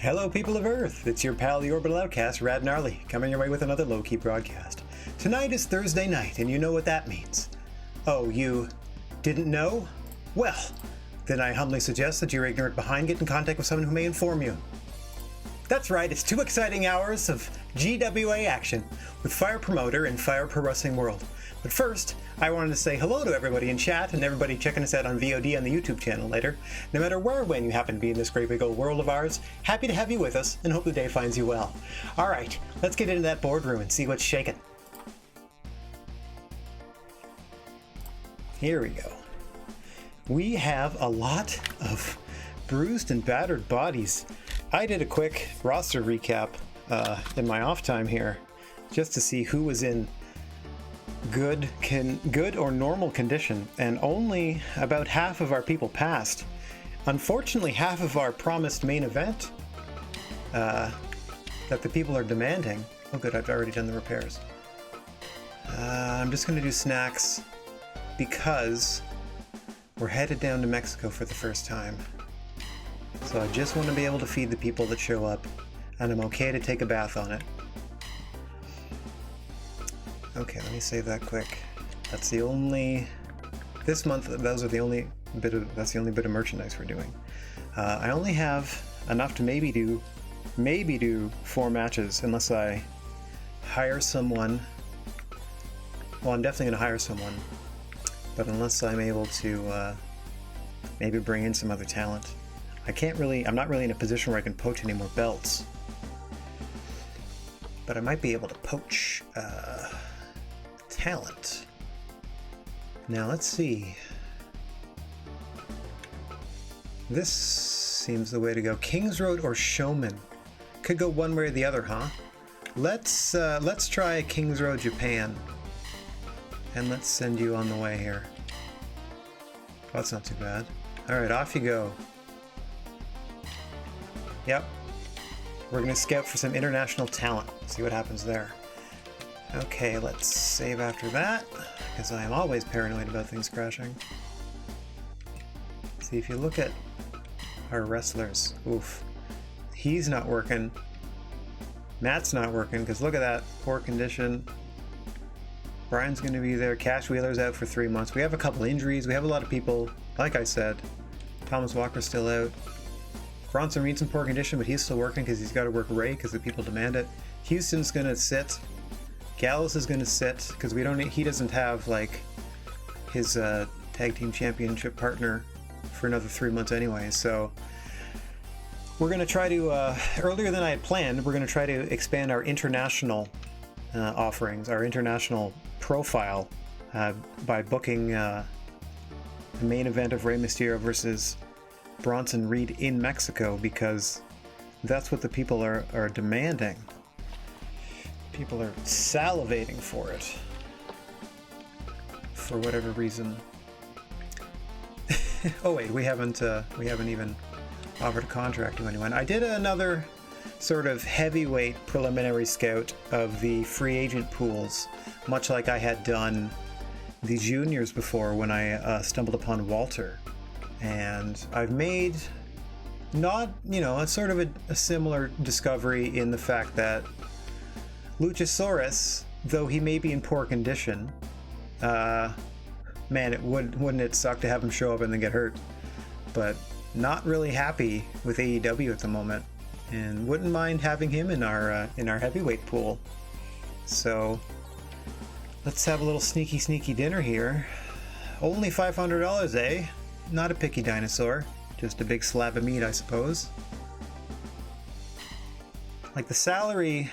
Hello people of Earth, it's your pal the Orbital Outcast, Rad Gnarly, coming your way with another low-key broadcast. Tonight is Thursday night, and you know what that means. Oh, you didn't know? Well, then I humbly suggest that your ignorant behind get in contact with someone who may inform you. That's right, it's 2 exciting hours of GWA action with Fire Promoter and Fire Pro Wrestling World. But first, I wanted to say hello to everybody in chat and everybody checking us out on VOD on the YouTube channel later. No matter where or when you happen to be in this great big old world of ours, happy to have you with us and hope the day finds you well. Alright, let's get into that boardroom and see what's shaking. Here we go. We have a lot of bruised and battered bodies. I did a quick roster recap in my off time here just to see who was in good or normal condition, and only about half of our people passed. Unfortunately, half of our promised main event that the people are demanding. Oh good, I've already done the repairs. I'm just going to do snacks because we're headed down to Mexico for the first time. So I just want to be able to feed the people that show up, and I'm okay to take a bath on it. Okay, let me save that quick. That's the only... This month, that's the only bit of merchandise we're doing. I only have enough to maybe do 4 matches, unless I hire someone. Well, I'm definitely going to hire someone, but unless I'm able to maybe bring in some other talent. I'm not really in a position where I can poach any more belts, but I might be able to poach talent. Now let's see. This seems the way to go. Kings Road or Showman. Could go one way or the other, huh? Let's try Kings Road Japan. And let's send you on the way here. Oh, that's not too bad. Alright, off you go. Yep. We're gonna scout for some international talent. See what happens there. Okay, let's save after that, because I am always paranoid about things crashing. See, if you look at our wrestlers, oof. He's not working. Matt's not working, because look at that, poor condition. Brian's going to be there. Cash Wheeler's out for 3 months. We have a couple injuries. We have a lot of people, like I said. Thomas Walker's still out. Bronson Reed's in poor condition, but he's still working because he's got to work Ray because the people demand it. Houston's going to sit. Gallows is going to sit because he doesn't have like his tag team championship partner for another 3 months anyway. So we're going to try to, earlier than I had planned, we're going to try to expand our international offerings, our international profile by booking the main event of Rey Mysterio versus Bronson Reed in Mexico, because that's what the people are demanding. People are salivating for it for whatever reason. Oh wait, we haven't even offered a contract to anyone. I did another sort of heavyweight preliminary scout of the free agent pools, much like I had done the juniors before when I stumbled upon Walter. And I've made a sort of a similar discovery in the fact that Luchasaurus, though he may be in poor condition, man, wouldn't it suck to have him show up and then get hurt? But not really happy with AEW at the moment, and wouldn't mind having him in our heavyweight pool. So let's have a little sneaky dinner here. Only $500, eh? Not a picky dinosaur, just a big slab of meat, I suppose. Like, the salary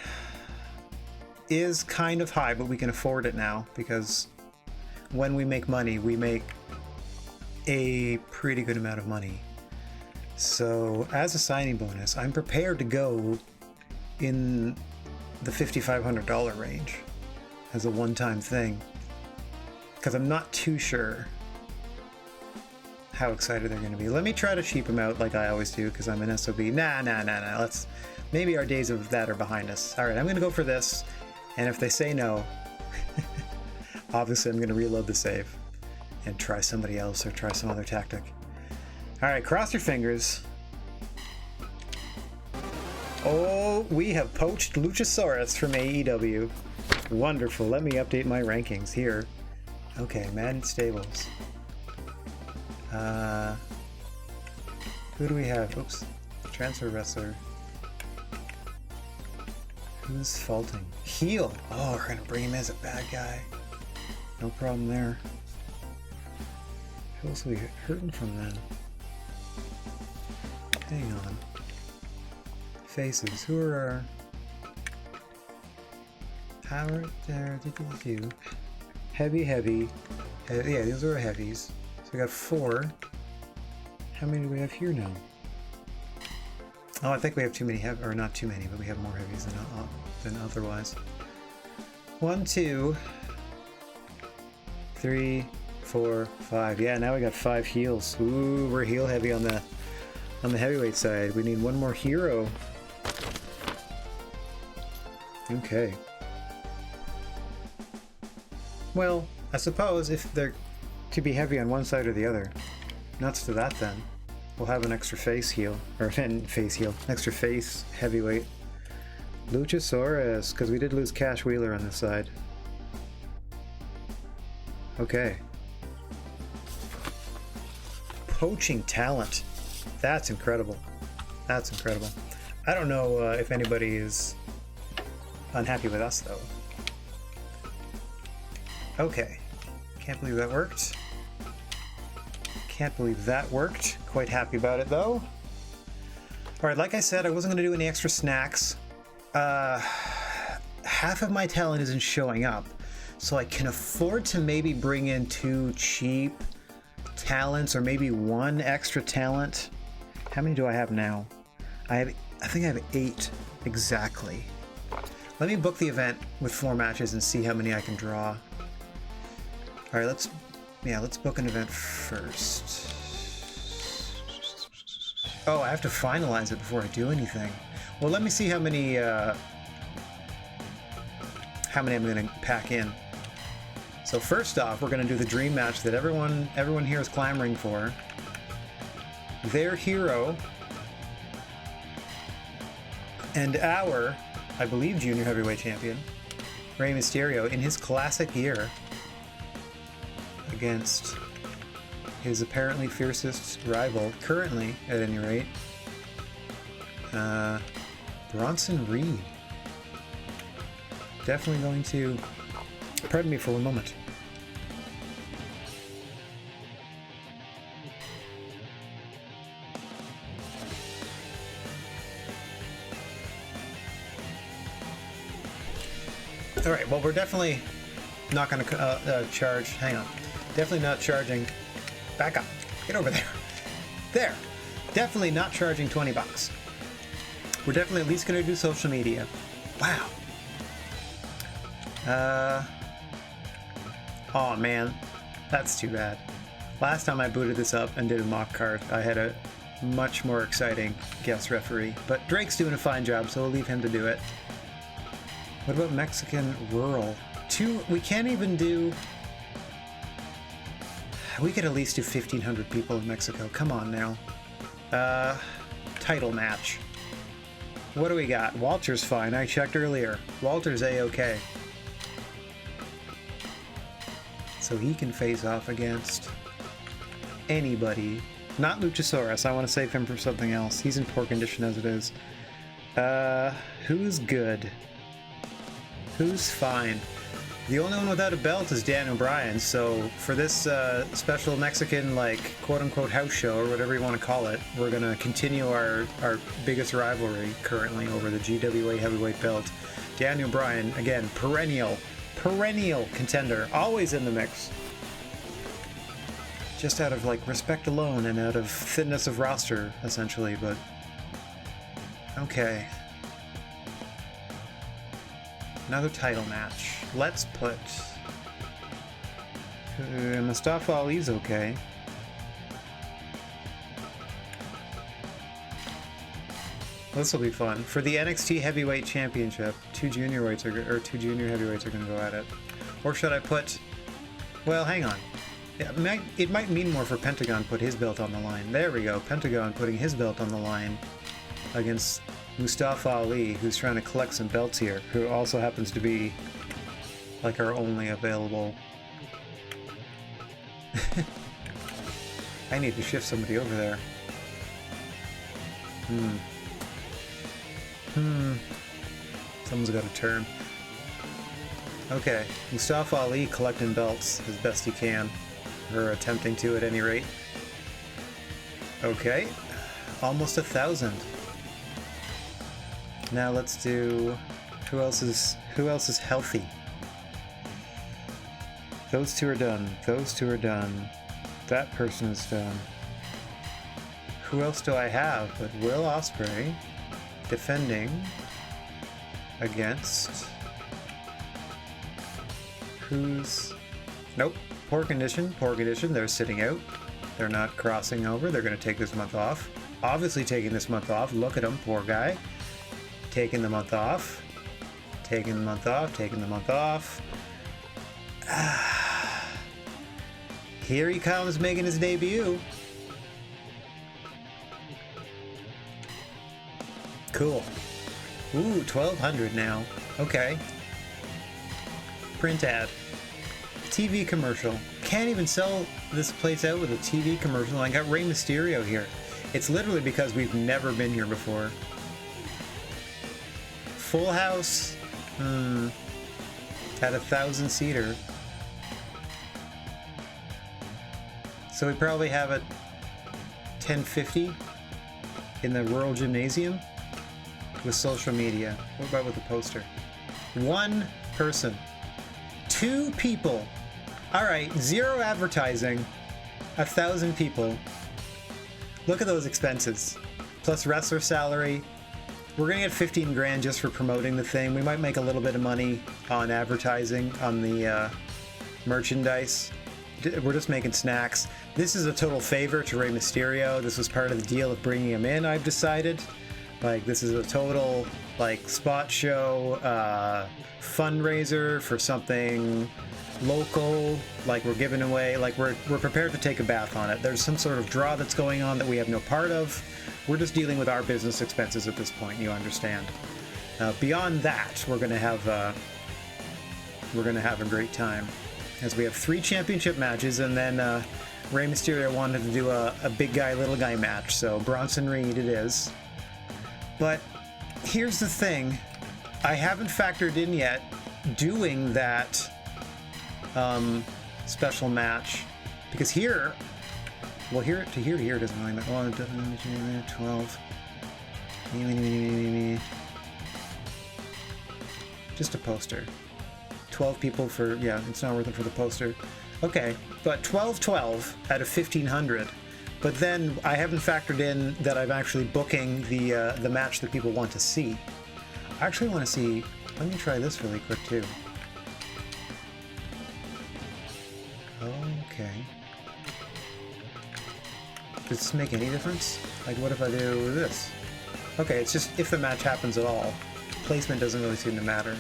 is kind of high, but we can afford it now, because when we make money, we make a pretty good amount of money. So as a signing bonus, I'm prepared to go in the $5,500 range as a one-time thing, because I'm not too sure how excited they're going to be. Let me try to cheap them out like I always do, because I'm an SOB. Nah. Maybe our days of that are behind us. All right, I'm going to go for this, and if they say no, obviously I'm going to reload the save and try somebody else or try some other tactic. All right, cross your fingers. Oh, we have poached Luchasaurus from AEW. Wonderful. Let me update my rankings here. Okay, Madden Stables. Who do we have? Oops. Transfer wrestler. Who's faulting? Heel! Oh, we're gonna bring him as a bad guy. No problem there. Who else are we hurting from then? Hang on. Faces. Who are our... Howard, there, heavy. Yeah, these are our heavies. So we got 4. How many do we have here now? Oh, I think we have too many or not too many, but we have more heavies than otherwise. 1, 2, 3, 4, 5. Yeah, now we got 5 heels. Ooh, we're heel heavy on the heavyweight side. We need one more hero. Okay. Well, I suppose if they're to be heavy on one side or the other, nuts to that then. We'll have an extra face heel, or face heel, extra face heavyweight. Luchasaurus, because we did lose Cash Wheeler on this side. Okay. Poaching talent. That's incredible. That's incredible. I don't know if anybody is unhappy with us, though. Okay. Can't believe that worked. Can't believe that worked. Quite happy about it, though. Alright, like I said, I wasn't going to do any extra snacks. Half of my talent isn't showing up, so I can afford to maybe bring in 2 cheap talents, or maybe 1 extra talent. How many do I have now? I think I have 8 exactly. Let me book the event with 4 matches and see how many I can draw. Alright, let's book an event first. Oh, I have to finalize it before I do anything. Well, let me see how many I'm going to pack in. So first off, we're going to do the dream match that everyone here is clamoring for. Their hero and our, I believe, junior heavyweight champion, Rey Mysterio, in his classic gear against his apparently fiercest rival, currently at any rate, Bronson Reed. Definitely going to... Pardon me for a moment. Alright, well, we're definitely not going to charge... Hang on. Definitely not charging... Back up. Get over there. There. Definitely not charging 20 bucks. We're definitely at least going to do social media. Wow. Oh man, that's too bad. Last time I booted this up and did a mock card, I had a much more exciting guest referee. But Drake's doing a fine job, so we'll leave him to do it. What about Mexican Rural? We can't even do... We could at least do 1,500 people in Mexico. Come on now. Title match. What do we got? Walter's fine. I checked earlier. Walter's A-okay. So he can face off against anybody. Not Luchasaurus. I want to save him for something else. He's in poor condition as it is. Who's good? Who's fine? The only one without a belt is Daniel Bryan, so for this special Mexican, like, quote-unquote house show, or whatever you want to call it, we're going to continue our biggest rivalry currently over the GWA heavyweight belt. Daniel Bryan, again, perennial contender, always in the mix. Just out of, like, respect alone and out of thinness of roster, essentially, but... Okay. Another title match. Let's put... Mustafa Ali's okay. This will be fun. For the NXT Heavyweight Championship, 2 junior heavyweights are going to go at it. Or should I put... Well, hang on. It might mean more for Pentagon put his belt on the line. There we go. Pentagon putting his belt on the line against Mustafa Ali, who's trying to collect some belts here, who also happens to be like our only available. I need to shift somebody over there. Someone's got a turn. Okay, Mustafa Ali collecting belts as best he can, or attempting to at any rate. Okay, almost 1,000. Now let's do who else is healthy. Those two are done. Those two are done. That person is done. Who else do I have but Will Ospreay defending against who's nope, poor condition, they're sitting out. They're not crossing over. They're going to take this month off. Obviously taking this month off. Look at him, poor guy. Taking the month off. Taking the month off, taking the month off. Here he comes making his debut. Cool. Ooh, 1,200 now. Okay. Print ad. TV commercial. Can't even sell this place out with a TV commercial. I got Rey Mysterio here. It's literally because we've never been here before. Full house. At 1,000-seater. So we probably have it 10:50 in the rural gymnasium with social media. What about with the poster? One person. Two people. All right, 0 advertising. 1,000 people. Look at those expenses. Plus wrestler salary. We're gonna get 15 grand just for promoting the thing. We might make a little bit of money on advertising on the merchandise. We're just making snacks. This is a total favor to Rey Mysterio. This was part of the deal of bringing him in, I've decided. Like, this is a total, like, spot show, fundraiser for something local. Like, we're giving away, like, we're prepared to take a bath on it. There's some sort of draw that's going on that we have no part of. We're just dealing with our business expenses at this point, you understand. Beyond that, we're gonna have a great time. As we have 3 championship matches, and then Rey Mysterio wanted to do a big guy, little guy match, so Bronson Reed it is. But here's the thing, I haven't factored in yet doing that special match, because here, well, here to here doesn't really matter. Oh, 12. Just a poster. 12 people for, yeah, it's not worth it for the poster. Okay, but 12 out of 1,500. But then I haven't factored in that I'm actually booking the match that people want to see. I actually want to see, let me try this really quick too. Okay. Does this make any difference? Like, what if I do this? Okay, it's just if the match happens at all. Placement doesn't really seem to matter.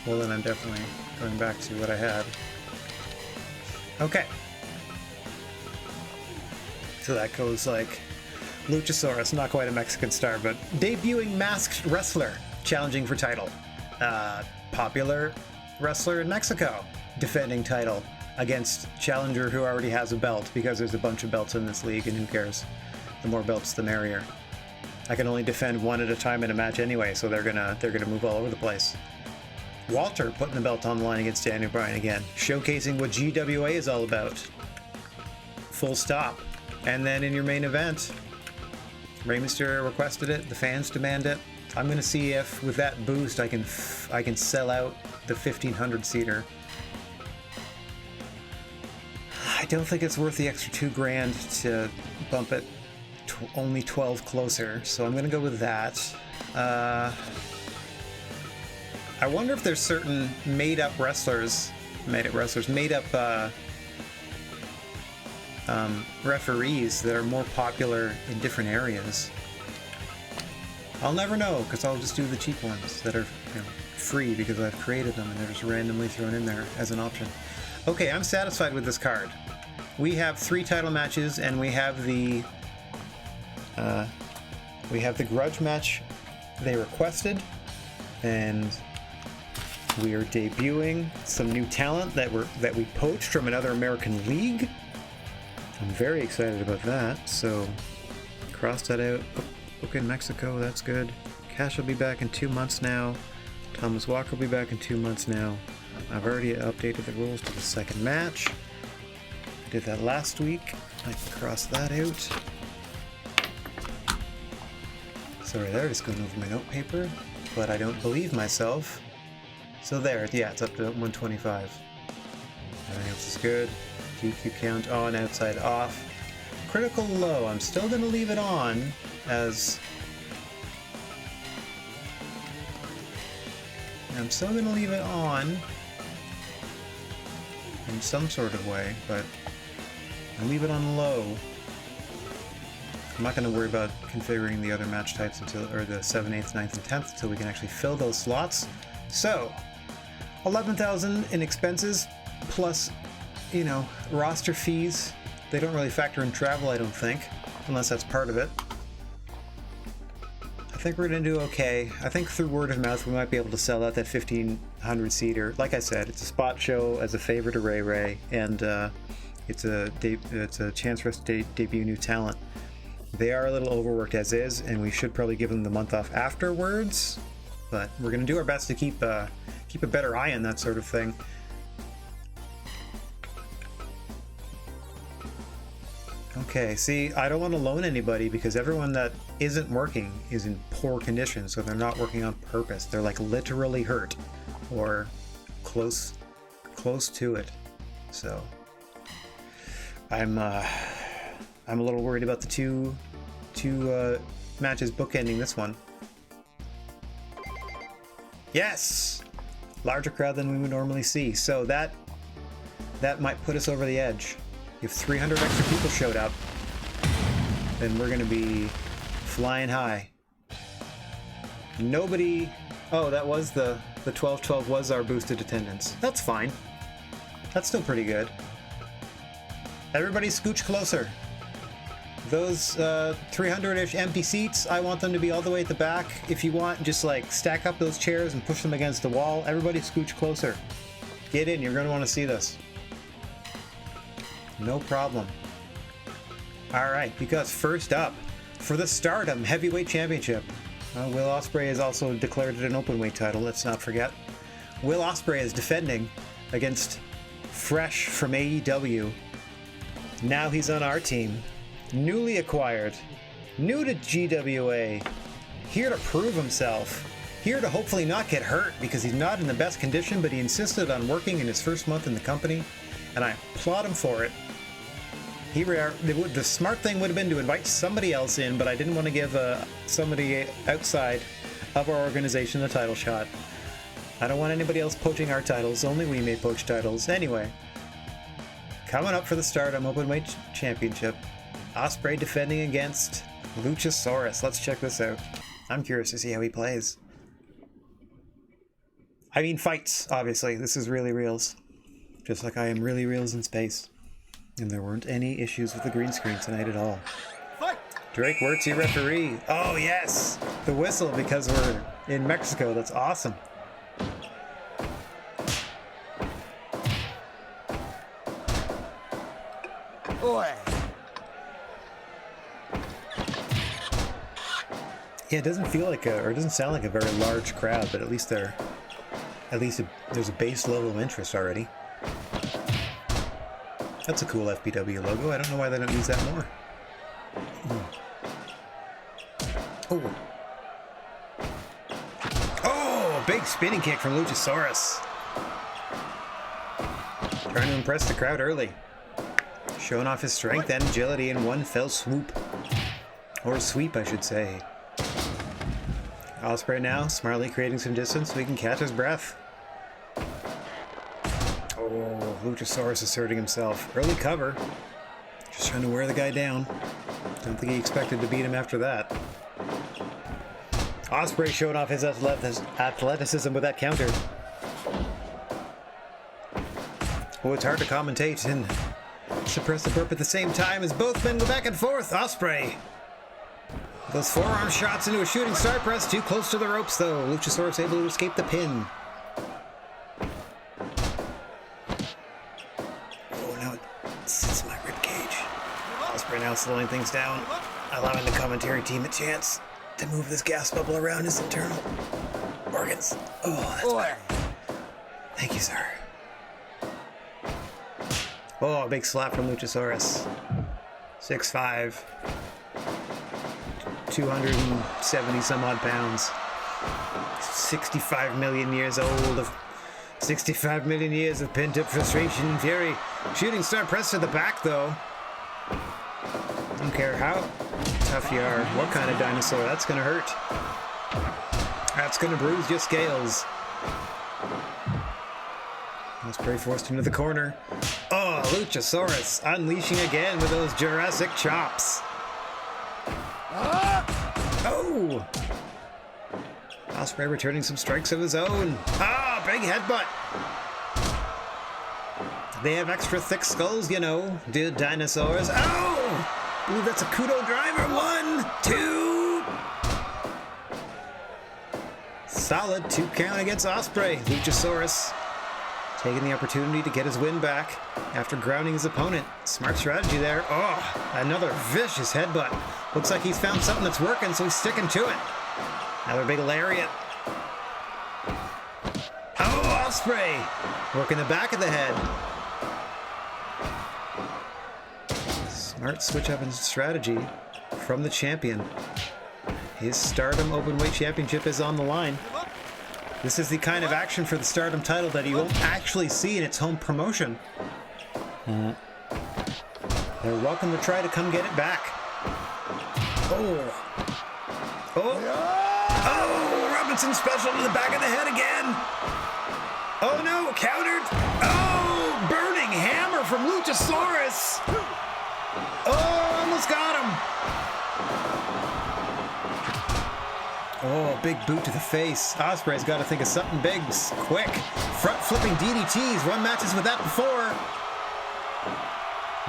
Well, then I'm definitely going back to what I had. Okay. So that goes like Luchasaurus, not quite a Mexican star, but debuting masked wrestler, challenging for title. Popular wrestler in Mexico, defending title against challenger who already has a belt, because there's a bunch of belts in this league, and who cares? The more belts, the merrier. I can only defend one at a time in a match anyway, so they're gonna move all over the place. Walter putting the belt on the line against Daniel Bryan again, showcasing what GWA is all about. Full stop. And then in your main event, Rey Mysterio requested it, the fans demand it. I'm gonna see if with that boost I can sell out the 1,500-seater. I don't think it's worth the extra 2 grand to bump it only 12 closer, so I'm gonna go with that. I wonder if there's certain made-up referees that are more popular in different areas. I'll never know, because I'll just do the cheap ones that are, free because I've created them and they're just randomly thrown in there as an option. Okay, I'm satisfied with this card. We have 3 title matches, and we have the we have the grudge match they requested, and we are debuting some new talent that we poached from another American league. I'm very excited about that. So cross that out. Book in Mexico, that's good. Cash will be back in 2 months now. Thomas Walker will be back in 2 months now. I've already updated the rules to the second match. I did that last week. I can cross that out. Sorry there, just going over my note paper, but I don't believe myself. So there, yeah, it's up to 125. Everything else is good. DQ count on, outside off. Critical low, I'm still going to leave it on as... I'm still going to leave it on in some sort of way, but I'll leave it on low. I'm not going to worry about configuring the other match types until, or the 7th, 8th, 9th, and 10th until we can actually fill those slots. So, 11,000 in expenses, plus, you know, roster fees. They don't really factor in travel, I don't think, unless that's part of it. I think we're going to do okay. I think through word of mouth we might be able to sell out that 1,500 seater. Like I said, it's a spot show as a favor to Ray Ray, and it's a chance for us to debut new talent. They are a little overworked as is, and we should probably give them the month off afterwards. But we're going to do our best to keep a better eye on that sort of thing. Okay, see, I don't want to loan anybody because everyone that isn't working is in poor condition, so they're not working on purpose. They're like literally hurt or close to it. So I'm a little worried about the two matches bookending this one. Yes! Larger crowd than we would normally see. So that might put us over the edge. If 300 extra people showed up, then we're going to be flying high. Nobody... Oh, that was the 12-12 was our boosted attendance. That's fine. That's still pretty good. Everybody scooch closer. Those 300-ish empty seats, I want them to be all the way at the back. If you want, just like stack up those chairs and push them against the wall. Everybody scooch closer. Get in, you're going to want to see this. No problem. Alright, because first up, for the Stardom Heavyweight Championship, Will Ospreay has also declared it an openweight title, let's not forget. Will Ospreay is defending against Fresh from AEW. Now he's on our team. Newly acquired. New to GWA. Here to prove himself. Here to hopefully not get hurt because he's not in the best condition, but he insisted on working in his first month in the company, and I applaud him for it. The smart thing would have been to invite somebody else in, but I didn't want to give somebody outside of our organization a title shot. I don't want anybody else poaching our titles. Only we may poach titles. Anyway, coming up for the Stardom Openweight Championship, Ospreay defending against Luchasaurus. Let's check this out. I'm curious to see how he plays. I mean fights, obviously. This is really reals. Just like I am really reals in space. And there weren't any issues with the green screen tonight at all. Fight! Drake Wirtz, your referee. Oh yes! The whistle because we're in Mexico. That's awesome. Boy. Yeah, it doesn't feel like or it doesn't sound like a very large crowd, but at least there's a base level of interest already. That's a cool FBW logo. I don't know why they don't use that more. Oh. Oh, big spinning kick from Luchasaurus. Trying to impress the crowd early. Showing off his strength and agility in one fell swoop. Or sweep, I should say. Ospreay now, smartly creating some distance so he can catch his breath. Oh, Luchasaurus asserting himself. Early cover. Just trying to wear the guy down. Don't think he expected to beat him after that. Ospreay showing off his athleticism with that counter. Oh, it's hard to commentate and suppress the burp at the same time as both men go back and forth. Ospreay Those forearm shots into a shooting star press. Too close to the ropes, though. Luchasaurus able to escape the pin. Oh, now it sits in my ribcage. Ospreay now slowing things down, allowing the commentary team a chance to move this gas bubble around his internal organs. Oh, that's better. Thank you, sir. Oh, a big slap from Luchasaurus. 6'5". 270 some odd pounds. 65 million years old of 65 million years of pent-up frustration and fury. Shooting star press to the back, though. Don't care how tough you are, what kind of dinosaur, that's gonna hurt. That's gonna bruise your scales. Ospreay forced into the corner. Oh, Luchasaurus unleashing again with those Jurassic chops. Oh! Ospreay returning some strikes of his own. Ah, big headbutt. They have extra thick skulls, you know, dude, dinosaurs. Oh! I believe that's a Kudo driver. 1, 2. Solid 2 count against Ospreay. Luchasaurus taking the opportunity to get his win back after grounding his opponent. Smart strategy there. Oh, another vicious headbutt. Looks like he's found something that's working, so he's sticking to it. Another big lariat. Oh, Ospreay working the back of the head. Smart switch up in strategy from the champion. His Stardom Openweight Championship is on the line. This is the kind of action for the Stardom title that you won't actually see in its home promotion. They're welcome to try to come get it back. Oh. Robinson special to the back of the head again. Oh no, countered. Oh, burning hammer from Luchasaurus. Oh, almost got him. Oh, big boot to the face. Ospreay's got to think of something big, quick. Front flipping DDTs. Run matches with that before.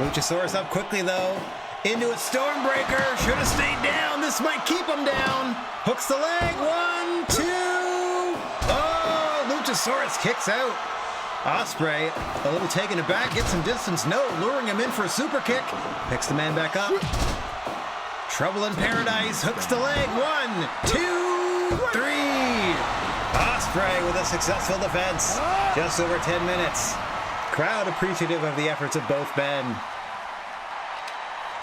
Luchasaurus up quickly, though. Into a Stormbreaker. Should have stayed down. This might keep him down. Hooks the leg. 1, 2. Oh, Luchasaurus kicks out. Ospreay, a little taken aback, gets some distance. No, luring him in for a super kick. Picks the man back up. Trouble in Paradise. Hooks the leg. 1, 2, 3. Ospreay with a successful defense. Just over 10 minutes. Crowd appreciative of the efforts of both men.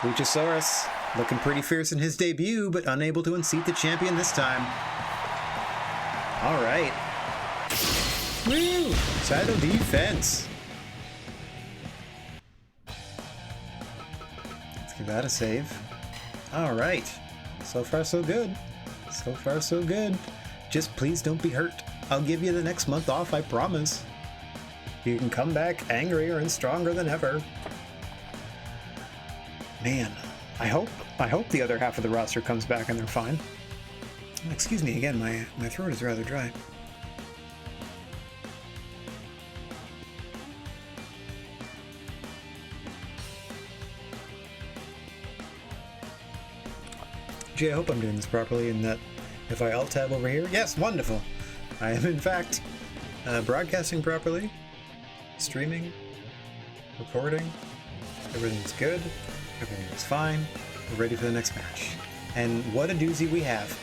Luchasaurus looking pretty fierce in his debut, but unable to unseat the champion this time. All right. Woo! Title defense. Let's give that a save. All right. So far, so good. So far, so good. Just please don't be hurt. I'll give you the next month off, I promise. You can come back angrier and stronger than ever. Man, I hope the other half of the roster comes back and they're fine. Excuse me again, my throat is rather dry. Gee, I hope I'm doing this properly and that if I alt-tab over here, yes, wonderful. I am in fact broadcasting properly, streaming, recording, everything's good, everything's fine, we're ready for the next match. And what a doozy we have.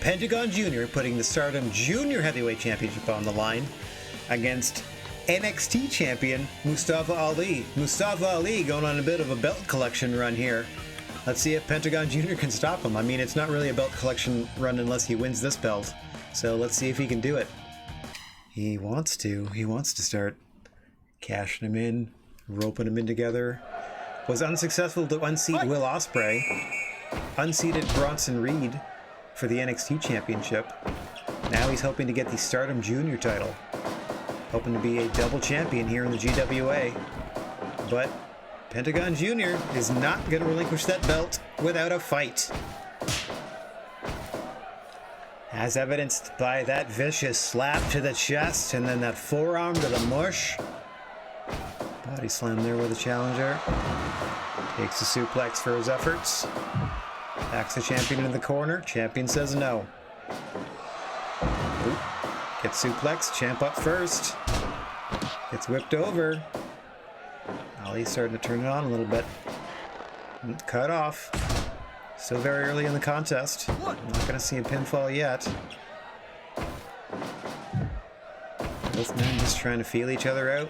Pentagon Jr. putting the Stardom Junior Heavyweight Championship on the line against NXT champion Mustafa Ali. Mustafa Ali going on a bit of a belt collection run here. Let's see if Pentagon Jr. can stop him. I mean, it's not really a belt collection run unless he wins this belt. So let's see if he can do it. He wants to. He wants to start cashing him in, roping him in together. Was unsuccessful to unseat Will Ospreay. Unseated Bronson Reed for the NXT Championship. Now he's hoping to get the Stardom Junior title. Hoping to be a double champion here in the GWA. But Pentagon Jr. is not going to relinquish that belt without a fight. As evidenced by that vicious slap to the chest and then that forearm to the mush. Body slam there with the challenger. Takes a suplex for his efforts. Backs the champion in the corner. Champion says no. Oop. Gets suplex. Champ up first. Gets whipped over. Ali's starting to turn it on a little bit. Cut off. Still very early in the contest. I'm not going to see a pinfall yet. Both men just trying to feel each other out.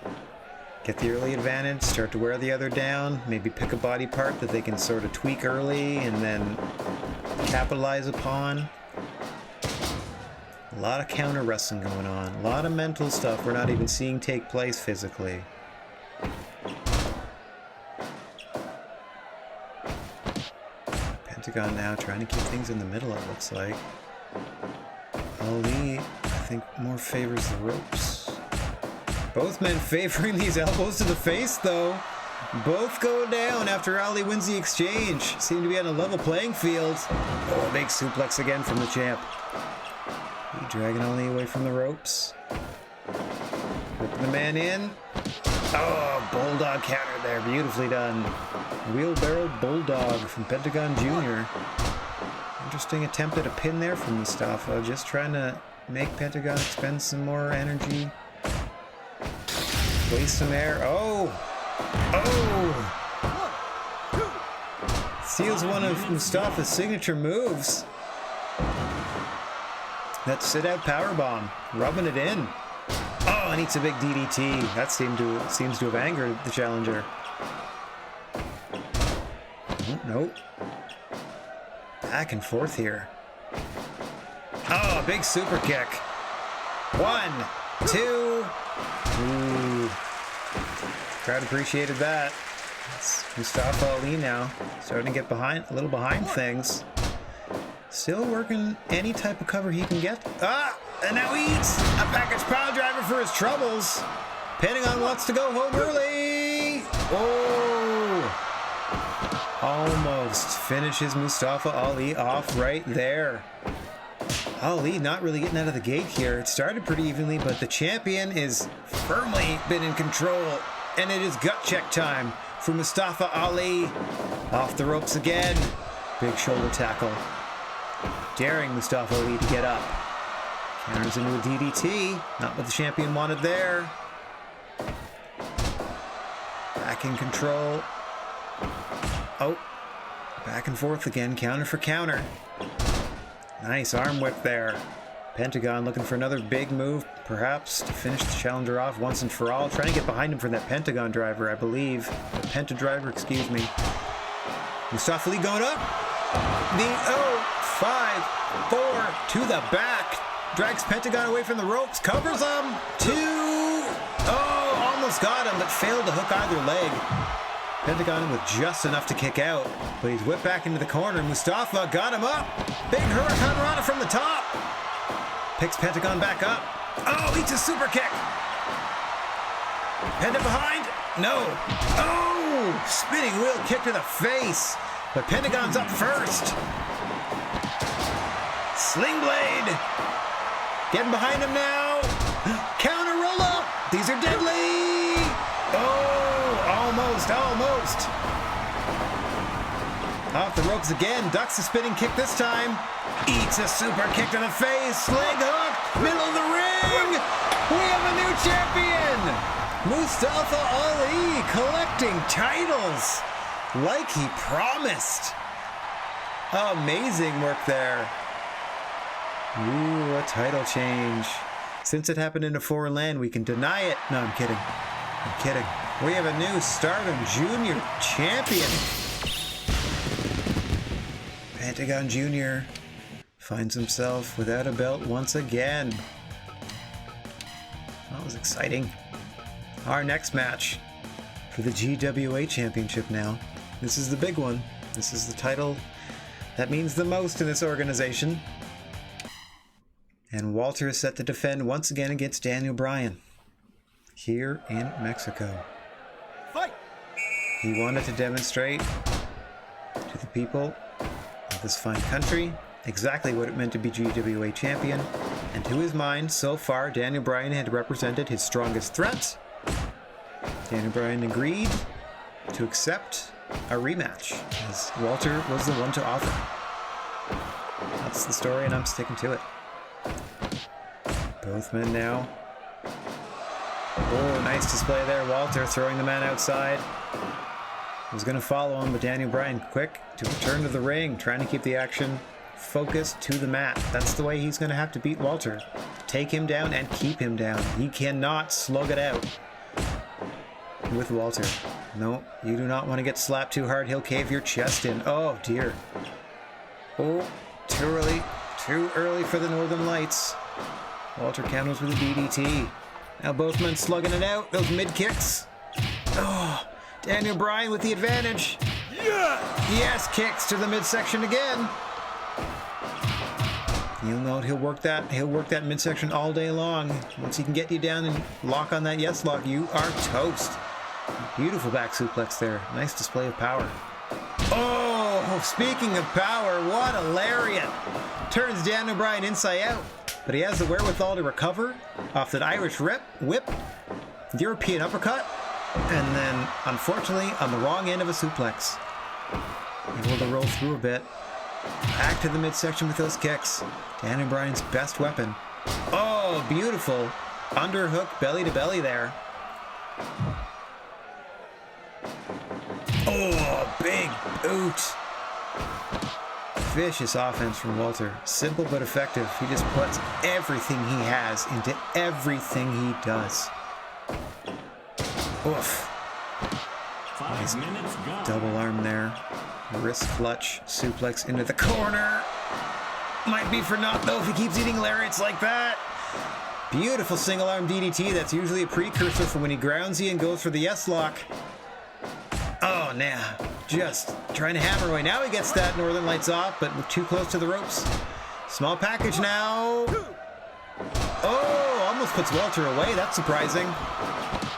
Get the early advantage, start to wear the other down, maybe pick a body part that they can sort of tweak early and then capitalize upon. A lot of counter wrestling going on. A lot of mental stuff we're not even seeing take place physically. Pentagon now trying to keep things in the middle, it looks like. Ali, I think, more favors the ropes. Both men favoring these elbows to the face, though. Both go down after Ali wins the exchange. Seem to be on a level playing field. Oh, a big suplex again from the champ. He dragging Ali away from the ropes. Whipping the man in. Oh, bulldog counter there. Beautifully done. Wheelbarrow bulldog from Pentagon Jr. Interesting attempt at a pin there from Mustafa. Just trying to make Pentagon expend some more energy. Waste some air. Oh! Oh! Seals one of Mustafa's signature moves. That sit-out powerbomb. Rubbing it in. Oh, and eats a big DDT. That seems to have angered the challenger. Oh, nope. Back and forth here. Oh, a big super kick. 1, 2. Ooh. Crowd appreciated that. It's Mustafa Ali now. Starting to get behind, a little behind things. Still working any type of cover he can get. Ah! And now he eats a package power driver for his troubles. Pentagon wants to go home early. Oh! Almost finishes Mustafa Ali off right there. Ali not really getting out of the gate here. It started pretty evenly, but the champion is firmly been in control. And it is gut check time for Mustafa Ali. Off the ropes again. Big shoulder tackle. Daring Mustafa Ali to get up. Counters into a DDT. Not what the champion wanted there. Back in control. Oh. Back and forth again. Counter for counter. Nice arm whip there. Pentagon looking for another big move, perhaps, to finish the challenger off once and for all. Trying to get behind him for that Pentagon driver, I believe. The Penta driver, excuse me. Mustafa Ali going up. The 5, 4 to the back. Drags Pentagon away from the ropes. Covers him. 2. Oh, almost got him, but failed to hook either leg. Pentagon with just enough to kick out, but he's whipped back into the corner. Mustafa got him up. Big Hurricane Rana from the top. Picks Pentagon back up. Oh, eats a super kick. Penta behind. No. Oh, spinning wheel kick to the face. But Pentagon's up first. Sling blade. Getting behind him now. Counter roll up. These are deadly. Oh, almost. Off the ropes again. Ducks a spinning kick this time. Eats a super kick to the face. Leg hook. Middle of the ring. We have a new champion. Mustafa Ali collecting titles like he promised. Amazing work there. Ooh, a title change. Since it happened in a foreign land, we can deny it. No, I'm kidding. We have a new Stardom Junior champion. Pentagon Jr. finds himself without a belt once again. That was exciting. Our next match for the GWA Championship now. This is the big one. This is the title that means the most in this organization. And Walter is set to defend once again against Daniel Bryan here in Mexico. Fight! He wanted to demonstrate to the people of this fine country exactly what it meant to be GWA champion, and to his mind, so far, Daniel Bryan had represented his strongest threat. Daniel Bryan agreed to accept a rematch, as Walter was the one to offer. That's the story, and I'm sticking to it. Both men now. Oh, nice display there. Walter throwing the man outside. Was going to follow him, but Daniel Bryan quick to return to the ring, trying to keep the action focused to the mat. That's the way he's going to have to beat Walter. Take him down and keep him down. He cannot slug it out with Walter. No, you do not want to get slapped too hard. He'll cave your chest in. Oh, dear. Oh, too early. Too early for the Northern Lights. Walter counters with a DDT. Now both men slugging it out. Those mid kicks. Oh, Daniel Bryan with the advantage. Yes, kicks to the midsection again. You'll note he'll work that midsection all day long. Once he can get you down and lock on that yes lock, you are toast. Beautiful back suplex there. Nice display of power. Oh, speaking of power, what a lariat. Turns Daniel Bryan inside out, but he has the wherewithal to recover off that Irish whip, European uppercut, and then, unfortunately, on the wrong end of a suplex. Able to roll through a bit. Back to the midsection with those kicks. Daniel Bryan's best weapon. Oh, beautiful. Underhook belly to belly there. Oh, big boot. Vicious offense from Walter. Simple but effective. He just puts everything he has into everything he does. Oof. Nice double arm there. Wrist clutch. Suplex into the corner. Might be for naught though if he keeps eating lariats like that. Beautiful single arm DDT. That's usually a precursor for when he grounds you and goes for the yes lock. Oh, now just trying to hammer away. Now he gets that Northern Lights off, but we're too close to the ropes. Small package now. Oh, almost puts Walter away. That's surprising.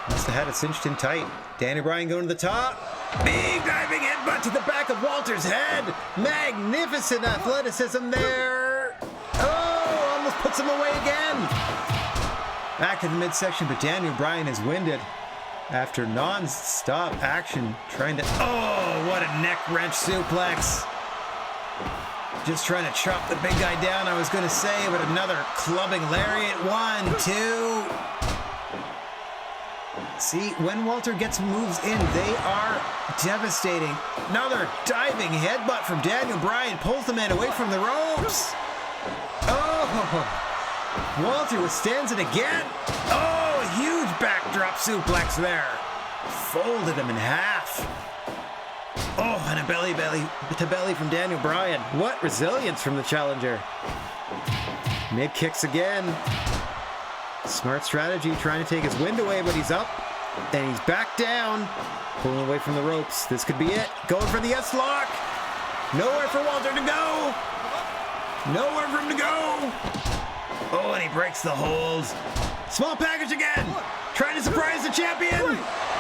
Must have had it cinched in tight. Daniel Bryan going to the top. Big diving headbutt to the back of Walter's head. Magnificent athleticism there. Oh, almost puts him away again. Back to the midsection, but Daniel Bryan is winded after non-stop action, trying to... Oh, what a neck wrench suplex. Just trying to chop the big guy down, I was going to say, but another clubbing lariat. 1, 2... See, when Walter gets moves in, they are devastating. Another diving headbutt from Daniel Bryan pulls the man away from the ropes. Oh, Walter withstands it again. Oh, huge backdrop suplex there. Folded him in half. Oh, and a belly to belly from Daniel Bryan. What resilience from the challenger. Mid kicks again. Smart strategy, trying to take his wind away, but he's up. And he's back down. Pulling away from the ropes. This could be it. Going for the S-lock. Nowhere for Walter to go. Nowhere for him to go. Oh, and he breaks the hold. Small package again. Trying to surprise the champion.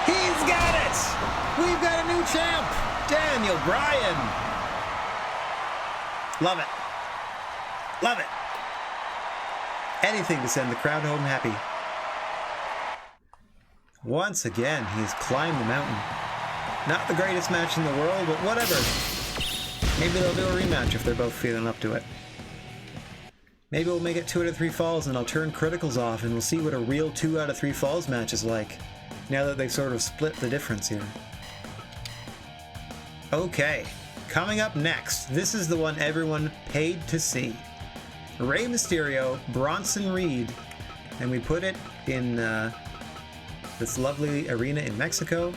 He's got it. We've got a new champ. Daniel Bryan. Love it. Love it. Anything to send the crowd home happy. Once again, he's climbed the mountain. Not the greatest match in the world, but whatever. Maybe they'll do a rematch if they're both feeling up to it. Maybe we'll make it 2 out of 3 falls and I'll turn criticals off and we'll see what a real 2 out of 3 falls match is like, now that they've sort of split the difference here. Okay, coming up next, this is the one everyone paid to see. Rey Mysterio, Bronson Reed, and we put it in this lovely arena in Mexico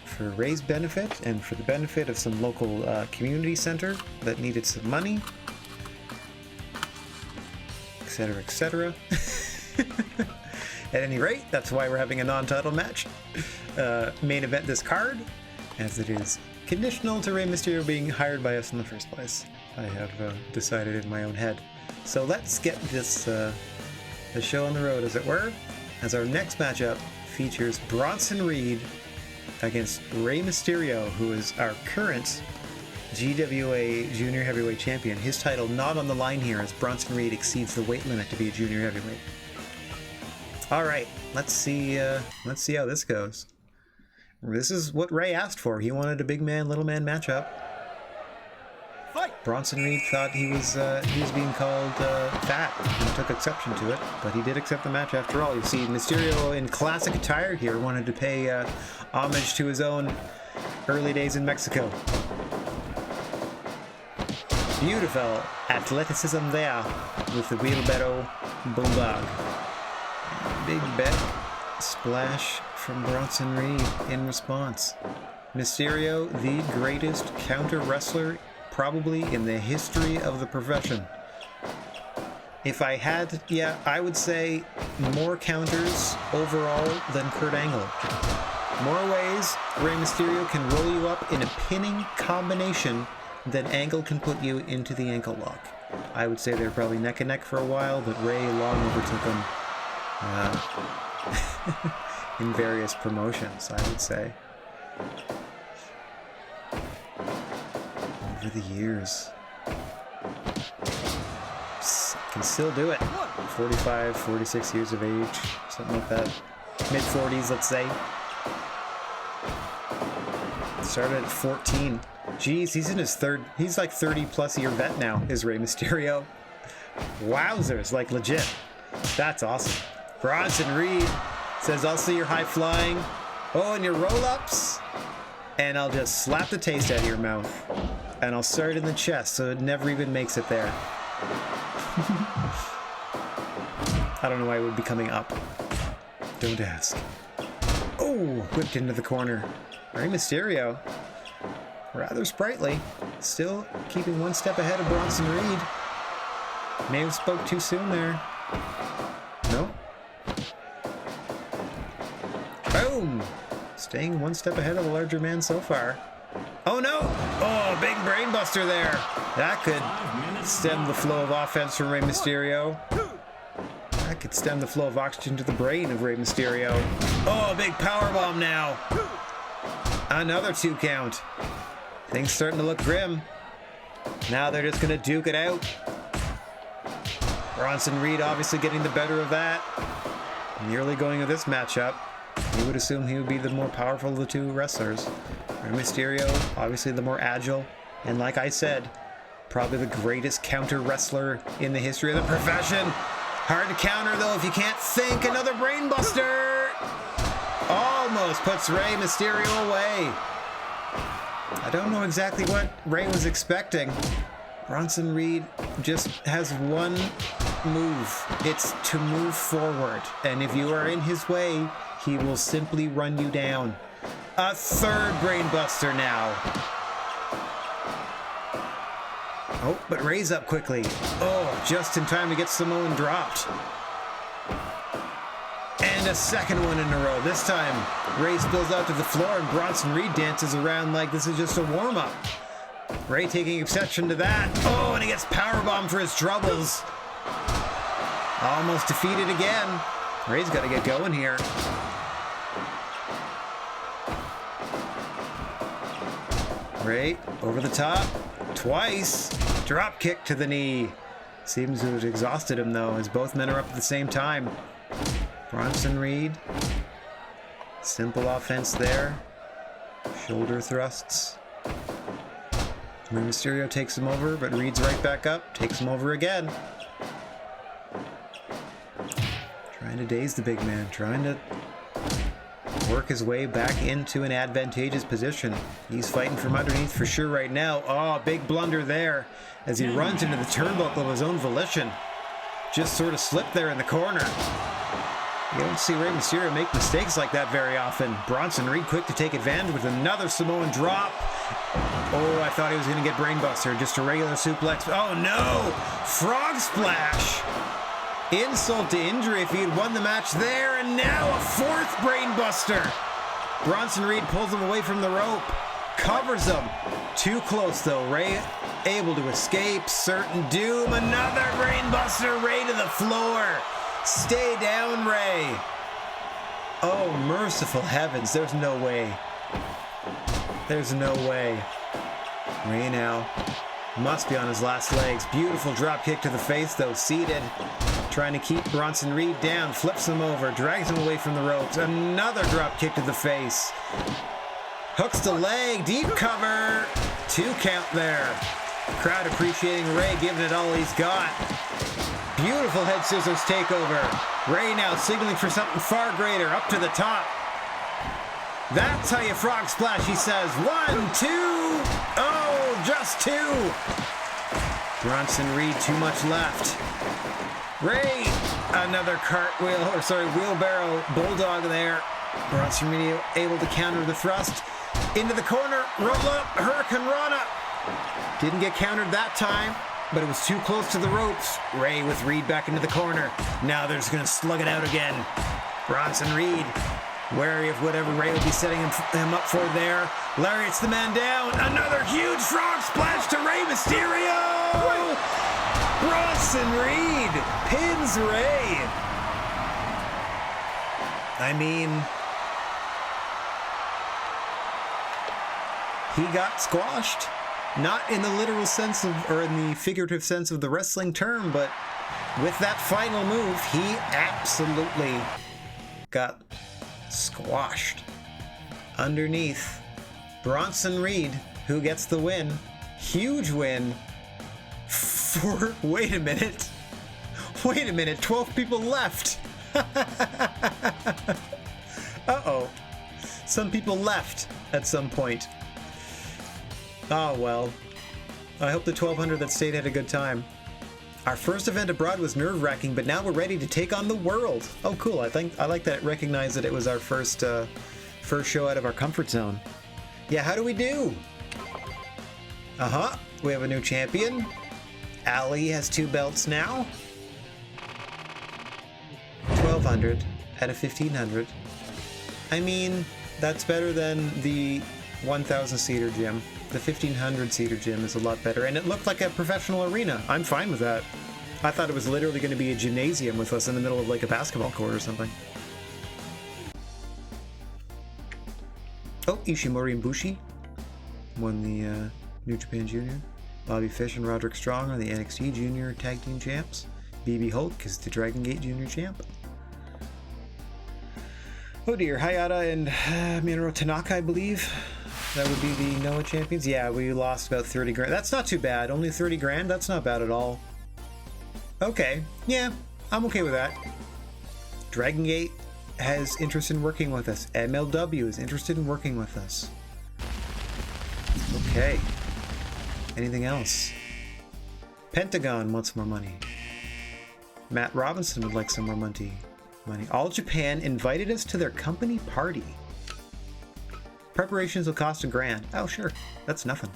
for Rey's benefit and for the benefit of some local community center that needed some money, etc., etc. At any rate, that's why we're having a non-title match. Main event this card, as it is conditional to Rey Mysterio being hired by us in the first place. I have decided in my own head. So let's get this the show on the road, as it were, as our next matchup features Bronson Reed against Rey Mysterio, who is our current GWA Junior Heavyweight Champion. His title not on the line here, as Bronson Reed exceeds the weight limit to be a Junior Heavyweight. All right, let's see how this goes. This is what Rey asked for. He wanted a big man, little man matchup. Fight! Bronson Reed thought he was being called fat and took exception to it, but he did accept the match after all. You see Mysterio in classic attire here wanted to pay homage to his own early days in Mexico. Beautiful athleticism there with the wheelbarrow bulldog. Big bet splash from Bronson Reed in response. Mysterio, the greatest counter wrestler probably in the history of the profession. If I had, I would say more counters overall than Kurt Angle. More ways Rey Mysterio can roll you up in a pinning combination than Angle can put you into the ankle lock. I would say they're probably neck and neck for a while, but Rey long overtook him in various promotions, I would say. Over the years. Can still do it. 45, 46 years of age, something like that. Mid-40s, let's say. Started at 14. Jeez, he's in his he's like 30-plus year vet now, is Rey Mysterio. Wowzers, like legit. That's awesome. Bronson Reed says, I'll see your high flying. Oh, and your roll-ups. And I'll just slap the taste out of your mouth. And I'll start in the chest so it never even makes it there. I don't know why it would be coming up. Don't ask. Oh, whipped into the corner. Rey Mysterio. Rather sprightly. Still keeping one step ahead of Bronson Reed. May have spoke too soon there. Nope. Boom! Staying one step ahead of the larger man so far. Oh no! Oh, big brainbuster there. That could stem the flow of offense from Rey Mysterio. That could stem the flow of oxygen to the brain of Rey Mysterio. Oh, big powerbomb now. Another 2 count. Things starting to look grim. Now they're just going to duke it out. Bronson Reed obviously getting the better of that. In the early going of this matchup, you would assume he would be the more powerful of the two wrestlers. Rey Mysterio, obviously the more agile, and like I said, probably the greatest counter wrestler in the history of the profession. Hard to counter though if you can't think. Another brainbuster! Almost puts Rey Mysterio away. I don't know exactly what Rey was expecting. Bronson Reed just has one move. It's to move forward. And if you are in his way, he will simply run you down. A third brainbuster now. Oh, but Rey's up quickly. Oh, just in time to get Samoan dropped. And a second one in a row. This time, Rey spills out to the floor and Bronson Reed dances around like this is just a warm-up. Rey taking exception to that. Oh, and he gets powerbombed for his troubles. Almost defeated again. Rey's got to get going here. Rey over the top. Twice. Drop kick to the knee. Seems to have exhausted him though, as both men are up at the same time. Bronson Reed. Simple offense there. Shoulder thrusts. Rey Mysterio takes him over, but Reed's right back up. Takes him over again. Trying to daze the big man. Trying to work his way back into an advantageous position. He's fighting from underneath for sure right now. Oh, big blunder there as he runs into the turnbuckle of his own volition. Just sort of slipped there in the corner. You don't see Rey Mysterio make mistakes like that very often. Bronson Reed quick to take advantage with another Samoan drop. Oh, I thought he was going to get brainbuster. Just a regular suplex. Oh no! Frog splash! Insult to injury if he had won the match there, and now a fourth brainbuster. Bronson Reed pulls him away from the rope, covers him. Too close though. Rey able to escape. Certain doom. Another brainbuster. Rey to the floor. Stay down, Rey. Oh, merciful heavens. There's no way. There's no way. Rey now must be on his last legs. Beautiful drop kick to the face though. Seated. Trying to keep Bronson Reed down. Flips him over. Drags him away from the ropes. Another drop kick to the face. Hooks the leg. Deep cover. 2 count there. Crowd appreciating Ray, giving it all he's got. Beautiful head scissors takeover. Ray now signaling for something far greater, up to the top. That's how you frog splash, he says. 1, 2, oh, just 2. Bronson Reed, too much left. Ray, another cartwheel, or sorry, wheelbarrow bulldog there. Bronson Reed able to counter the thrust. Into the corner, roll up, Hurricane Rana. Didn't get countered that time, but it was too close to the ropes. Ray with Reed back into the corner. Now they're just going to slug it out again. Bronson Reed, wary of whatever Ray will be setting him up for there. Lariat's the man down. Another huge frog splash to Rey Mysterio. Bronson Reed pins Ray. I mean, he got squashed. Not in the literal sense of, or in the figurative sense of the wrestling term, but with that final move, he absolutely got squashed. Underneath, Bronson Reed, who gets the win. Huge win for, wait a minute, 12 people left. Uh-oh, some people left at some point. Oh, well, I hope the 1,200 that stayed had a good time. Our first event abroad was nerve-wracking, but now we're ready to take on the world. Oh, cool. I like that it recognized that it was our first show out of our comfort zone. Yeah, how do we do? Uh-huh. We have a new champion. Ali has 2 belts now. 1,200 out of 1,500. I mean, that's better than the 1,000-seater gym. The 1,500-seater gym is a lot better, and it looked like a professional arena. I'm fine with that. I thought it was literally going to be a gymnasium with us in the middle of like a basketball court or something. Oh, Ishimori and Bushi won the New Japan Junior. Bobby Fish and Roderick Strong are the NXT Junior Tag Team Champs. BB Hulk is the Dragon Gate Junior Champ. Oh dear, Hayata and Minoru Tanaka, I believe. That would be the Noah champions. Yeah, we lost about 30 grand. That's not too bad. Only 30 grand? That's not bad at all. Okay. Yeah, I'm okay with that. Dragon Gate has interest in working with us. MLW is interested in working with us. Okay. Anything else? Pentagon wants more money. Matt Robinson would like some more money. All Japan invited us to their company party. Preparations will cost $1,000. Oh, sure. That's nothing.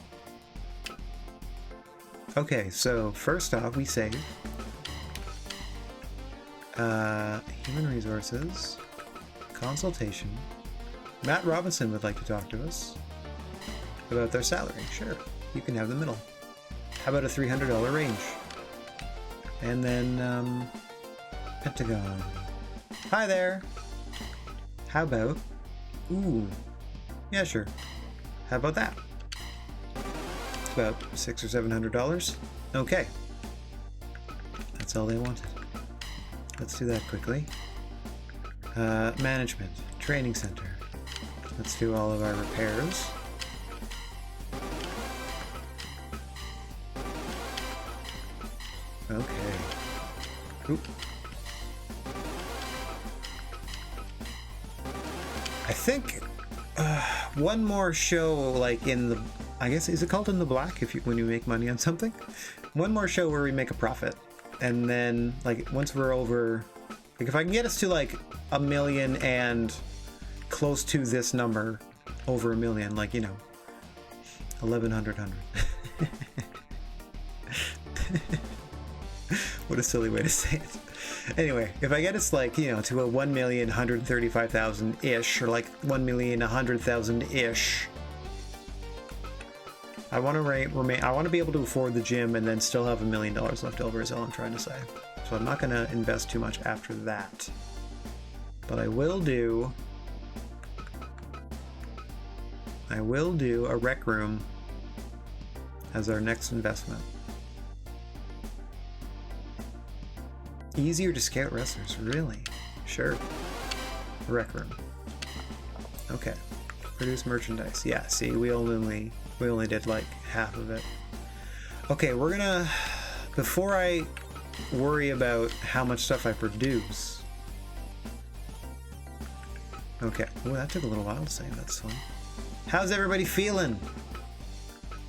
Okay, so first off, we save. Human resources. Consultation. Matt Robinson would like to talk to us about their salary. Sure. You can have the middle. How about a $300 range? And then, Pentagon. Hi there. How about... Ooh. Yeah, sure. How about that? It's about $600 or $700. Okay. That's all they wanted. Let's do that quickly. Management. Training center. Let's do all of our repairs. Okay. Oop. I think one more show, like in the, I guess, is it called in the black if you, when you make money on something? One more show where we make a profit, and then like once we're over, like if I can get us to like 1 million and close to this number, over 1 million, like, you know, 1,100. What a silly way to say it. Anyway, if I get us like, you know, to a 1,135,000 ish, or like 1,100,000 ish, I want to remain. I want to be able to afford the gym and then still have $1 million left over. Is all I'm trying to say. So I'm not going to invest too much after that, but I will do a rec room as our next investment. Easier to scout wrestlers, really? Sure. Rec room. Okay. Produce merchandise. Yeah, see, we only did like half of it. Okay, we're gonna... Before I worry about how much stuff I produce... Okay. Oh, that took a little while to say. That's fun. How's everybody feeling?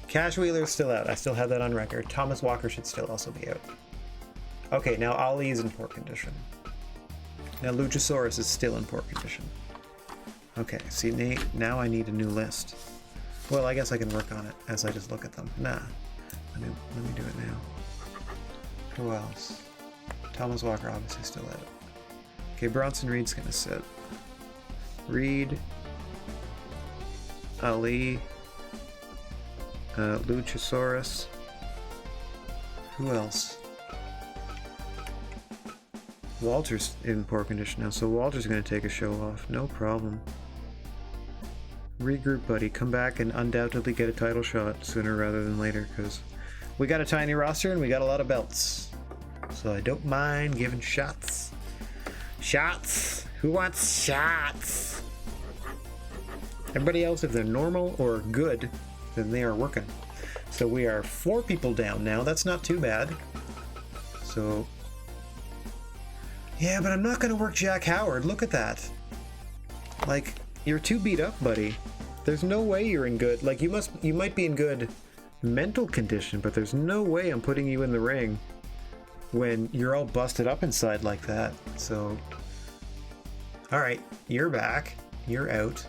Cash Wheeler's still out. I still have that on record. Thomas Walker should still also be out. Okay, now Ollie is in poor condition. Now Luchasaurus is still in poor condition. Okay, see, now I need a new list. Well, I guess I can work on it as I just look at them. Nah. Let me do it now. Who else? Thomas Walker obviously still out. Okay, Bronson Reed's gonna sit. Reed, Ali, Luchasaurus. Who else? Walter's in poor condition now, so Walter's gonna take a show off. No problem. Regroup, buddy. Come back and undoubtedly get a title shot sooner rather than later, because we got a tiny roster and we got a lot of belts. So I don't mind giving shots. Shots! Who wants shots? Everybody else, if they're normal or good, then they are working. So we are 4 people down now. That's not too bad. So... Yeah, but I'm not gonna work Jack Howard. Look at that. Like, you're too beat up, buddy. There's no way you're in good... Like, you might be in good mental condition, but there's no way I'm putting you in the ring when you're all busted up inside like that. So... Alright, you're back. You're out.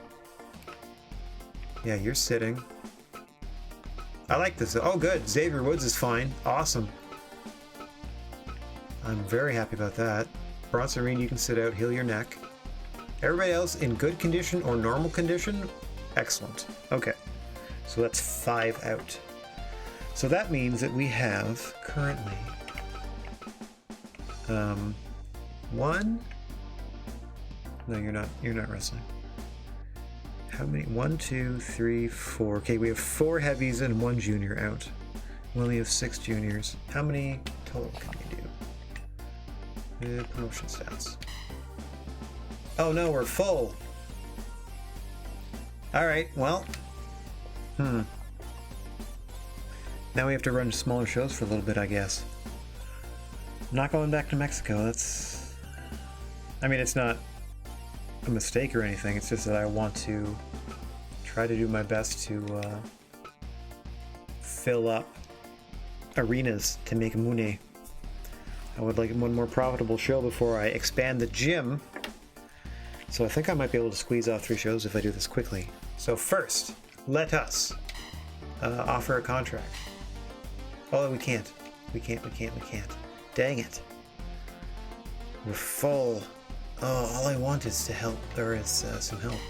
Yeah, you're sitting. I like this. Oh, good. Xavier Woods is fine. Awesome. I'm very happy about that. Bronson Reed, you can sit out, heal your neck. Everybody else in good condition or normal condition? Excellent. Okay. So that's 5 out. So that means that we have currently 1. No, you're not wrestling. How many? 1, 2, 3, 4. Okay, we have 4 heavies and 1 junior out. We only have 6 juniors. How many total can we do? Promotion stats. Oh no, we're full. Alright, well. Now we have to run smaller shows for a little bit, I guess. I'm not going back to Mexico. That's... I mean, it's not a mistake or anything. It's just that I want to try to do my best to fill up arenas to make money. I would like one more profitable show before I expand the gym. So I think I might be able to squeeze off 3 shows if I do this quickly. So first, let us offer a contract. Oh, we can't. We can't. Dang it. We're full. Oh, all I want is to help, or is some help.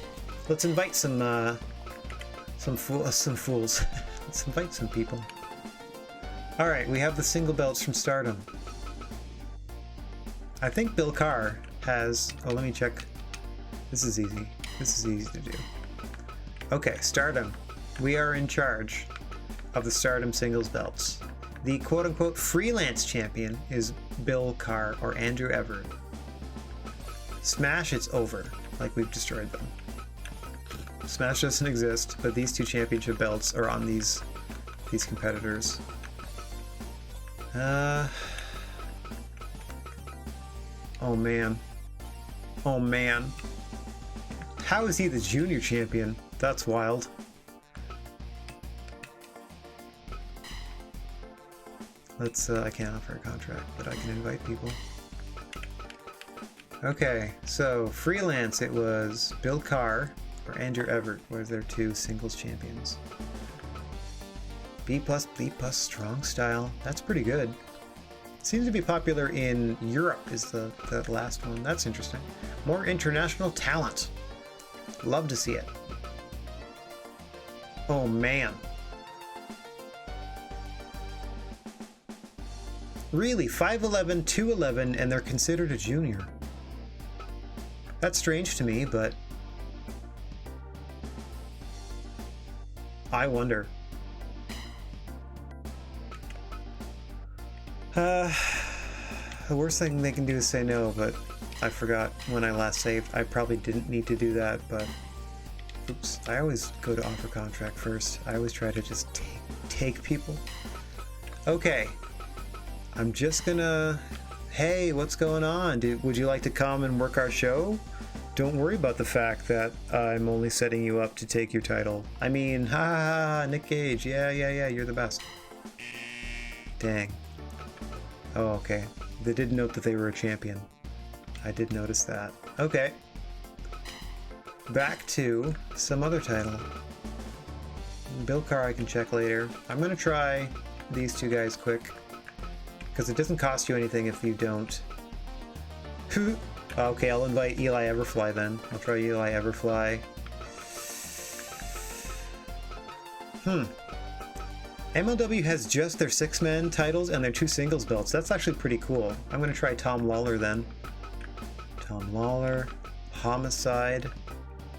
Let's invite some fools. Let's invite some people. All right, we have the single belts from Stardom. I think Bill Carr has... Oh, let me check. This is easy. This is easy to do. Okay, Stardom. We are in charge of the Stardom singles belts. The quote-unquote freelance champion is Bill Carr or Andrew Everett. Smash, it's over. Like, we've destroyed them. Smash doesn't exist, but these 2 championship belts are on these competitors. Oh man. Oh man. How is he the junior champion? That's wild. Let's, I can't offer a contract, but I can invite people. Okay, so freelance, it was Bill Carr or Andrew Everett were their 2 singles champions. B+, strong style. That's pretty good. Seems to be popular in Europe is the last one. That's interesting. More international talent. Love to see it. Oh man. Really, 5'11", 211, and they're considered a junior. That's strange to me, but I wonder. The worst thing they can do is say no, but I forgot when I last saved. I probably didn't need to do that, but oops. I always go to offer contract first. I always try to just take people. Okay. I'm just gonna... Hey, what's going on? Would you like to come and work our show? Don't worry about the fact that I'm only setting you up to take your title. I mean, ha ha ha, Nick Gage. Yeah, you're the best. Dang. Oh, okay. They did note that they were a champion. I did notice that. Okay. Back to some other title. Bill Carr I can check later. I'm gonna try these two guys quick, because it doesn't cost you anything if you don't. Okay, I'll invite Eli Everfly then. I'll try Eli Everfly. MLW has just their 6-man titles and their 2 singles belts. That's actually pretty cool. I'm gonna try Tom Lawler then. Tom Lawler, Homicide.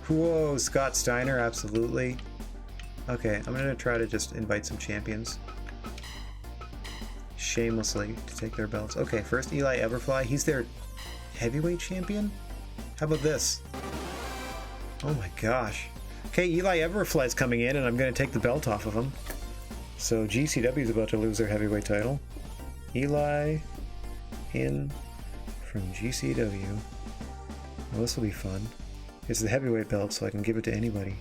Whoa, Scott Steiner, absolutely. Okay, I'm gonna try to just invite some champions. Shamelessly to take their belts. Okay, first Eli Everfly. He's their heavyweight champion? How about this? Oh my gosh. Okay, Eli Everfly's coming in and I'm gonna take the belt off of him. So GCW is about to lose their heavyweight title. Eli in from GCW. Well, this will be fun. It's the heavyweight belt, so I can give it to anybody.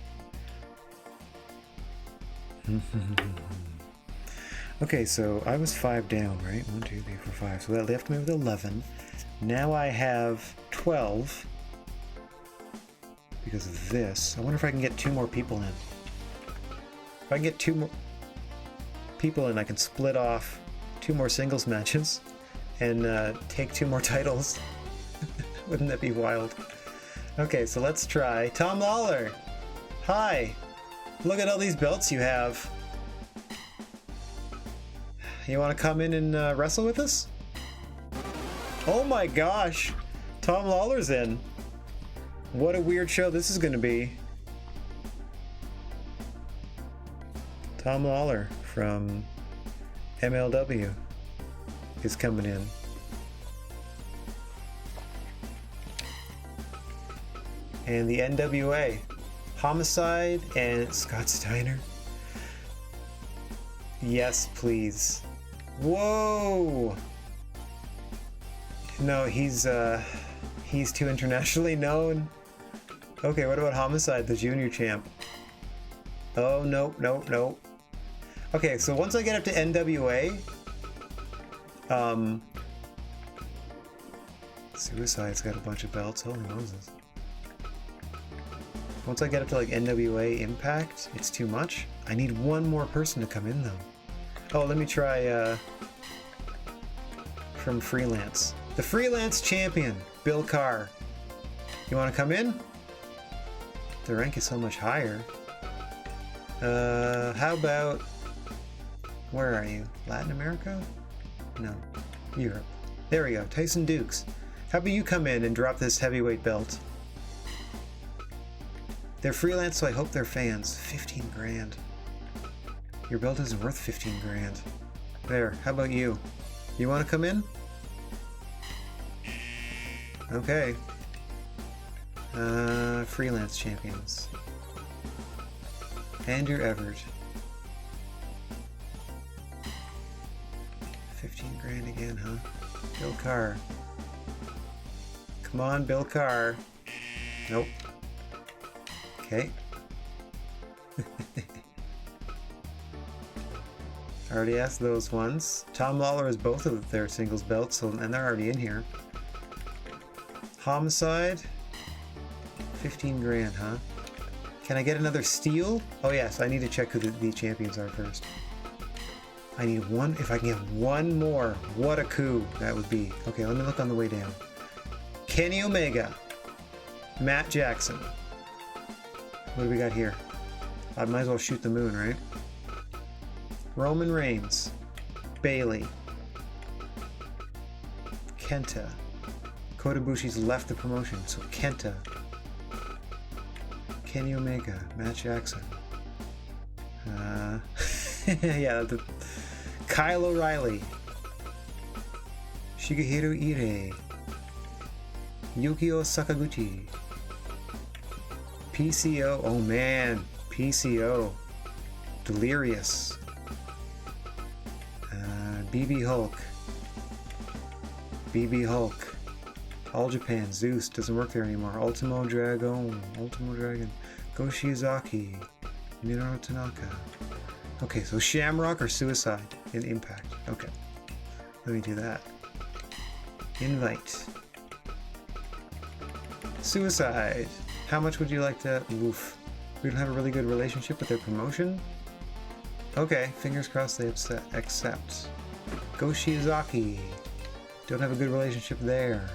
Okay, so I was 5 down, right? 1, 2, 3, 4, 5. So that left me with 11. Now I have 12 because of this. I wonder if I can get 2 more people in. If I can get 2 more people in, I can split off 2 more singles matches and take 2 more titles. Wouldn't that be wild? Okay, so let's try Tom Lawler. Hi. Look at all these belts you have. You want to come in and wrestle with us? Oh my gosh! Tom Lawler's in. What a weird show this is going to be. Tom Lawler from MLW is coming in. And the NWA. Homicide and Scott Steiner. Yes, please. Whoa! No, he's too internationally known. Okay, what about Homicide, the junior champ? Oh, nope. Okay, so once I get up to NWA, Suicide's got a bunch of belts. Holy Moses. Once I get up to like NWA Impact, it's too much. I need 1 more person to come in though. Oh, let me try from Freelance. The Freelance champion, Bill Carr. You want to come in? The rank is so much higher. How about... Where are you? Latin America? No. Europe. There we go. Tyson Dukes. How about you come in and drop this heavyweight belt? They're freelance, so I hope they're fans. 15 grand. Your belt isn't worth 15 grand. There, how about you? You want to come in? Okay. Freelance champions. Andrew Everett. 15 grand again, huh? Bill Carr. Come on, Bill Carr. Nope. Okay. I already asked those ones. Tom Lawler has both of their singles belts, and they're already in here. Homicide. 15 grand, huh? Can I get another steal? Oh yes, I need to check who the champions are first. I need 1, if I can get 1 more. What a coup that would be. Okay, let me look on the way down. Kenny Omega. Matt Jackson. What do we got here? I might as well shoot the moon, right? Roman Reigns. Bailey. Kenta. Kota Ibushi's left the promotion, so Kenta. Kenny Omega. Matt Jackson. Yeah, Kyle O'Reilly. Shigehiro Ire. Yukio Sakaguchi. PCO, oh man, PCO. Delirious. BB Hulk. BB Hulk. All Japan. Zeus. Doesn't work there anymore. Ultimo Dragon. Ultimo Dragon. Go Shiozaki. Minoru Tanaka. Okay, so Shamrock or Suicide in Impact. Okay. Let me do that. Invite. Suicide. How much would you like to... Oof. We don't have a really good relationship with their promotion? Okay, fingers crossed they accept. Go Shiozaki. Don't have a good relationship there.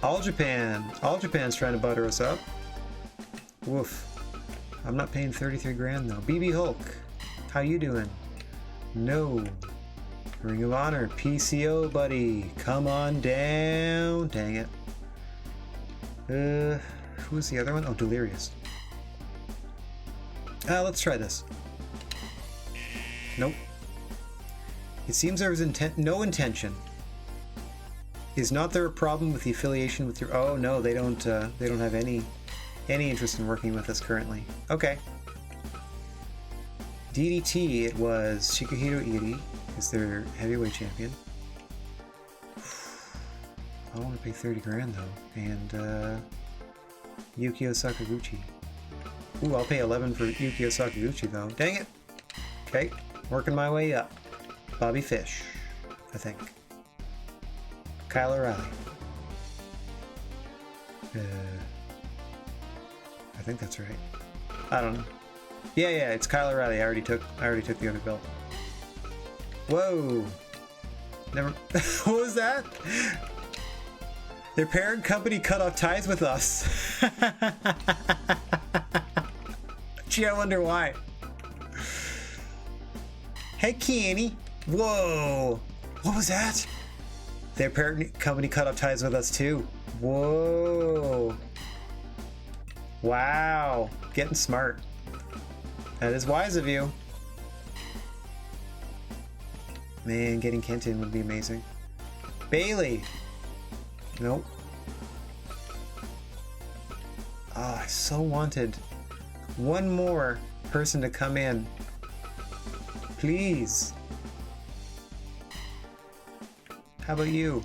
All Japan. All Japan's trying to butter us up. Woof. I'm not paying 33 grand though. BB Hulk. How you doing? No. Ring of Honor. PCO, buddy. Come on down. Dang it. Who was the other one? Oh, Delirious. Let's try this. Nope. It seems there was no intention. Is not there a problem with the affiliation with your... Oh no, they don't have any interest in working with us currently. Okay. DDT, it was Shikihiro Iri is their heavyweight champion. I want to pay 30 grand though. And Yukio Sakaguchi. Ooh, I'll pay 11 for Yukio Sakaguchi though. Dang it! Okay, working my way up. Bobby Fish, I think. Kyle O'Reilly. I think that's right. I don't know. Yeah, it's Kyle O'Reilly. I already took the other belt. Whoa! Never. What was that? Their parent company cut off ties with us. Gee, I wonder why. Hey, Kenny. Whoa! What was that? Their parent company cut off ties with us too. Whoa! Wow! Getting smart. That is wise of you. Man, getting Kenton would be amazing. Bailey! Nope. Ah, I so wanted one more person to come in. Please. How about you?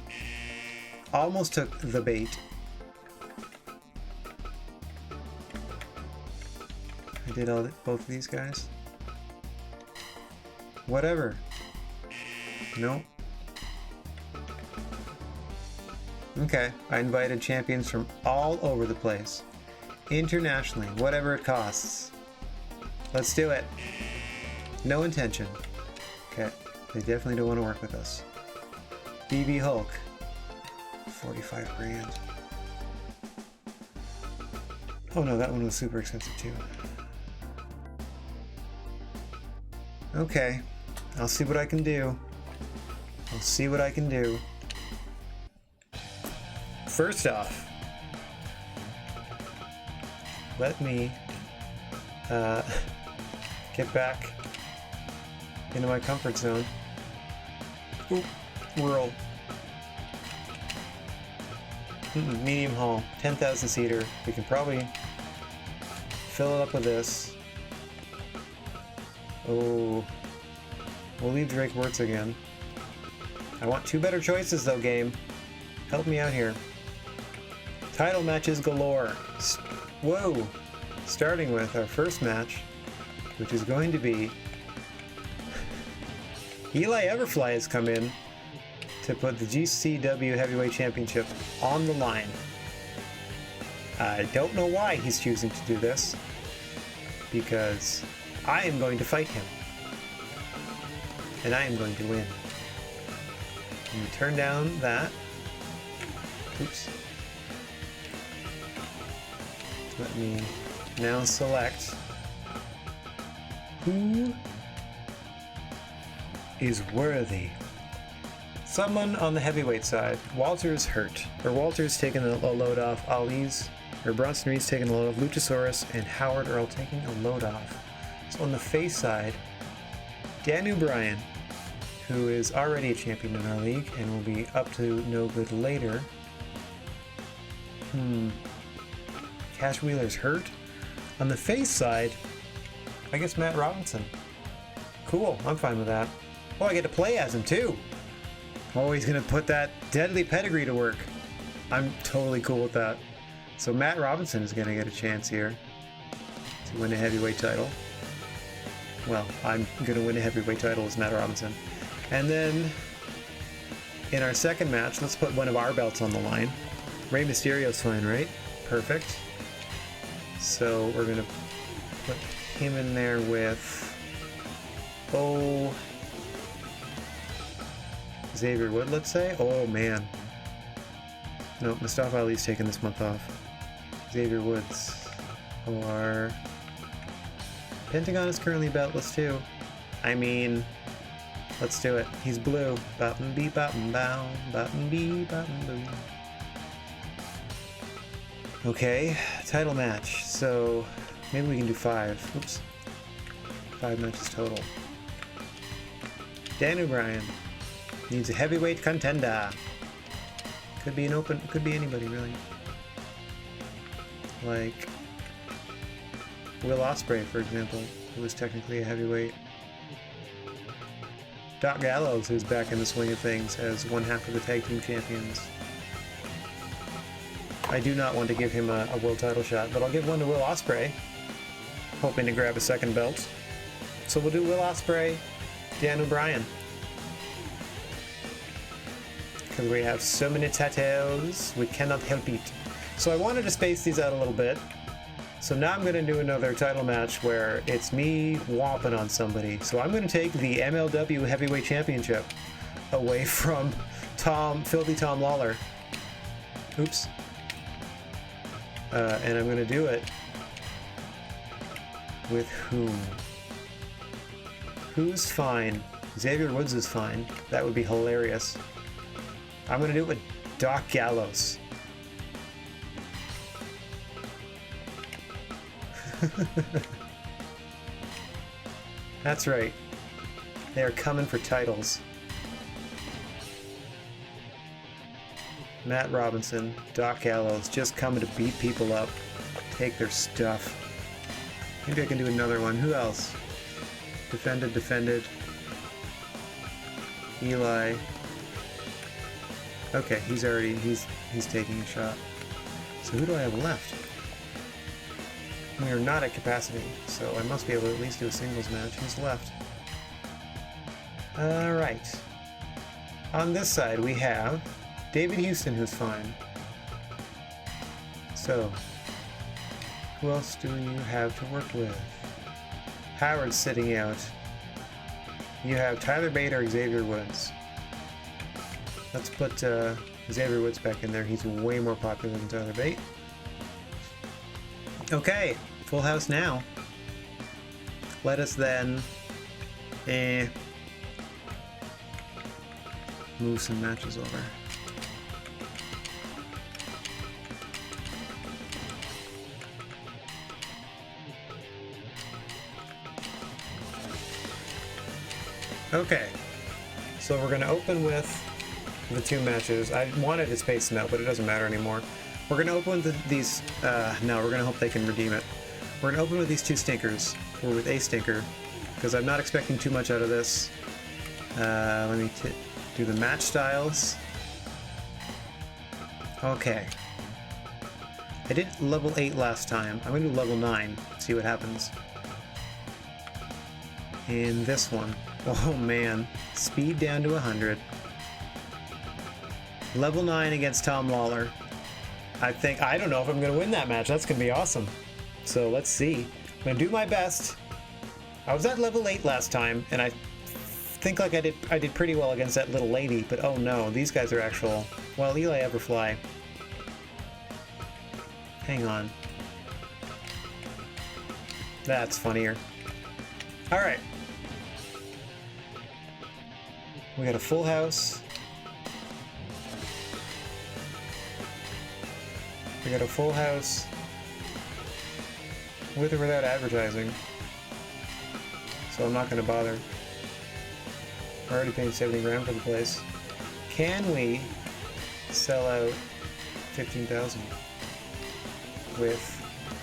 Almost took the bait. I did both of these guys. Whatever. Nope. Okay, I invited champions from all over the place. Internationally, whatever it costs. Let's do it. No intention. Okay, they definitely don't want to work with us. BB Hulk. 45 grand. Oh no, that one was super expensive too. Okay, I'll see what I can do. I'll see what I can do. First off, let me get back into my comfort zone. Ooh, whirl. Medium haul, 10,000 seater. We can probably fill it up with this. Oh, we'll leave Drake Wirtz again. I want two better choices though, game. Help me out here. Title matches galore. Whoa! Starting with our first match, which is going to be Eli Everfly has come in to put the GCW Heavyweight Championship on the line. I don't know why he's choosing to do this, because I am going to fight him, and I am going to win. Can you turn down that? Oops. Let me now select who is worthy. Someone on the heavyweight side. Walter's hurt. Or Walter's taking a load off. Ali's, or Bronson Reed's taking a load off. Luchasaurus and Howard are all taking a load off. So on the face side, Dan O'Brien, who is already a champion in our league and will be up to no good later. Cash Wheeler's hurt. On the face side, I guess Matt Robinson. Cool, I'm fine with that. Oh, I get to play as him too. Oh, he's gonna put that deadly pedigree to work. I'm totally cool with that. So Matt Robinson is gonna get a chance here to win a heavyweight title. Well, I'm gonna win a heavyweight title as Matt Robinson. And then in our second match, let's put one of our belts on the line. Rey Mysterio's fine, right? Perfect. So we're gonna put him in there with, oh, Xavier Wood, let's say. Oh man. No, Mustafa Ali's taking this month off. Xavier Woods. Or Pentagon is currently beltless too. I mean, let's do it. He's blue. Bottom bee bottom bow. Bottom bee bottom boo. Okay, title match. So maybe we can do 5. Oops. 5 matches total. Dan O'Brien needs a heavyweight contender. Could be an open, could be anybody really. Like Will Ospreay, for example, who was technically a heavyweight. Doc Gallows, who's back in the swing of things as one half of the tag team champions. I do not want to give him a world title shot, but I'll give one to Will Ospreay, hoping to grab a second belt. So we'll do Will Ospreay, Dan O'Brien. Because we have so many tattoos, we cannot help it. So I wanted to space these out a little bit. So now I'm going to do another title match where it's me whopping on somebody. So I'm going to take the MLW Heavyweight Championship away from Filthy Tom Lawler. Oops. And I'm going to do it with whom? Who's fine? Xavier Woods is fine. That would be hilarious. I'm going to do it with Doc Gallows. That's right. They are coming for titles. Matt Robinson, Doc Gallows, just coming to beat people up, take their stuff. Maybe I can do another one. Who else? Defended. Eli. Okay, he's taking a shot. So who do I have left? We are not at capacity, so I must be able to at least do a singles match. Who's left? Alright. On this side we have David Houston, who's fine. So, who else do you have to work with? Howard's sitting out. You have Tyler Bate or Xavier Woods. Let's put Xavier Woods back in there. He's way more popular than Tyler Bate. Okay, full house now. Let us then move some matches over. Okay, so we're going to open with the 2 matches. I wanted to space them out, but it doesn't matter anymore. We're going to open with these, no, we're going to hope they can redeem it. We're going to open with these 2 stinkers, or with a stinker, because I'm not expecting too much out of this. Let me do the match styles. Okay. I did level 8 last time. I'm going to do level 9, see what happens. In this one, oh man, speed down to 100. Level 9 against Tom Lawler. I don't know if I'm going to win that match. That's going to be awesome. So let's see. I'm going to do my best. I was at level 8 last time, and I think like I did pretty well against that little lady, but oh no, these guys are actual. Well, Eli Everfly. Hang on. That's funnier. Alright. We got a full house. We got a full house with or without advertising. So I'm not going to bother. We're already paying 70 grand for the place. Can we sell out 15,000 with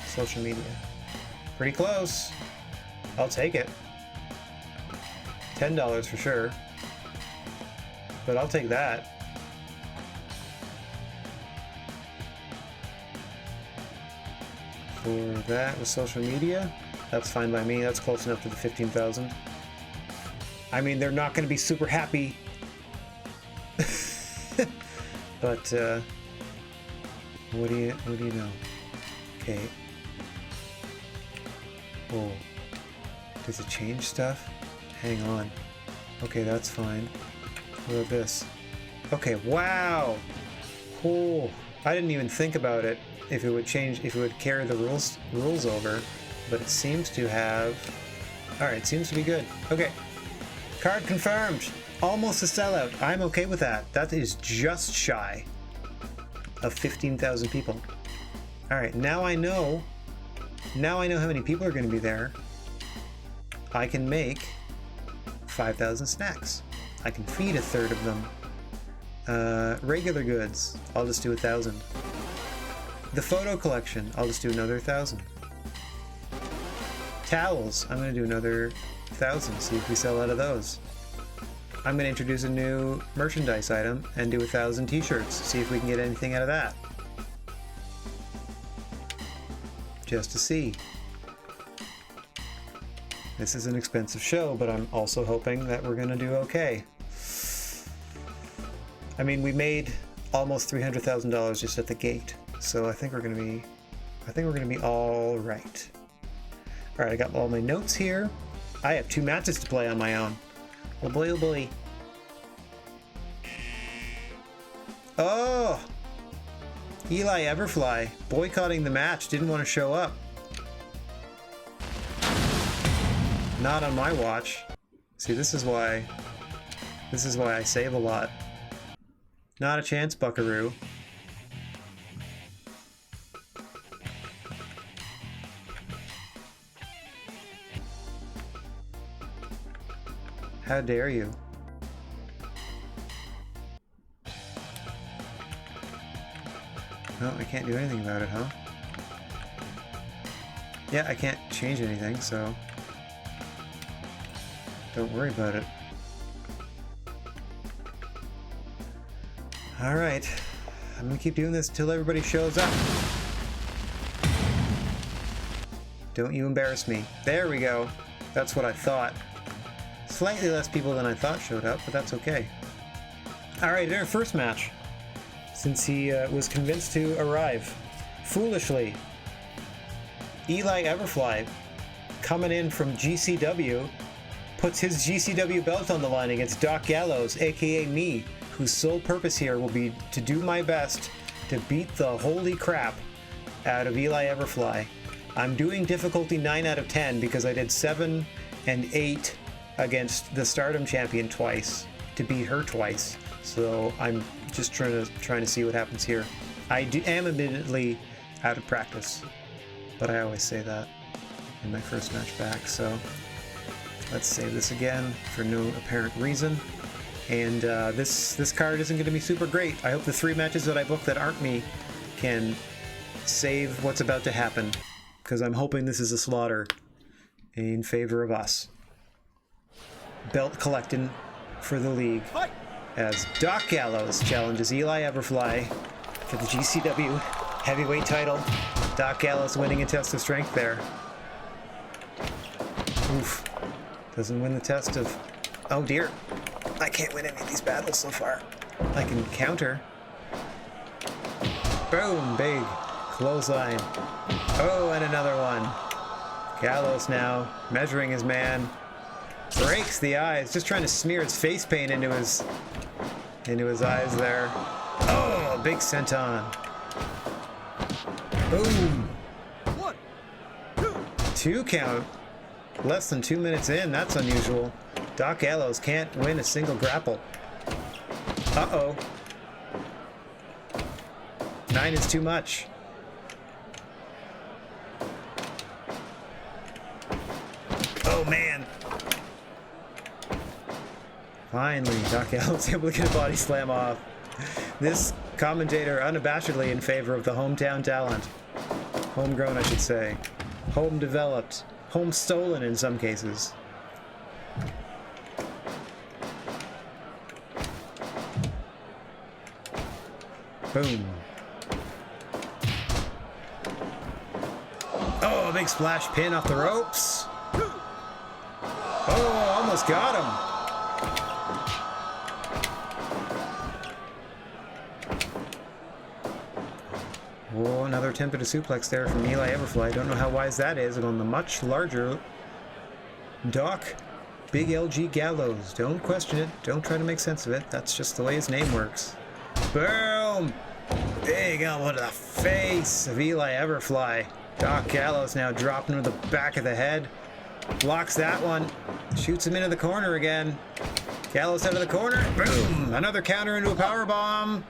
social media? Pretty close. I'll take it. $10 for sure. But I'll take that. For that with social media, that's fine by me. That's close enough to the 15,000. I mean, they're not going to be super happy. But what do you know? Okay. Oh, does it change stuff? Hang on. Okay, that's fine. What about this? Okay, wow. Oh, I didn't even think about it. If it would change, if it would carry the rules over, but it seems to have. All right, seems to be good. Okay, card confirmed. Almost a sellout. I'm okay with that. That is just shy of 15,000 people. All right, now I know. Now I know how many people are going to be there. I can make 5,000 snacks. I can feed a third of them. Regular goods, I'll just do 1,000. The photo collection, I'll just do another 1,000. Towels, I'm going to do another 1,000, see if we sell out of those. I'm going to introduce a new merchandise item and do 1,000 t-shirts, see if we can get anything out of that. Just to see. This is an expensive show, but I'm also hoping that we're going to do okay. I mean, we made almost $300,000 just at the gate. So I think we're gonna be all right. All right, I got all my notes here. I have 2 matches to play on my own. Oh boy, oh boy. Oh! Eli Everfly boycotting the match, didn't want to show up. Not on my watch. See, this is why I save a lot. Not a chance, Buckaroo. How dare you? No, I can't do anything about it, huh? Yeah, I can't change anything, so don't worry about it. Alright, I'm gonna keep doing this until everybody shows up. Don't you embarrass me. There we go. That's what I thought. Slightly less people than I thought showed up, but that's okay. Alright, our first match. Since he was convinced to arrive. Foolishly. Eli Everfly, coming in from GCW, puts his GCW belt on the line against Doc Gallows, aka me, whose sole purpose here will be to do my best to beat the holy crap out of Eli Everfly. I'm doing difficulty 9 out of 10 because I did 7 and 8 against the Stardom champion twice to beat her twice. So I'm just trying to see what happens here. I am admittedly out of practice, but I always say that in my first match back. So let's save this again for no apparent reason. And this card isn't going to be super great. I hope the 3 matches that I booked that aren't me can save what's about to happen, because I'm hoping this is a slaughter in favor of us. Belt collecting for the league as Doc Gallows challenges Eli Everfly for the GCW heavyweight title. Doc Gallows winning a test of strength there. Oof. Doesn't win the test of... Oh dear. I can't win any of these battles so far. I can counter. Boom, big clothesline. Oh, and another one. Gallows now measuring his man. Breaks the eyes, just trying to smear his face paint into his eyes there. Oh, big senton. Boom. 1, 2. 2 count. Less than 2 minutes in, that's unusual. Doc Gallows can't win a single grapple. Uh-oh. 9 is too much. Oh, man. Finally, Doc Gallows able to get a body slam off. This commentator unabashedly in favor of the hometown talent. Homegrown, I should say. Home developed. Home stolen in some cases. Boom. Oh, a big splash pin off the ropes. Oh, almost got him. Oh, another attempt at a suplex there from Eli Everfly. Don't know how wise that is on the much larger Doc. Big LG Gallows. Don't question it. Don't try to make sense of it. That's just the way his name works. Boom! Big elbow to the face of Eli Everfly. Doc Gallows now dropping with the back of the head. Blocks that one. Shoots him into the corner again. Gallows out of the corner. Boom! Another counter into a powerbomb.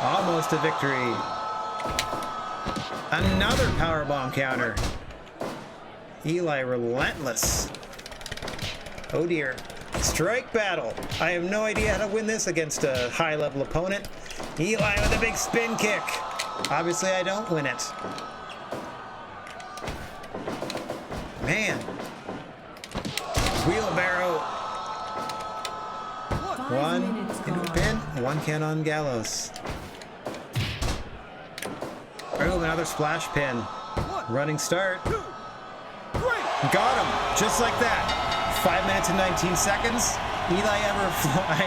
Almost a victory. Another powerbomb counter. Eli relentless. Oh dear. Strike battle. I have no idea how to win this against a high-level opponent. Eli with a big spin kick. Obviously, I don't win it. Man. Wheelbarrow. One into a pin. One count on Gallows. Boom, another splash pin. Running start. Got him. Just like that. 5 minutes and 19 seconds. Eli Everfly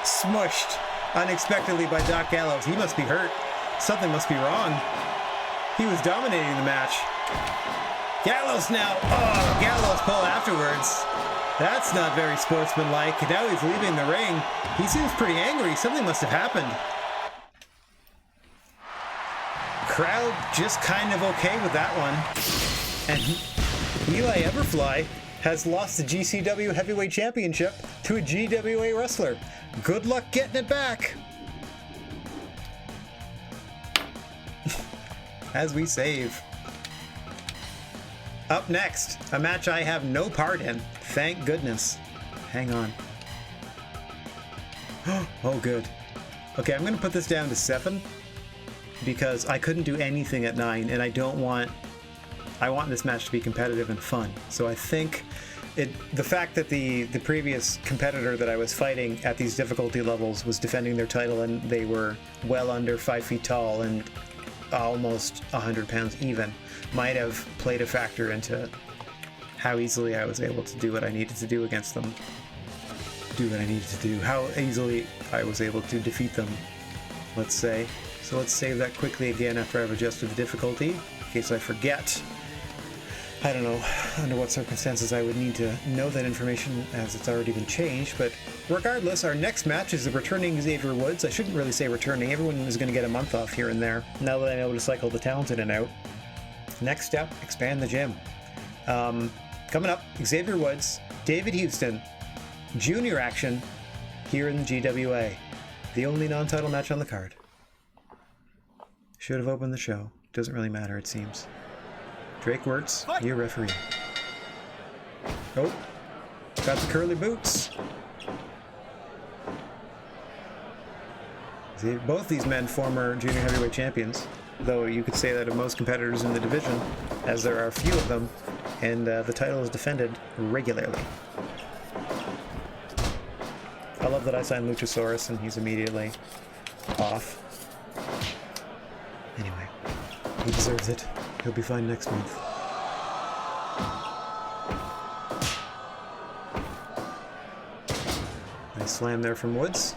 smushed unexpectedly by Doc Gallows. He must be hurt. Something must be wrong. He was dominating the match. Gallows now. Oh, Gallows pull afterwards. That's not very sportsmanlike. Now he's leaving the ring. He seems pretty angry. Something must have happened. Crowd just kind of okay with that one. And Eli Everfly has lost the GCW Heavyweight Championship to a GWA wrestler. Good luck getting it back. As we save. Up next, a match I have no part in. Thank goodness. Hang on. Oh, good. Okay, I'm going to put this down to 7 because I couldn't do anything at 9, and I want this match to be competitive and fun. So I think the fact that the previous competitor that I was fighting at these difficulty levels was defending their title and they were well under 5 feet tall and almost 100 pounds even might have played a factor into how easily I was able to do what I needed to do against them. How easily I was able to defeat them, let's say. So let's save that quickly again after I've adjusted the difficulty, in case I forget. I don't know under what circumstances I would need to know that information as it's already been changed, but regardless, our next match is the returning Xavier Woods. I shouldn't really say returning. Everyone is going to get a month off here and there, now that I know to cycle the talent in and out. Next step, expand the gym. Coming up, Xavier Woods, David Houston, junior action here in the GWA. The only non-title match on the card. Should have opened the show. Doesn't really matter, it seems. Drake Wirtz, your referee. Oh, got the curly boots. See, both these men former junior heavyweight champions, though you could say that of most competitors in the division, as there are a few of them, and the title is defended regularly. I love that I signed Luchasaurus and he's immediately off. Anyway, he deserves it. He'll be fine next month. Nice slam there from Woods.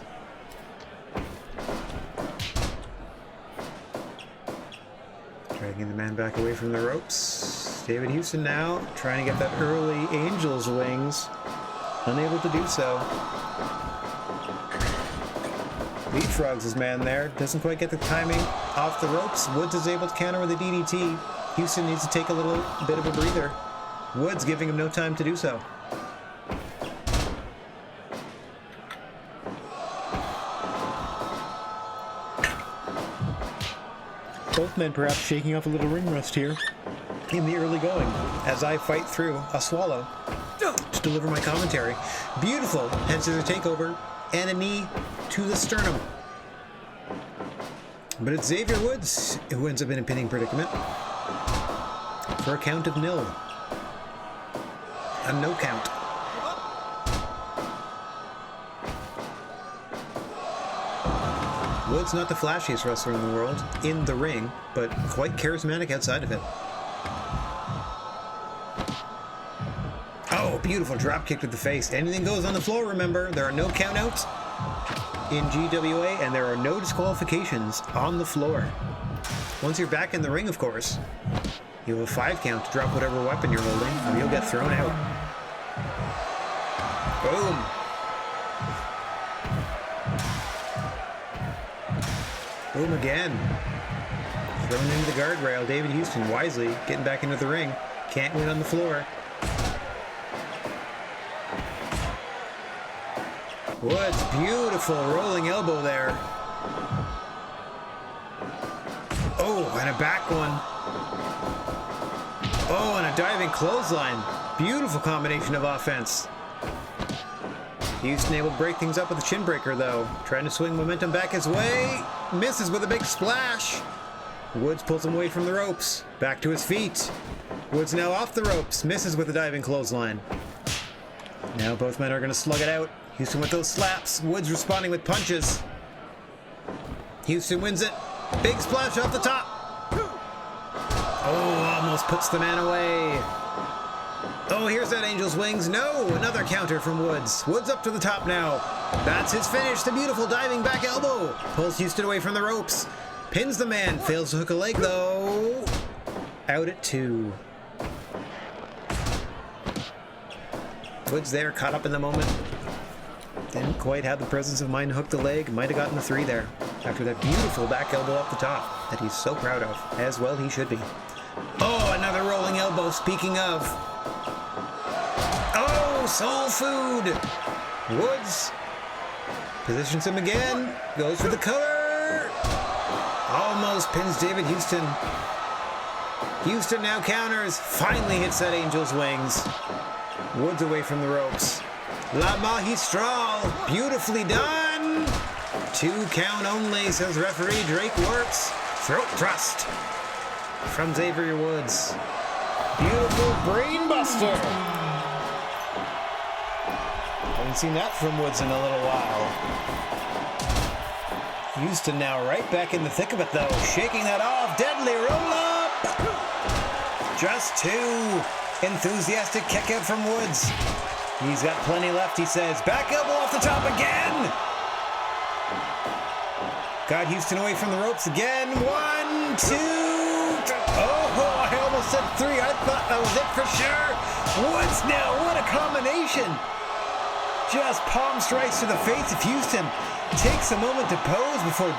Dragging the man back away from the ropes. David Houston now trying to get that early Angel's wings. Unable to do so. Leapfrogs his man there. Doesn't quite get the timing off the ropes. Woods is able to counter with a DDT. Houston needs to take a little bit of a breather. Woods giving him no time to do so. Both men perhaps shaking off a little ring rust here in the early going as I fight through a swallow to deliver my commentary. Beautiful head scissor takeover and a knee to the sternum. But it's Xavier Woods who ends up in a pinning predicament for a count of 0. A no count. Wood's not the flashiest wrestler in the world, in the ring, but quite charismatic outside of it. Oh, beautiful drop kick to the face. Anything goes on the floor, remember. There are no countouts in GWA, and there are no disqualifications on the floor. Once you're back in the ring, of course, you have a 5 count to drop whatever weapon you're holding, or you'll get thrown out. Boom. Boom again. Thrown into the guardrail. David Houston wisely getting back into the ring. Can't win on the floor. Woods, beautiful rolling elbow there. Oh, and a back one. Oh, and a diving clothesline. Beautiful combination of offense. Houston able to break things up with a chin breaker, though. Trying to swing momentum back his way. Misses with a big splash. Woods pulls him away from the ropes. Back to his feet. Woods now off the ropes. Misses with a diving clothesline. Now both men are going to slug it out. Houston with those slaps. Woods responding with punches. Houston wins it. Big splash off the top. Oh, almost puts the man away. Oh, here's that Angel's Wings. No, another counter from Woods. Woods up to the top now. That's his finish. The beautiful diving back elbow. Pulls Houston away from the ropes. Pins the man. Fails to hook a leg, though. Out at 2. Woods there, caught up in the moment. Didn't quite have the presence of mind to hook the leg. Might have gotten the 3 there. After that beautiful back elbow up the top that he's so proud of. As well he should be. Oh, another rolling elbow. Speaking of. Oh, soul food. Woods positions him again. Goes for the cover. Almost pins David Houston. Houston now counters. Finally hits that Angel's Wings. Woods away from the ropes. La Magistral. Beautifully done. 2 count only, says referee Drake Wirtz. Throat thrust from Xavier Woods. Beautiful brainbuster. Haven't seen that from Woods in a little while. Houston now right back in the thick of it, though. Shaking that off. Deadly roll up. Just 2. Enthusiastic kick out from Woods. He's got plenty left, he says. Back elbow off the top again. Got Houston away from the ropes again. 1, 2. Oh, I almost said 3. I thought that was it for sure. Woods now. What a combination. Just palm strikes to the face of Houston. Takes a moment to pose before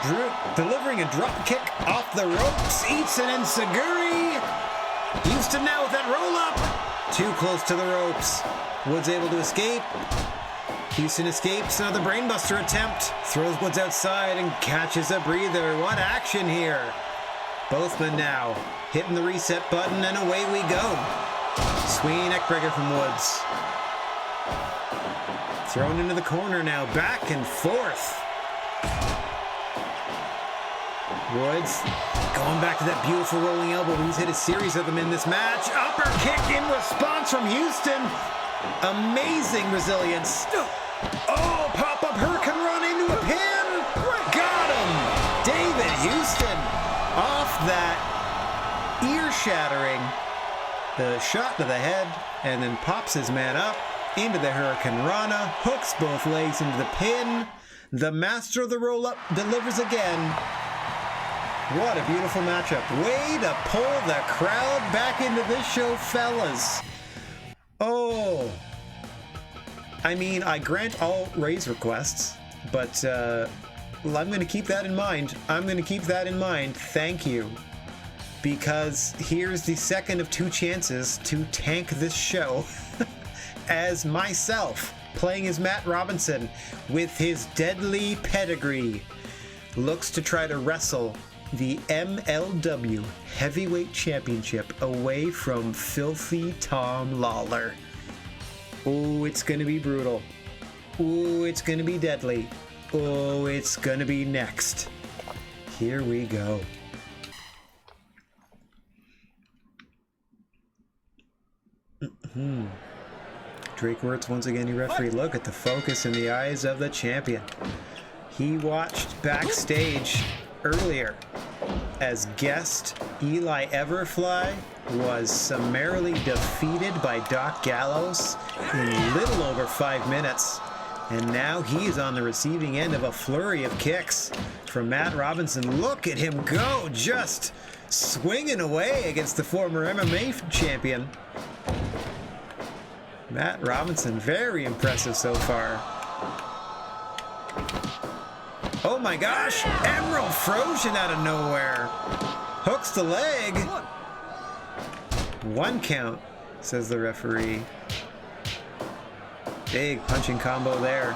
delivering a drop kick off the ropes. Eats an enziguri. Houston now with that roll up. Too close to the ropes. Woods able to escape. Houston escapes. Another brainbuster attempt. Throws Woods outside and catches a breather. What action here. Both men now hitting the reset button and away we go. Swinging neckbreaker from Woods. Thrown into the corner now. Back and forth. Woods going back to that beautiful rolling elbow. He's hit a series of them in this match. Upper kick in response from Houston. Amazing resilience. Oh, pop-up hurricane run into a pin. Got him. David Houston off that ear-shattering shot to the head and then pops his man up into the Hurricane Rana. Hooks both legs into the pin. The master of the roll-up delivers again. What a beautiful matchup. Way to pull the crowd back into this show, fellas. Oh. I mean, I grant all raise requests, but I'm going to keep that in mind. I'm going to keep that in mind. Thank you. Because here's the second of 2 chances to tank this show as myself, playing as Matt Robinson with his deadly pedigree, looks to try to wrestle the MLW Heavyweight Championship away from filthy Tom Lawler. Oh, it's going to be brutal. Oh, it's going to be deadly. Oh, it's going to be next. Here we go. Drake Wirtz once again, your referee. Look at the focus in the eyes of the champion. He watched backstage earlier as guest Eli Everfly was summarily defeated by Doc Gallows in little over 5 minutes. And now he's on the receiving end of a flurry of kicks from Matt Robinson. Look at him go, just swinging away against the former MMA champion. Matt Robinson, very impressive so far. Oh my gosh, Emerald Frozen out of nowhere. Hooks the leg. 1 count, says the referee. Big punching combo there.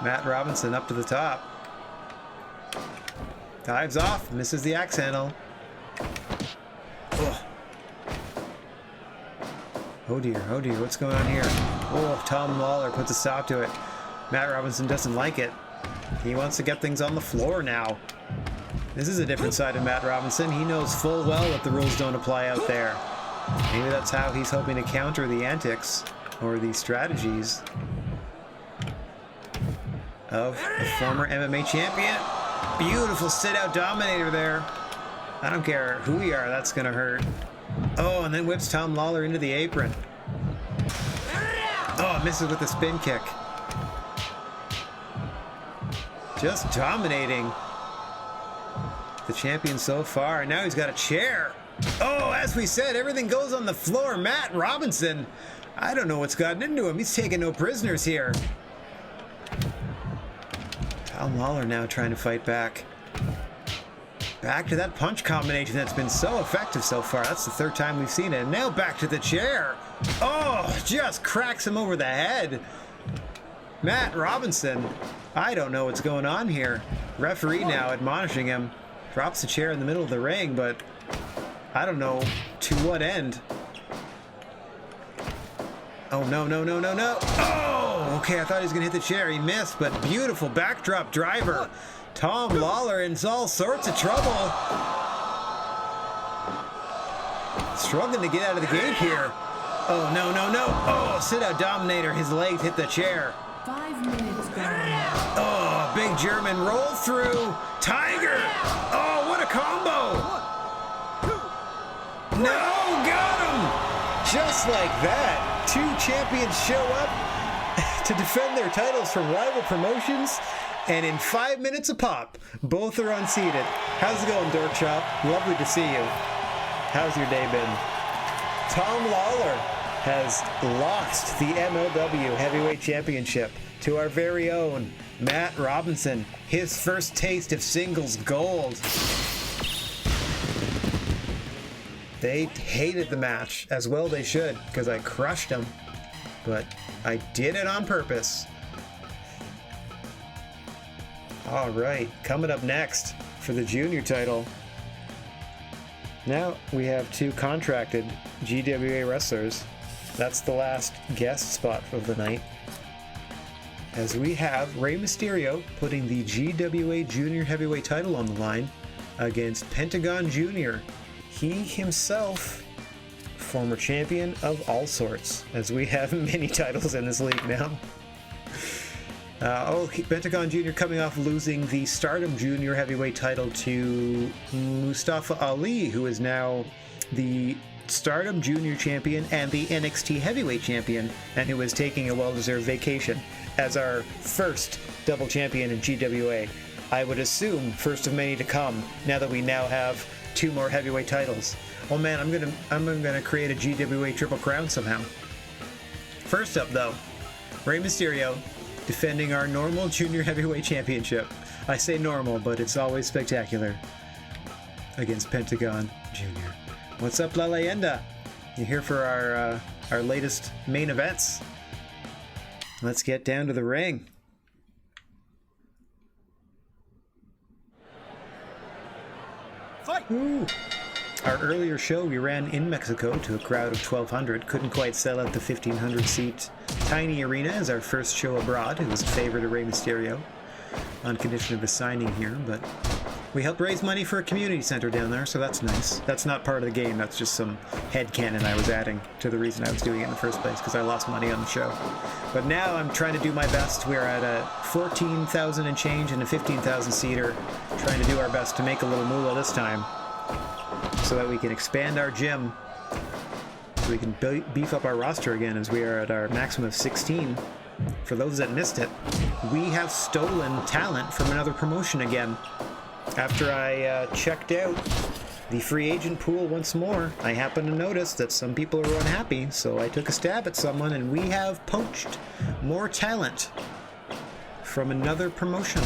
Matt Robinson up to the top. Dives off, misses the axe handle. Oh. Oh dear, what's going on here? Oh, Tom Lawler puts a stop to it. Matt Robinson doesn't like it. He wants to get things on the floor now. This is a different side of Matt Robinson. He knows full well that the rules don't apply out there. Maybe that's how he's hoping to counter the antics or the strategies of the former MMA champion. Beautiful sit-out dominator there. I don't care who we are, that's gonna hurt. Oh, and then whips Tom Lawler into the apron. Oh, misses with the spin kick. Just dominating the champion so far. Now he's got a chair. Oh, as we said, everything goes on the floor. Matt Robinson, I don't know what's gotten into him. He's taking no prisoners here. Tom Lawler now trying to fight back. Back to that punch combination that's been so effective so far. That's the 3rd time we've seen it. And now back to the chair. Oh, just cracks him over the head. Matt Robinson, I don't know what's going on here. Referee now admonishing him. Drops the chair in the middle of the ring, but I don't know to what end. Oh, no. Oh, okay, I thought he was going to hit the chair. He missed, but beautiful backdrop driver. Tom Lawler in all sorts of trouble. Struggling to get out of the gate here. Oh, no. Oh, sit-out dominator. His legs hit the chair. 5 minutes gone. Oh, big German roll through. Tiger. Oh, what a combo. No, got him. Just like that. 2 champions show up to defend their titles from rival promotions. And in 5 minutes a pop, both are unseated. How's it going, Dork Chop? Lovely to see you. How's your day been? Tom Lawler has lost the MLW Heavyweight Championship to our very own Matt Robinson. His first taste of singles gold. They hated the match, as well they should, because I crushed them. But I did it on purpose. All right, coming up next for the junior title. Now we have 2 contracted GWA wrestlers. That's the last guest spot of the night. As we have Rey Mysterio putting the GWA Junior Heavyweight title on the line against Pentagon Jr. He himself, former champion of all sorts, as we have many titles in this league now. Pentagon Jr. coming off losing the Stardom Junior Heavyweight title to Mustafa Ali, who is now the Stardom Junior Champion and the NXT Heavyweight Champion, and who is taking a well-deserved vacation as our first double champion in GWA. I would assume first of many to come, now that we now have 2 more heavyweight titles. Oh man, I'm gonna create a GWA Triple Crown somehow. First up though, Rey Mysterio defending our normal Junior Heavyweight Championship. I say normal, but it's always spectacular. Against Pentagon Jr. What's up, La Leyenda? You here for our latest main events? Let's get down to the ring. Fight! Ooh. Our earlier show we ran in Mexico to a crowd of 1,200. Couldn't quite sell out the 1,500 seat tiny arena as our first show abroad. It was a favor to Rey Mysterio on condition of a signing here, but We helped raise money for a community center down there, so that's nice. That's not part of the game, that's just some headcanon I was adding to the reason I was doing it in the first place, because I lost money on the show. But now I'm trying to do my best. We're at a 14,000 and change and a 15,000 seater, trying to do our best to make a little moolah this time, so that we can expand our gym, so we can beef up our roster again, as we are at our maximum of 16. For those that missed it, we have stolen talent from another promotion again. After I checked out the free agent pool once more, I happened to notice that some people are unhappy, so I took a stab at someone, and we have poached more talent from another promotion.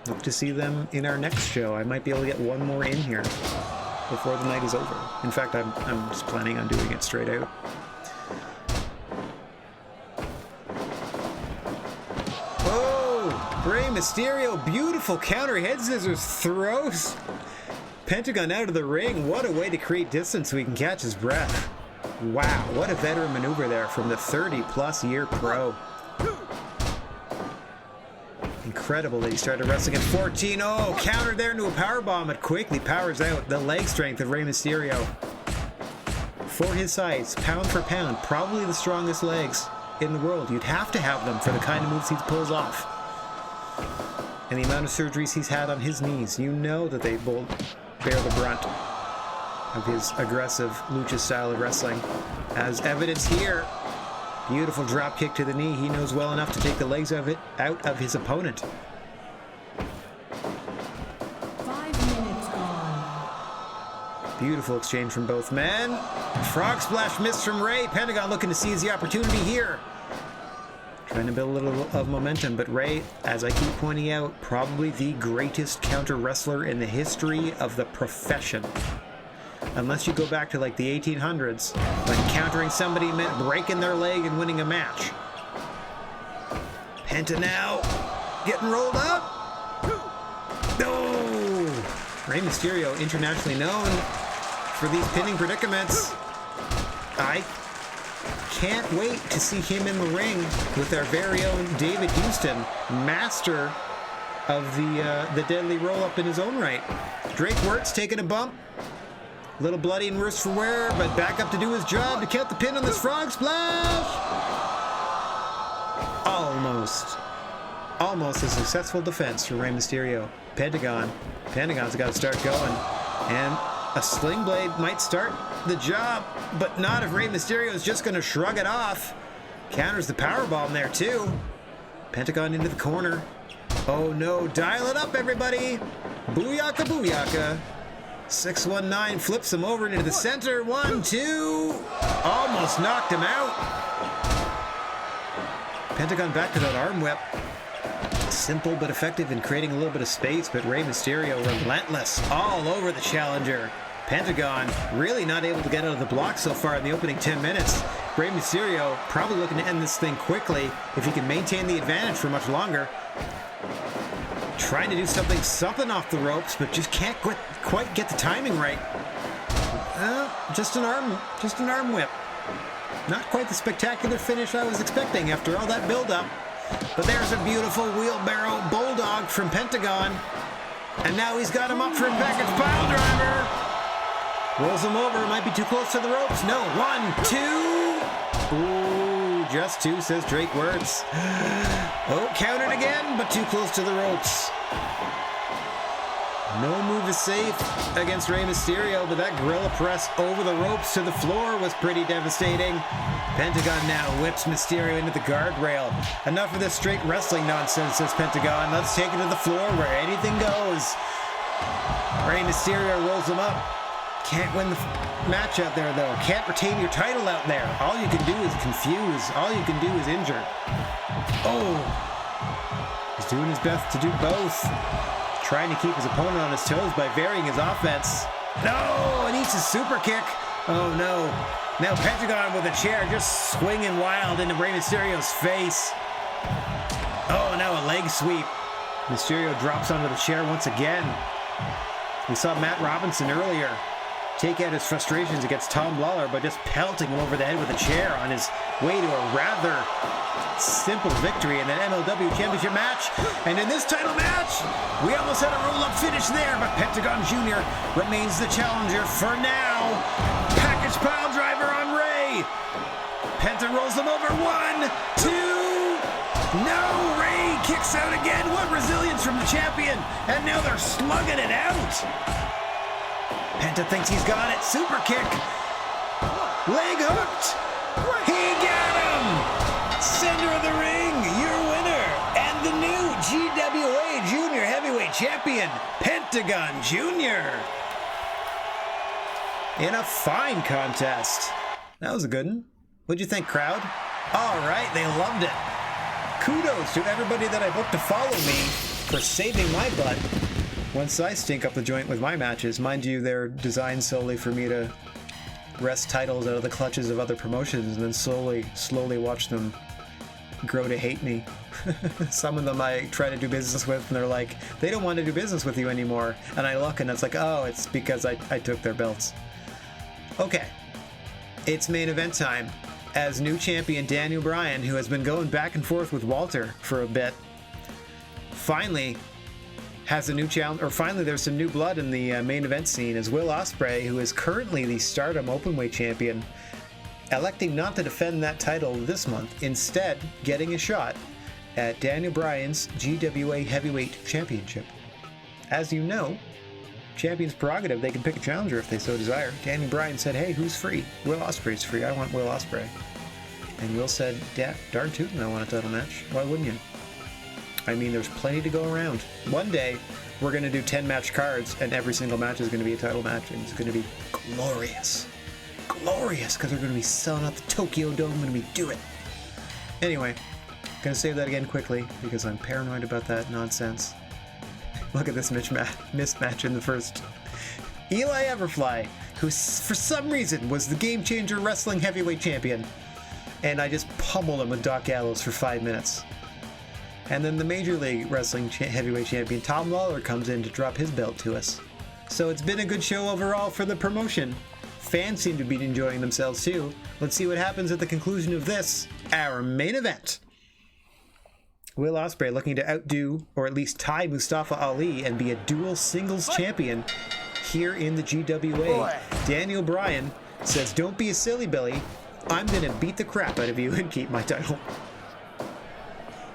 Look to see them in our next show. I might be able to get one more in here before the night is over. In fact, I'm just planning on doing it straight out. Rey Mysterio, beautiful counter head scissors throws Pentagon out of the ring. What a way to create distance so he can catch his breath. Wow, what a veteran maneuver there from the 30-plus year pro. Incredible that he started wrestling at 14. Oh, counter there into a powerbomb. It quickly powers out the leg strength of Rey Mysterio. For his size, pound for pound, probably the strongest legs in the world. You'd have to have them for the kind of moves he pulls off. And the amount of surgeries he's had on his knees, you know that they both bear the brunt of his aggressive lucha style of wrestling. As evidence here, beautiful drop kick to the knee. He knows well enough to take the legs of it out of his opponent. 5 minutes gone. Beautiful exchange from both men. Frog splash missed from Rey. Pentagon looking to seize the opportunity here. Trying to build a little of momentum, but Rey, as I keep pointing out, probably the greatest counter wrestler in the history of the profession. Unless you go back to like the 1800s, when countering somebody meant breaking their leg and winning a match. Penta now, getting rolled up. No! Rey Mysterio, internationally known for these pinning predicaments. I can't wait to see him in the ring with our very own David Houston, master of the deadly roll-up in his own right. Drake Wirtz taking a bump. A little bloody and worse for wear, but back up to do his job to count the pin on this frog splash. Almost a successful defense for Rey Mysterio. Pentagon's got to start going. And a sling blade might start the job, but not if Rey Mysterio is just going to shrug it off. Counters the powerbomb there too. Pentagon into the corner. Oh no, dial it up everybody. Booyaka booyaka. 619 flips him over into the center. 1, 2. Almost knocked him out. Pentagon back to that arm whip. Simple but effective in creating a little bit of space, but Rey Mysterio relentless all over the challenger. Pentagon really not able to get out of the block so far in the opening 10 minutes. Rey Mysterio probably looking to end this thing quickly if he can maintain the advantage for much longer. Trying to do something off the ropes, but just can't quite get the timing right. Just an arm whip. Not quite the spectacular finish I was expecting after all that build-up. But there's a beautiful wheelbarrow bulldog from Pentagon. And now he's got him up for a package pile driver. Rolls him over, might be too close to the ropes. No, 1, 2. Ooh, just 2, says Drake Wirtz. Oh, countered again, but too close to the ropes. No move is safe against Rey Mysterio, but that gorilla press over the ropes to the floor was pretty devastating. Pentagon now whips Mysterio into the guardrail. Enough of this straight wrestling nonsense, says Pentagon. Let's take it to the floor where anything goes. Rey Mysterio rolls him up. Can't win the match out there, though. Can't retain your title out there. All you can do is confuse. All you can do is injure. Oh! He's doing his best to do both. Trying to keep his opponent on his toes by varying his offense. No! And eats a super kick. Oh, no. Now Pentagon with a chair just swinging wild into Rey Mysterio's face. Oh, now a leg sweep. Mysterio drops onto the chair once again. We saw Matt Robinson earlier take out his frustrations against Tom Lawler by just pelting him over the head with a chair on his way to a rather simple victory in an MLW Championship match. And in this title match, we almost had a roll-up finish there, but Pentagon Jr. remains the challenger for now. Package pile driver on Ray. Penta rolls him over. 1, 2... No, Ray kicks out again. What resilience from the champion. And now they're slugging it out. Penta thinks he's got it. Super kick. Leg hooked. He got him. Center of the ring, your winner. And the new GWA Junior Heavyweight Champion, Pentagon Jr. In a fine contest. That was a good one. What'd you think, crowd? All right, they loved it. Kudos to everybody that I booked to follow me for saving my butt once I stink up the joint with my matches. Mind you, they're designed solely for me to wrest titles out of the clutches of other promotions and then slowly watch them grow to hate me. Some of them I try to do business with and they're like, they don't want to do business with you anymore. And I look and it's like, oh, it's because I took their belts. Okay, it's main event time. As new champion Daniel Bryan, who has been going back and forth with Walter for a bit, finally has a new challenge, or finally there's some new blood in the main event scene, as Will Ospreay, who is currently the Stardom Openweight champion, electing not to defend that title this month, instead getting a shot at Daniel Bryan's GWA Heavyweight Championship. As you know, champion's prerogative, they can pick a challenger if they so desire. Daniel Bryan said, hey, who's free? Will Ospreay's free. I want Will Ospreay. And Will said, yeah, darn tootin', I want a title match. Why wouldn't you? I mean, there's plenty to go around. One day, we're going to do 10-match cards, and every single match is going to be a title match, and it's going to be glorious. Glorious, because they're going to be selling out the Tokyo Dome when we do it. Anyway, going to save that again quickly, because I'm paranoid about that nonsense. Look at this mismatch in the first. Eli Everfly, who for some reason was the Game Changer Wrestling Heavyweight Champion. And I just pummeled him with Doc Gallows for 5 minutes. And then the Major League Wrestling Heavyweight Champion, Tom Lawler, comes in to drop his belt to us. So it's been a good show overall for the promotion. Fans seem to be enjoying themselves too. Let's see what happens at the conclusion of this, our main event. Will Ospreay looking to outdo, or at least tie Mustafa Ali and be a dual singles champion here in the GWA. Daniel Bryan says, don't be a silly Billy. I'm going to beat the crap out of you and keep my title.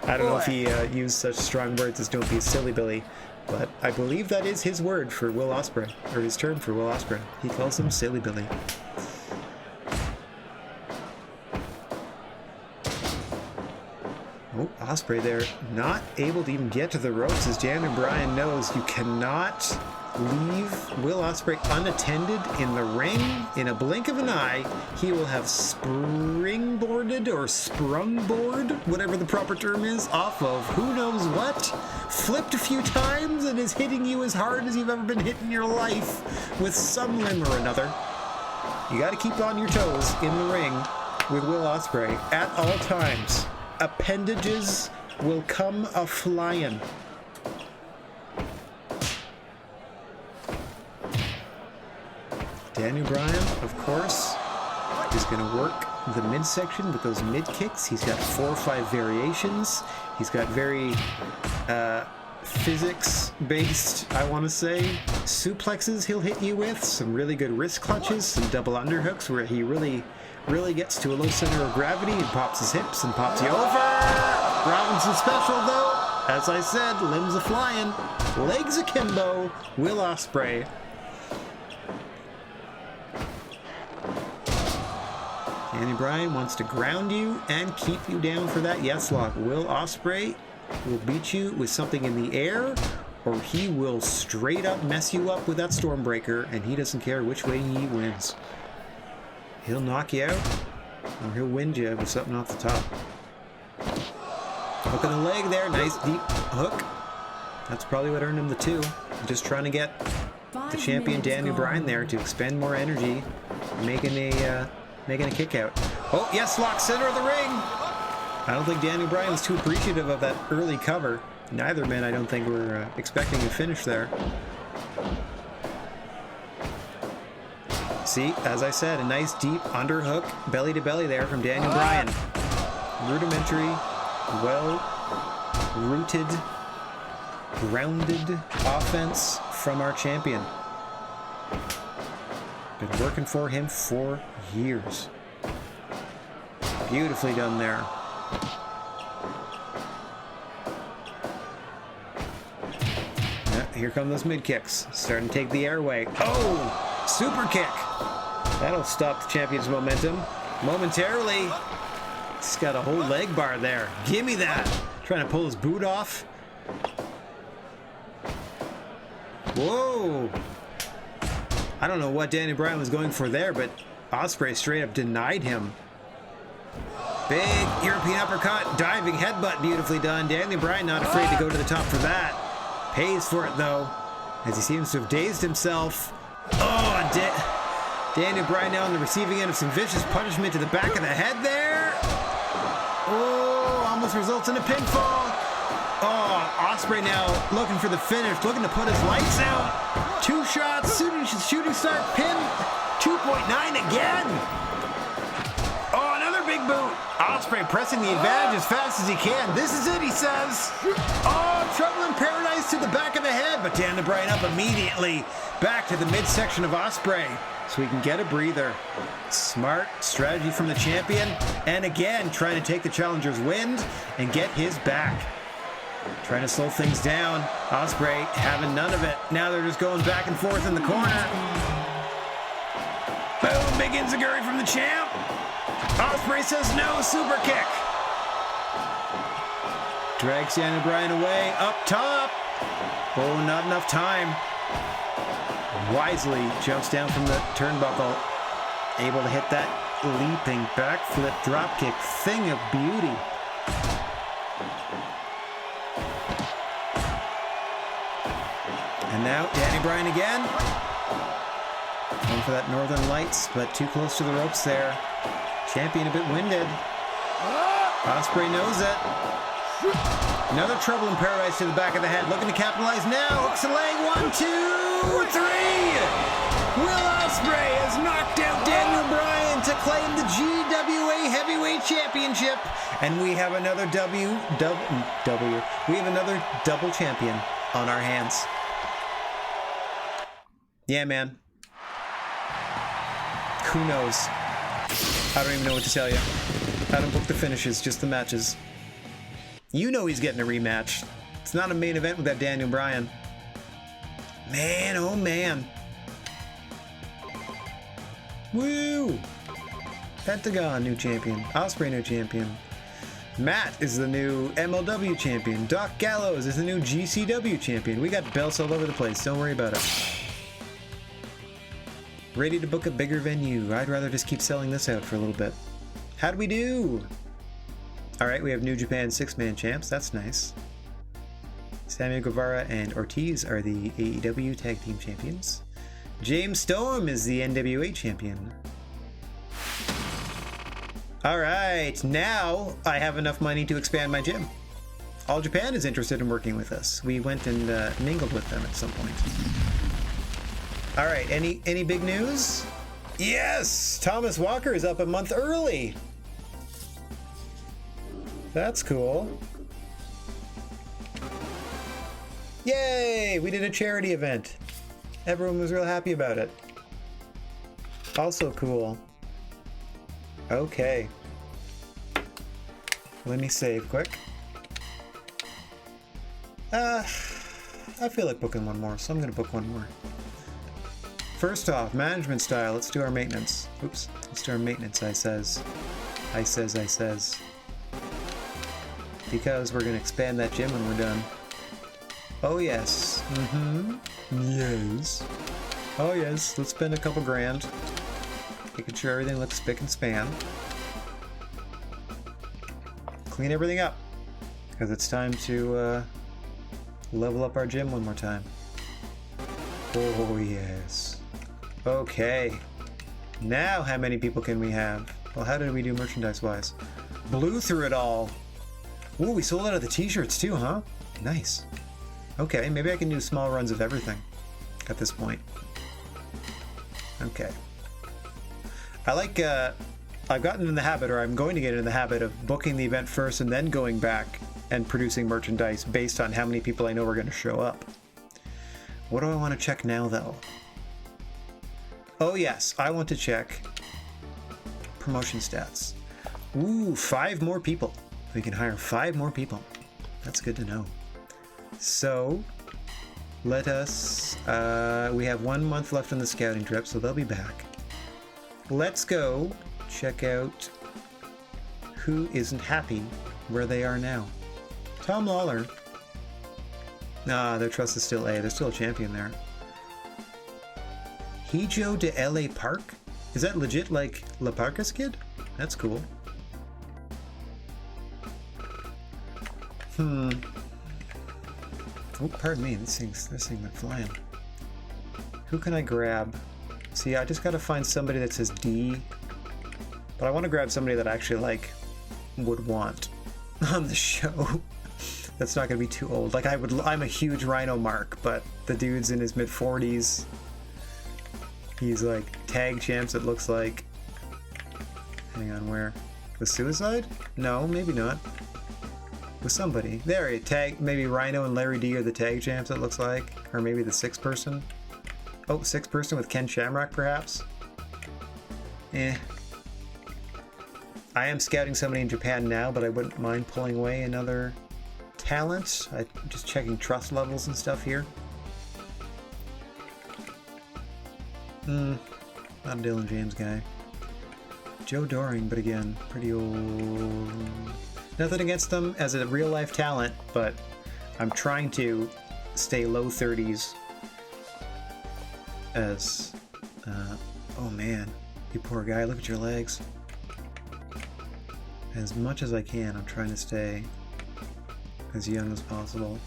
I don't know if he used such strong words as don't be a silly Billy, but I believe that is his word for Will Ospreay, or his term for Will Ospreay. He calls him silly Billy. Oh, Ospreay there, not able to even get to the ropes, as Daniel Bryan knows you cannot leave Will Ospreay unattended in the ring. In a blink of an eye, he will have springboarded or sprungboard, whatever the proper term is, off of who knows what, flipped a few times, and is hitting you as hard as you've ever been hit in your life with some limb or another. You got to keep on your toes in the ring with Will Ospreay at all times. Appendages will come a-flying. Daniel Bryan, of course, is going to work the midsection with those mid kicks. He's got 4 or 5 variations. He's got very physics-based, I want to say, suplexes he'll hit you with. Some really good wrist clutches, some double underhooks where he really gets to a low center of gravity and pops his hips and pops you over. Robinson special, though. As I said, limbs a-flying, legs akimbo, Will Ospreay. Daniel Bryan wants to ground you and keep you down for that yes lock. Will Ospreay will beat you with something in the air, or he will straight up mess you up with that Stormbreaker, and he doesn't care which way he wins. He'll knock you out, or he'll wind you with something off the top. Hook on the leg there, nice deep hook. That's probably what earned him the 2. Just trying to get the champion Daniel Bryan there to expend more energy, making a kick out. Oh, yes, lock, center of the ring. I don't think Daniel Bryan was too appreciative of that early cover. Neither men, I don't think, were expecting a finish there. See, as I said, a nice deep underhook, belly to belly there from Daniel Bryan. Rudimentary, well-rooted, grounded offense from our champion. Been working for him for years. Beautifully done there. Yeah, here come those mid kicks. Starting to take the airway. Oh! Super kick! That'll stop the champion's momentum momentarily. He's got a whole leg bar there. Give me that! Trying to pull his boot off. Whoa! I don't know what Daniel Bryan was going for there, but Ospreay straight up denied him. Big European uppercut, diving headbutt, beautifully done. Daniel Bryan not afraid to go to the top for that. Pays for it though, as he seems to have dazed himself. Oh, Daniel Bryan now on the receiving end of some vicious punishment to the back of the head there. Oh, almost results in a pinfall. Oh, Ospreay now looking for the finish, looking to put his lights out. 2 shots, shooting star pin, 2.9 again. Oh, another big boot. Ospreay pressing the advantage as fast as he can. This is it, he says. Oh, trouble in paradise to the back of the head, but Daniel Bryan up immediately. Back to the midsection of Ospreay so he can get a breather. Smart strategy from the champion. And again, trying to take the challenger's wind and get his back. Trying to slow things down. Ospreay having none of it. Now they're just going back and forth in the corner. Boom, big enziguri from the champ. Ospreay says no, super kick. Drags Daniel Bryan away, up top. Oh, not enough time. Wisely jumps down from the turnbuckle. Able to hit that leaping backflip dropkick thing of beauty. And now Daniel Bryan again. Going for that Northern Lights, but too close to the ropes there. Champion a bit winded. Ospreay knows it. Another trouble in paradise to the back of the head. Looking to capitalize now. Hooks a leg. 1, 2, 3. Will Ospreay has knocked out Daniel Bryan to claim the GWA Heavyweight Championship. And we have another we have another double champion on our hands. Yeah, man. Who knows? I don't even know what to tell you. I don't book the finishes, just the matches. You know he's getting a rematch. It's not a main event without Daniel Bryan. Man, oh man. Woo! Pentagon, new champion. Ospreay, new champion. Matt is the new MLW champion. Doc Gallows is the new GCW champion. We got belts all over the place. Don't worry about it. Ready to book a bigger venue. I'd rather just keep selling this out for a little bit. How'd we do? Alright, we have New Japan 6-man champs. That's nice. Samuel Guevara and Ortiz are the AEW Tag Team Champions. James Storm is the NWA champion. Alright, now I have enough money to expand my gym. All Japan is interested in working with us. We went and mingled with them at some point. All right, any big news? Yes! Thomas Walker is up a month early. That's cool. Yay! We did a charity event. Everyone was real happy about it. Also cool. Okay. Let me save quick. I feel like booking one more, so I'm gonna book one more. First off, management style. Let's do our maintenance. Oops. Let's do our maintenance, I says. Because we're going to expand that gym when we're done. Oh, yes. Yes. Oh, yes. Let's spend a couple grand. Making sure everything looks spick and span. Clean everything up. Because it's time to level up our gym one more time. Oh, yes. Okay. Now how many people can we have? Well, how did we do merchandise-wise? Blew through it all. Ooh, we sold out of the t-shirts too, huh? Nice. Okay, maybe I can do small runs of everything at this point. Okay. I like, I've gotten in the habit, or I'm going to get in the habit of booking the event first and then going back and producing merchandise based on how many people I know are going to show up. What do I want to check now, though? Oh yes, I want to check promotion stats. Ooh, 5 more people. We can hire 5 more people. That's good to know. So, let us... we have 1 month left on the scouting trip, so they'll be back. Let's go check out who isn't happy where they are now. Tom Lawler. Nah, their trust is still A. They're still a champion there. Hijo de LA Park? Is that legit like La Parka's kid? That's cool. Oh, pardon me. This thing's went flying. Who can I grab? See, I just gotta find somebody that says D. But I want to grab somebody that I actually, like, would want on the show. That's not gonna be too old. Like, I'm a huge Rhino Mark, but the dude's in his mid-40s. He's, like, tag champs, it looks like. Hang on, where? With Suicide? No, maybe not. With somebody. There, he tag. Maybe Rhino and Larry D are the tag champs, it looks like. Or maybe the 6-person. Oh, 6-person with Ken Shamrock, perhaps? Eh. I am scouting somebody in Japan now, but I wouldn't mind pulling away another talent. I'm just checking trust levels and stuff here. Not a Dylan James guy. Joe Doring, but again, pretty old. Nothing against them as a real-life talent, but I'm trying to stay low 30s as... oh man, you poor guy, look at your legs. As much as I can, I'm trying to stay as young as possible.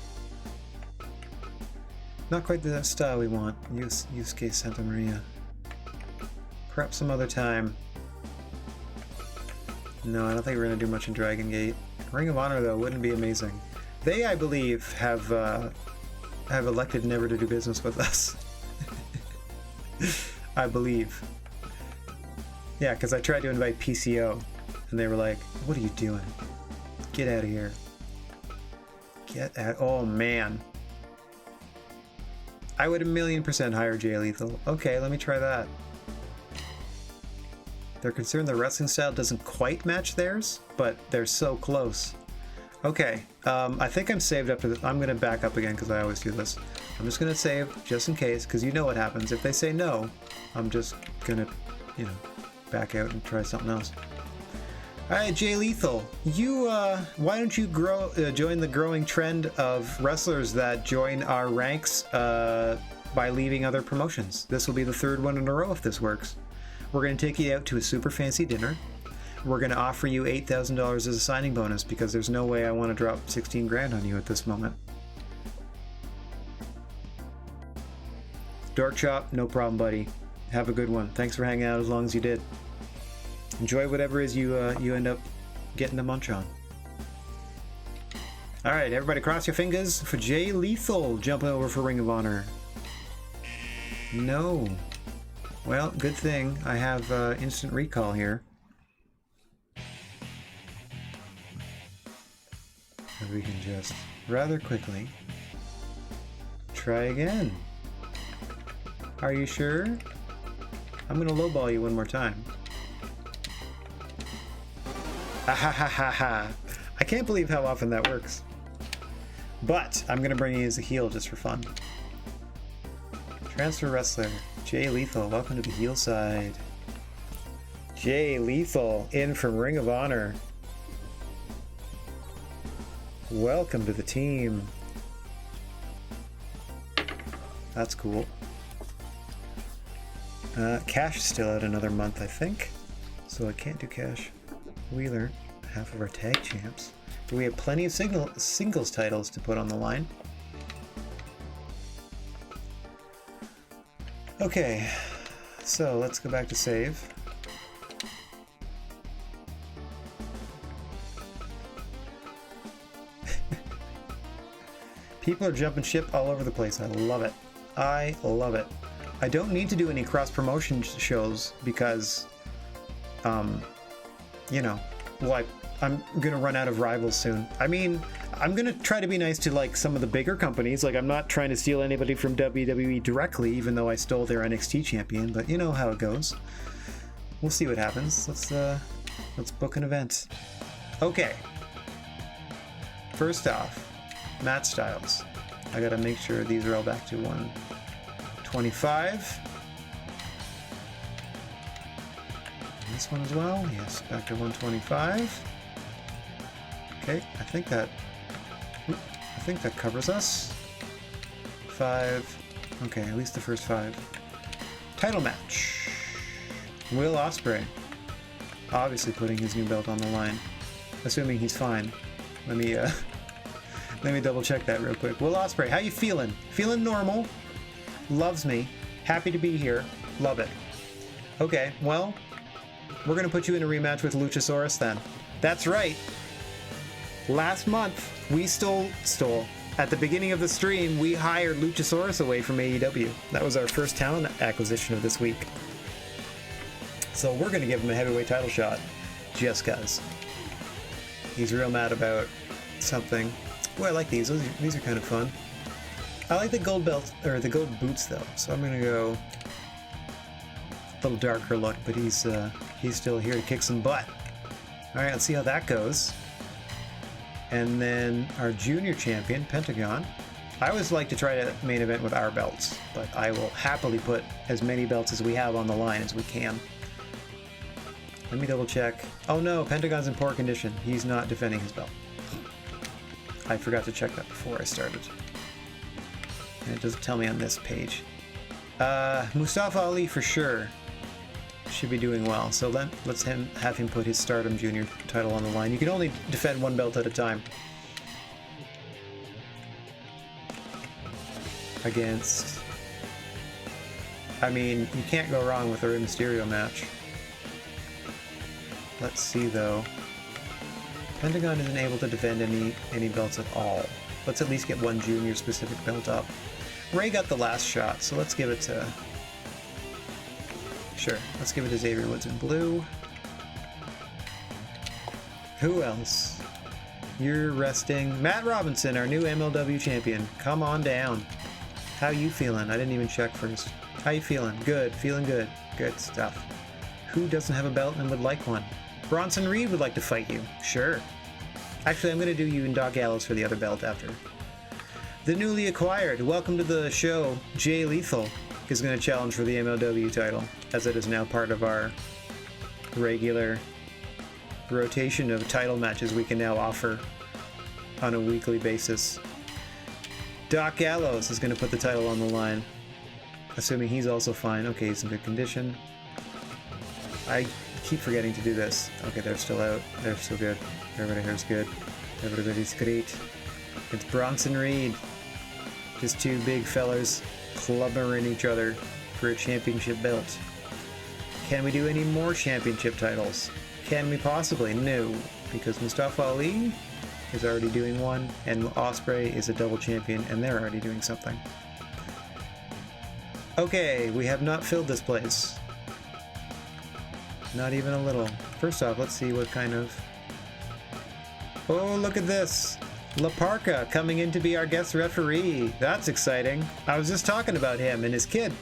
Not quite the style we want. Yusuke Santa Maria. Perhaps some other time. No, I don't think we're going to do much in Dragon Gate. Ring of Honor, though, wouldn't be amazing. They, I believe, have elected never to do business with us. I believe. Yeah, because I tried to invite PCO, and they were like, what are you doing? Get out of here. Get out. Oh, man. I would 1,000,000% hire Jay Lethal. Okay, let me try that. They're concerned the wrestling style doesn't quite match theirs, but they're so close. Okay, I think I'm saved up to this. I'm going to back up again because I always do this. I'm just going to save just in case, because you know what happens. If they say no, I'm just going to, you know, back out and try something else. Alright, Jay Lethal, you, why don't you join the growing trend of wrestlers that join our ranks by leaving other promotions? This will be the 3rd one in a row if this works. We're going to take you out to a super fancy dinner. We're going to offer you $8,000 as a signing bonus because there's no way I want to drop 16 grand on you at this moment. Dork Chop, no problem, buddy. Have a good one. Thanks for hanging out as long as you did. Enjoy whatever it is you end up getting to munch on. Alright, everybody cross your fingers for Jay Lethal jumping over for Ring of Honor. No. Well, good thing I have instant recall here. And we can just rather quickly try again. Are you sure? I'm gonna lowball you one more time. Ha ha ha ha ha. I can't believe how often that works. But I'm gonna bring you as a heel just for fun. Transfer wrestler. Jay Lethal, welcome to the heel side. Jay Lethal in from Ring of Honor. Welcome to the team. That's cool. Cash is still out another month, I think. So I can't do Cash. Wheeler, half of our tag champs. But we have plenty of singles titles to put on the line. Okay, so let's go back to save. People are jumping ship all over the place. I love it. I love it. I don't need to do any cross-promotion shows because You know, well, I'm gonna run out of rivals soon. I mean, I'm gonna try to be nice to like some of the bigger companies. Like, I'm not trying to steal anybody from WWE directly, even though I stole their NXT champion. But you know how it goes. We'll see what happens. Let's book an event. Okay. First off, Matt Styles. I gotta make sure these are all back to 125. This one as well. Yes, back to 125. Okay, I think that covers us. 5. Okay, at least the first 5. Title match. Will Ospreay. Obviously putting his new belt on the line. Assuming he's fine. Let me double check that real quick. Will Ospreay, how you feeling? Feeling normal. Loves me. Happy to be here. Love it. Okay, well, we're gonna put you in a rematch with Luchasaurus then. That's right. Last month, we stole. At the beginning of the stream, we hired Luchasaurus away from AEW. That was our first talent acquisition of this week. So we're gonna give him a heavyweight title shot, just cause. He's real mad about something. Oh, I like these. These are kind of fun. I like the gold belt, or the gold boots though. So I'm gonna go a little darker look, but he's still here to kick some butt. All right, let's see how that goes. And then our junior champion, Pentagon. I always like to try to main event with our belts, but I will happily put as many belts as we have on the line as we can. Let me double check. Oh no, Pentagon's in poor condition. He's not defending his belt. I forgot to check that before I started. And it doesn't tell me on this page. Mustafa Ali for sure should be doing well. So let's have him put his Stardom Junior title on the line. You can only defend one belt at a time. Against... I mean, you can't go wrong with a Rey Mysterio match. Let's see though. Pentagon isn't able to defend any belts at all. Let's at least get one junior specific belt up. Ray got the last shot, so let's give it to... Sure, let's give it to Xavier Woods in blue. Who else? You're resting. Matt Robinson, our new MLW champion. Come on down. How you feeling? I didn't even check first. How you feeling? Good. Feeling good. Good stuff. Who doesn't have a belt and would like one? Bronson Reed would like to fight you. Sure. Actually, I'm going to do you and Doc Gallows for the other belt after. The newly acquired. Welcome to the show. Jay Lethal is going to challenge for the MLW title, as it is now part of our regular rotation of title matches we can now offer on a weekly basis. Doc Gallows is going to put the title on the line, assuming he's also fine. Okay, he's in good condition. I keep forgetting to do this. Okay, they're still out. They're still good. Everybody here's good. Everybody's great. It's Bronson Reed. Just two big fellers clubbering each other for a championship belt. Can we do any more championship titles? Can we possibly? No, because Mustafa Ali is already doing one, and Ospreay is a double champion, and they're already doing something. Okay, we have not filled this place. Not even a little. First off, let's see what kind of... Oh, look at this! La Parka coming in to be our guest referee. That's exciting. I was just talking about him and his kid.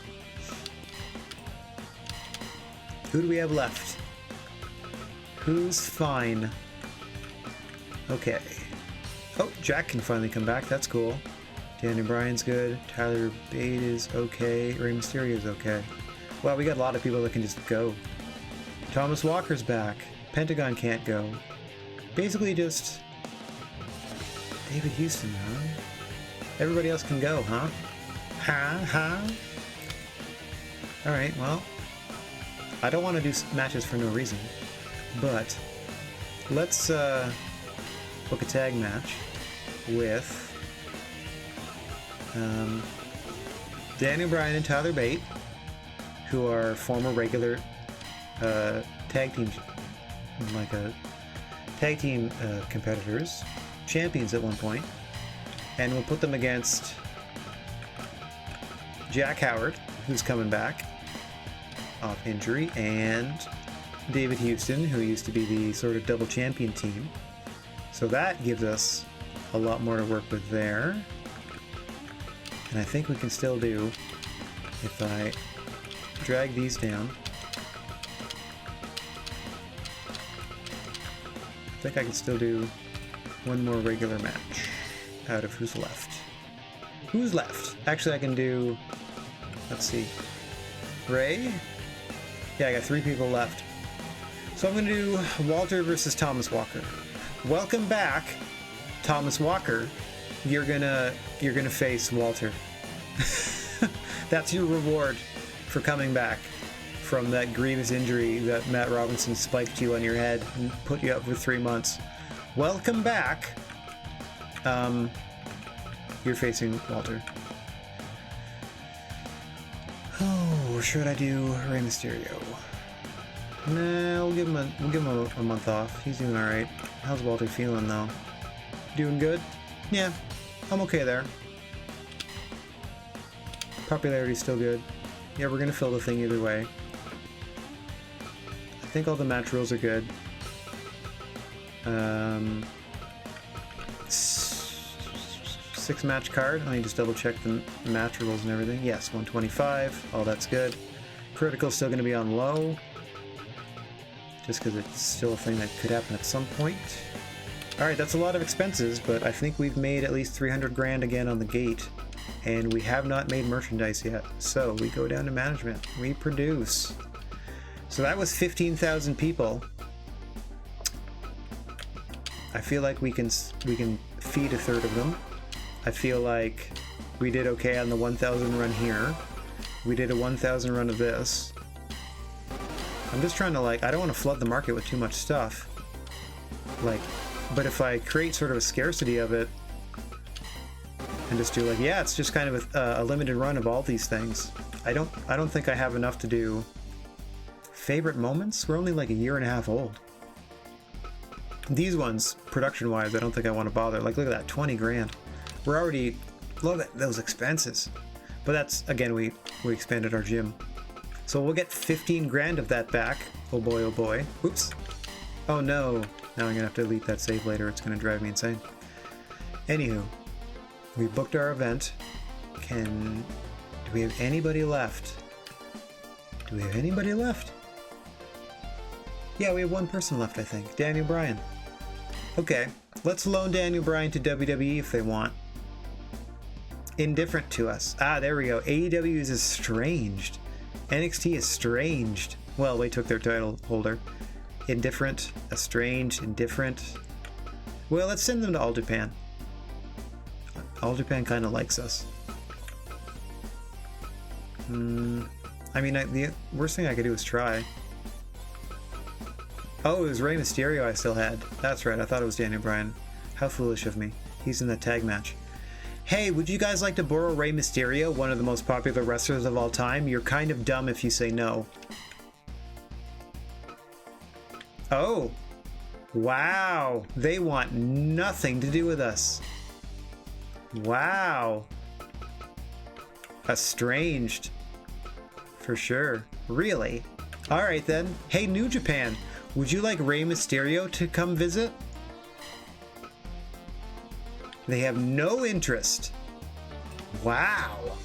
Who do we have left? Who's fine? Okay. Oh, Jack can finally come back. That's cool. Danny Bryan's good. Tyler Bate is okay. Rey Mysterio is okay. Wow, we got a lot of people that can just go. Thomas Walker's back. Pentagon can't go. Basically just... David Houston, huh? Everybody else can go, huh? Alright, well... I don't want to do matches for no reason. But... let's, book a tag match with... Daniel Bryan and Tyler Bate, who are former regular tag team competitors, champions at one point, and we'll put them against Jack Howard, who's coming back off injury, and David Houston, who used to be the sort of double champion team. So that gives us a lot more to work with there. And I think we can still do, if I drag these down, I think I can still do one more regular match out of who's left. Who's left? Actually, I can do, let's see, Ray? Yeah, I got 3 people left. So I'm going to do Walter versus Thomas Walker. Welcome back, Thomas Walker. You're gonna face Walter. That's your reward for coming back from that grievous injury that Matt Robinson spiked you on your head and put you up for 3 months. Welcome back. You're facing Walter. Oh, should I do Rey Mysterio? Nah, we'll give him a month off. He's doing all right. How's Walter feeling though? Doing good? Yeah, I'm okay there. Popularity's still good. Yeah, we're gonna fill the thing either way. I think all the match rules are good. 6 match card. Let me just double check the match rules and everything. Yes, 125. Oh, that's good. Critical's still gonna be on low. Just because it's still a thing that could happen at some point. Alright, that's a lot of expenses, but I think we've made at least 300 grand again on the gate. And we have not made merchandise yet. So we go down to management. We produce. So that was 15,000 people. I feel like we can feed a third of them. I feel like we did okay on the 1,000 run here. We did a 1,000 run of this. I'm just trying to I don't want to flood the market with too much stuff. But if I create sort of a scarcity of it, and just do yeah, it's just kind of a limited run of all these things. I don't think I have enough to do favorite moments. We're only a year and a half old. These ones, production-wise, I don't think I want to bother. Look at that, 20 grand. We're already, look at those expenses. But that's, again, we expanded our gym. So we'll get 15 grand of that back. Oh boy, oh boy. Oops. Oh no. Now I'm gonna have to delete that save later. It's gonna drive me insane. Anywho, we booked our event. Do we have anybody left? Do we have anybody left? Yeah, we have one person left, I think. Daniel Bryan. Okay, let's loan Daniel Bryan to WWE if they want. Indifferent to us. Ah, there we go. AEW is estranged. NXT is estranged. Well, they took their title holder. Indifferent, estranged, indifferent. Well, let's send them to All Japan. All Japan kind of likes us. I mean, the worst thing I could do is try. Oh, it was Rey Mysterio I still had. That's right, I thought it was Daniel Bryan. How foolish of me. He's in that tag match. Hey, would you guys like to borrow Rey Mysterio, one of the most popular wrestlers of all time? You're kind of dumb if you say no. Oh. Wow. They want nothing to do with us. Wow. Estranged. For sure. Really? Alright then. Hey, New Japan. Would you like Rey Mysterio to come visit? They have no interest. Wow.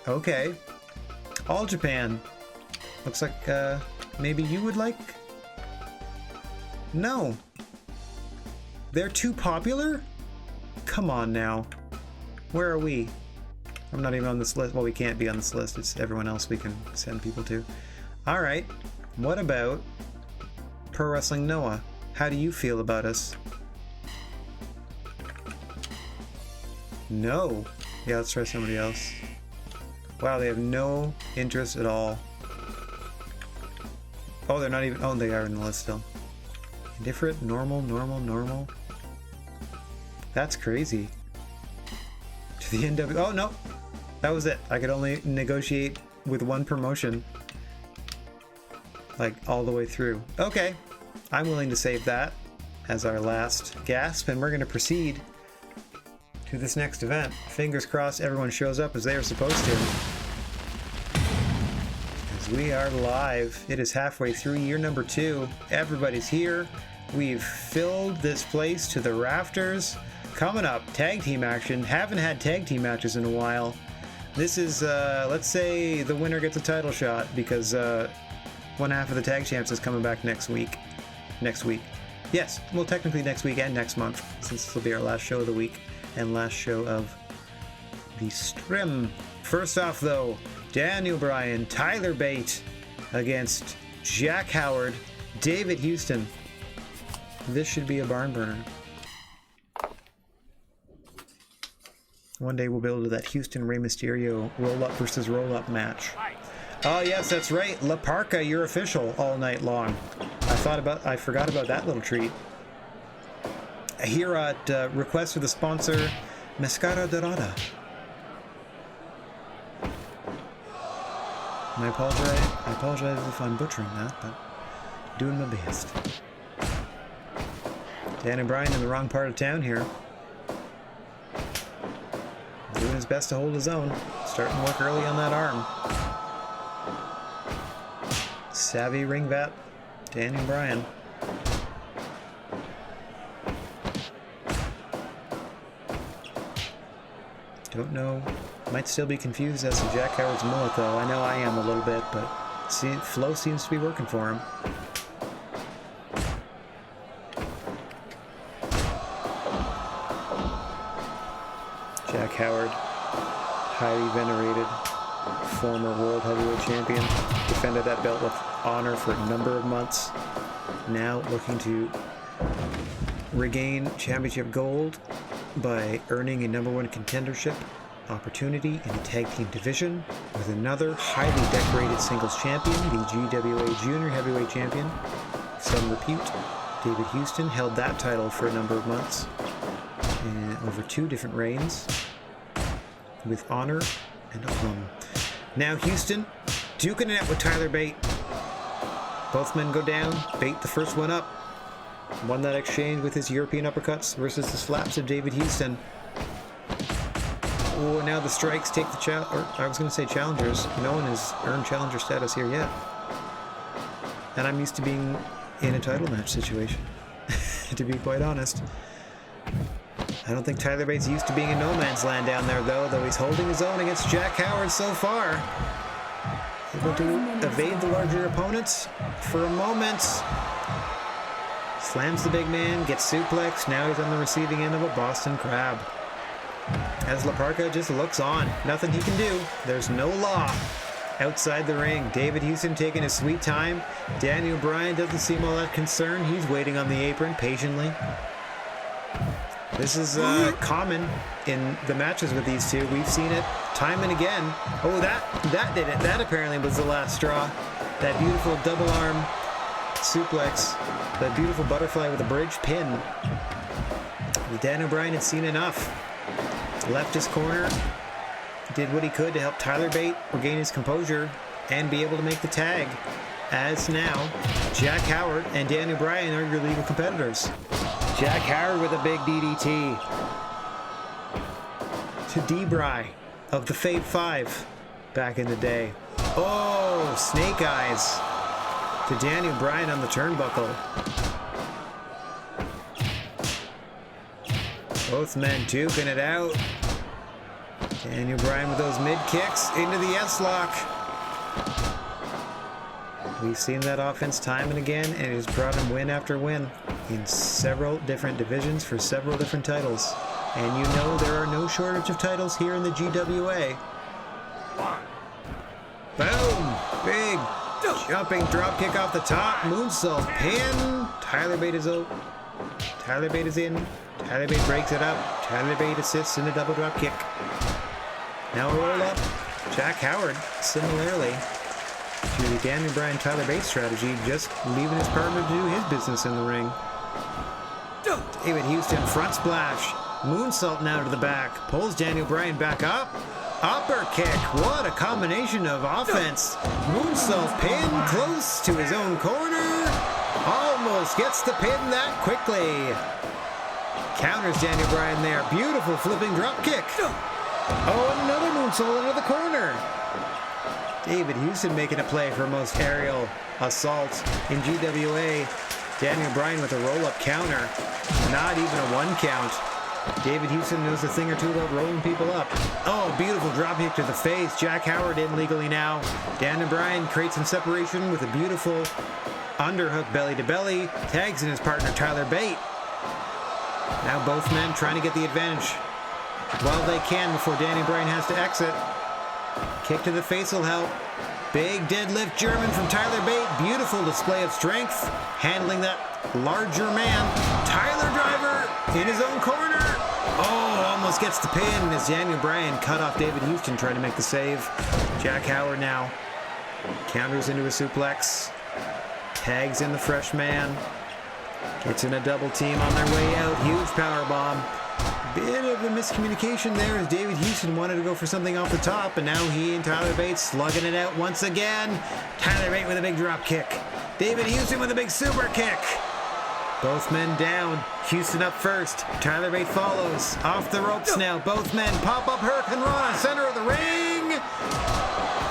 Okay. All Japan. Looks like maybe you would like? No. They're too popular? Come on now. Where are we? I'm not even on this list. Well, we can't be on this list. It's everyone else we can send people to. Alright. What about Pro Wrestling Noah? How do you feel about us? No. Yeah, let's try somebody else. Wow, they have no interest at all. Oh, they're not even... Oh, they are in the list still. Indifferent, normal, normal, normal. That's crazy. To the NW... Oh, no. That was it. I could only negotiate with one promotion. All the way through. Okay. I'm willing to save that as our last gasp, and we're going to proceed to this next event. Fingers crossed everyone shows up as they are supposed to. Because We are live. It is halfway through year number 2. Everybody's here. We've filled this place to the rafters. Coming up, tag team action. Haven't had tag team matches in a while. This is, let's say the winner gets a title shot because one half of the tag champs is coming back next week. Yes, well, technically next week and next month, since this will be our last show of the week and last show of the stream. First off, though, Daniel Bryan, Tyler Bate against Jack Howard, David Houston. This should be a barn burner. One day we'll be able to do that Houston Rey Mysterio roll-up versus roll-up match. Oh yes, that's right. La Parka, you're official all night long. I forgot about that little treat. Here at request for the sponsor, Mascara Dorada. I apologize if I'm butchering that, but doing my best. Dan and Bryan in the wrong part of town here. Doing his best to hold his own. Starting work early on that arm. Savvy ring vet, Dan and Bryan. Don't know. Might still be confused as to Jack Howard's mullet, though. I know I am a little bit, but flow seems to be working for him. Jack Howard, highly venerated former World Heavyweight Champion, defended that belt with honor for a number of months. Now looking to regain championship gold by earning a #1 contendership opportunity in the tag team division with another highly decorated singles champion, the GWA Junior Heavyweight Champion. Some repute, David Houston held that title for a number of months in over 2 different reigns with honor and aplomb. Now Houston duking it out with Tyler Bate. Both men go down. Bate the first one up. Won that exchange with his European uppercuts versus the slaps of David Houston. Oh, now the strikes take the challengers. No one has earned challenger status here yet. And I'm used to being in a title match situation, to be quite honest. I don't think Tyler Bate's used to being in no man's land down there, though he's holding his own against Jack Howard so far. Able to evade the larger opponents for a moment. Slams the big man, gets suplexed. Now he's on the receiving end of a Boston Crab. As La Parka just looks on. Nothing he can do. There's no law outside the ring. David Houston taking his sweet time. Daniel Bryan doesn't seem all that concerned. He's waiting on the apron patiently. This is common in the matches with these two. We've seen it time and again. Oh, that did it. That apparently was the last straw. That beautiful double arm suplex. That beautiful butterfly with a bridge pin. Daniel Bryan had seen enough. Left his corner. Did what he could to help Tyler Bate regain his composure and be able to make the tag. As now, Jack Howard and Daniel Bryan are your legal competitors. Jack Howard with a big DDT to D-Bry of the Fave 5 back in the day. Oh, snake eyes to Daniel Bryan on the turnbuckle. Both men duking it out. Daniel Bryan with those mid kicks into the S-lock. We've seen that offense time and again, and it has brought him win after win in several different divisions for several different titles. And you know there are no shortage of titles here in the GWA. Boom! Big jumping drop kick off the top. Moonsault pin. Tyler Bate is out. Tyler Bate is in. Tyler Bate breaks it up. Tyler Bate assists in a double drop kick. Now a roll up. Jack Howard, similarly to the Daniel Bryan Tyler Bate strategy, just leaving his partner to do his business in the ring. David Houston front splash. Moonsault now to the back. Pulls Daniel Bryan back up. Upper kick. What a combination of offense. Moonsault pin close to his own corner. Almost gets the pin that quickly. Counters Daniel Bryan there. Beautiful flipping drop kick. Oh, another moonsault into the corner. David Houston making a play for most aerial assault in GWA. Daniel Bryan with a roll-up counter. Not even a 1 count. David Houston knows a thing or two about rolling people up. Oh, beautiful drop kick to the face. Jack Howard in legally now. Daniel Bryan creates some separation with a beautiful underhook belly to belly. Tags in his partner Tyler Bate. Now both men trying to get the advantage while they can before Daniel Bryan has to exit. Kick to the face will help. Big deadlift German from Tyler Bate. Beautiful display of strength. Handling that larger man. Tyler Driver in his own corner. Oh, almost gets the pin as Daniel Bryan cut off David Houston trying to make the save. Jack Howard now counters into a suplex. Tags in the fresh man. Gets in a double team on their way out. Huge power bomb. Bit of a miscommunication there as David Houston wanted to go for something off the top, and now he and Tyler Bate slugging it out once again. Tyler Bate with a big drop kick. David Houston with a big super kick. Both men down. Houston up first. Tyler Bate follows. Off the ropes now. Both men pop up Hurricane Rana, center of the ring.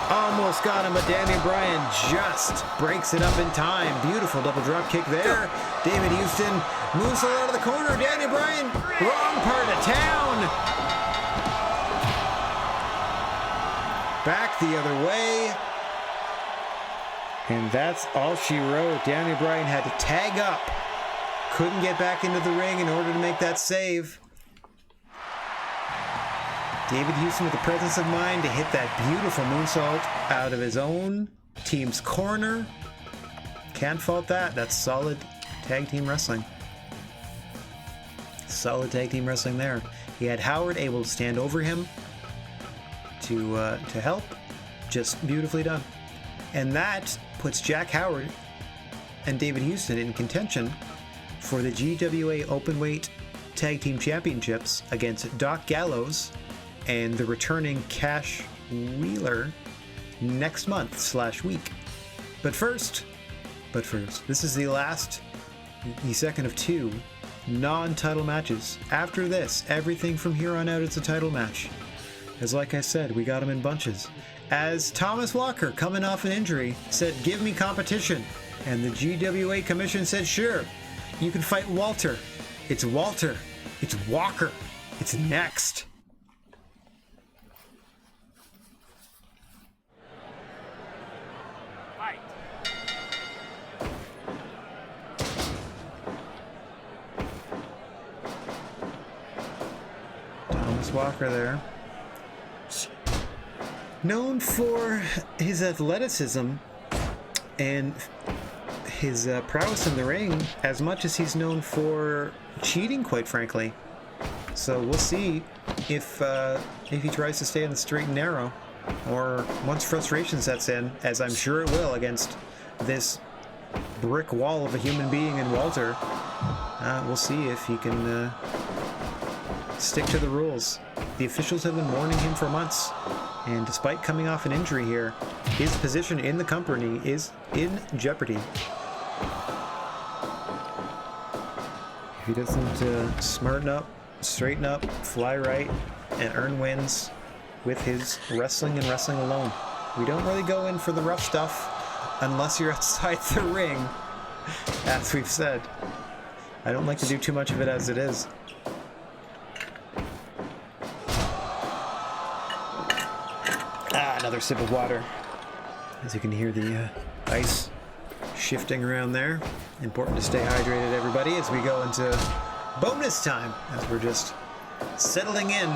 Almost got him, but Daniel Bryan just breaks it up in time. Beautiful double drop kick there. David Houston moves out of the corner. Daniel Bryan, wrong part of town. Back the other way. And that's all she wrote. Daniel Bryan had to tag up. Couldn't get back into the ring in order to make that save. David Houston with the presence of mind to hit that beautiful moonsault out of his own team's corner. Can't fault that. That's solid tag team wrestling. Solid tag team wrestling there. He had Howard able to stand over him to help. Just beautifully done. And that puts Jack Howard and David Houston in contention for the GWA Openweight Tag Team Championships against Doc Gallows and the returning Cash Wheeler next month/week. But first, this is the second of 2 non-title matches. After this, everything from here on out is a title match. As like I said, we got him in bunches. As Thomas Walker, coming off an injury, said, "Give me competition." And the GWA commission said, "Sure, you can fight Walter." It's Walter. It's Walker. It's next. Fight. Thomas Walker there. Known for his athleticism and his prowess in the ring as much as he's known for cheating, quite frankly. So we'll see if he tries to stay on the straight and narrow, or once frustration sets in, as I'm sure it will against this brick wall of a human being in Walter. We'll see if he can stick to the rules. The officials have been warning him for months, and despite coming off an injury here, his position in the company is in jeopardy. If he doesn't smarten up, straighten up, fly right, and earn wins with his wrestling and wrestling alone. We don't really go in for the rough stuff unless you're outside the ring, as we've said. I don't like to do too much of it as it is. Another sip of water. As you can hear the ice shifting around there. Important to stay hydrated, everybody, as we go into bonus time, as we're just settling in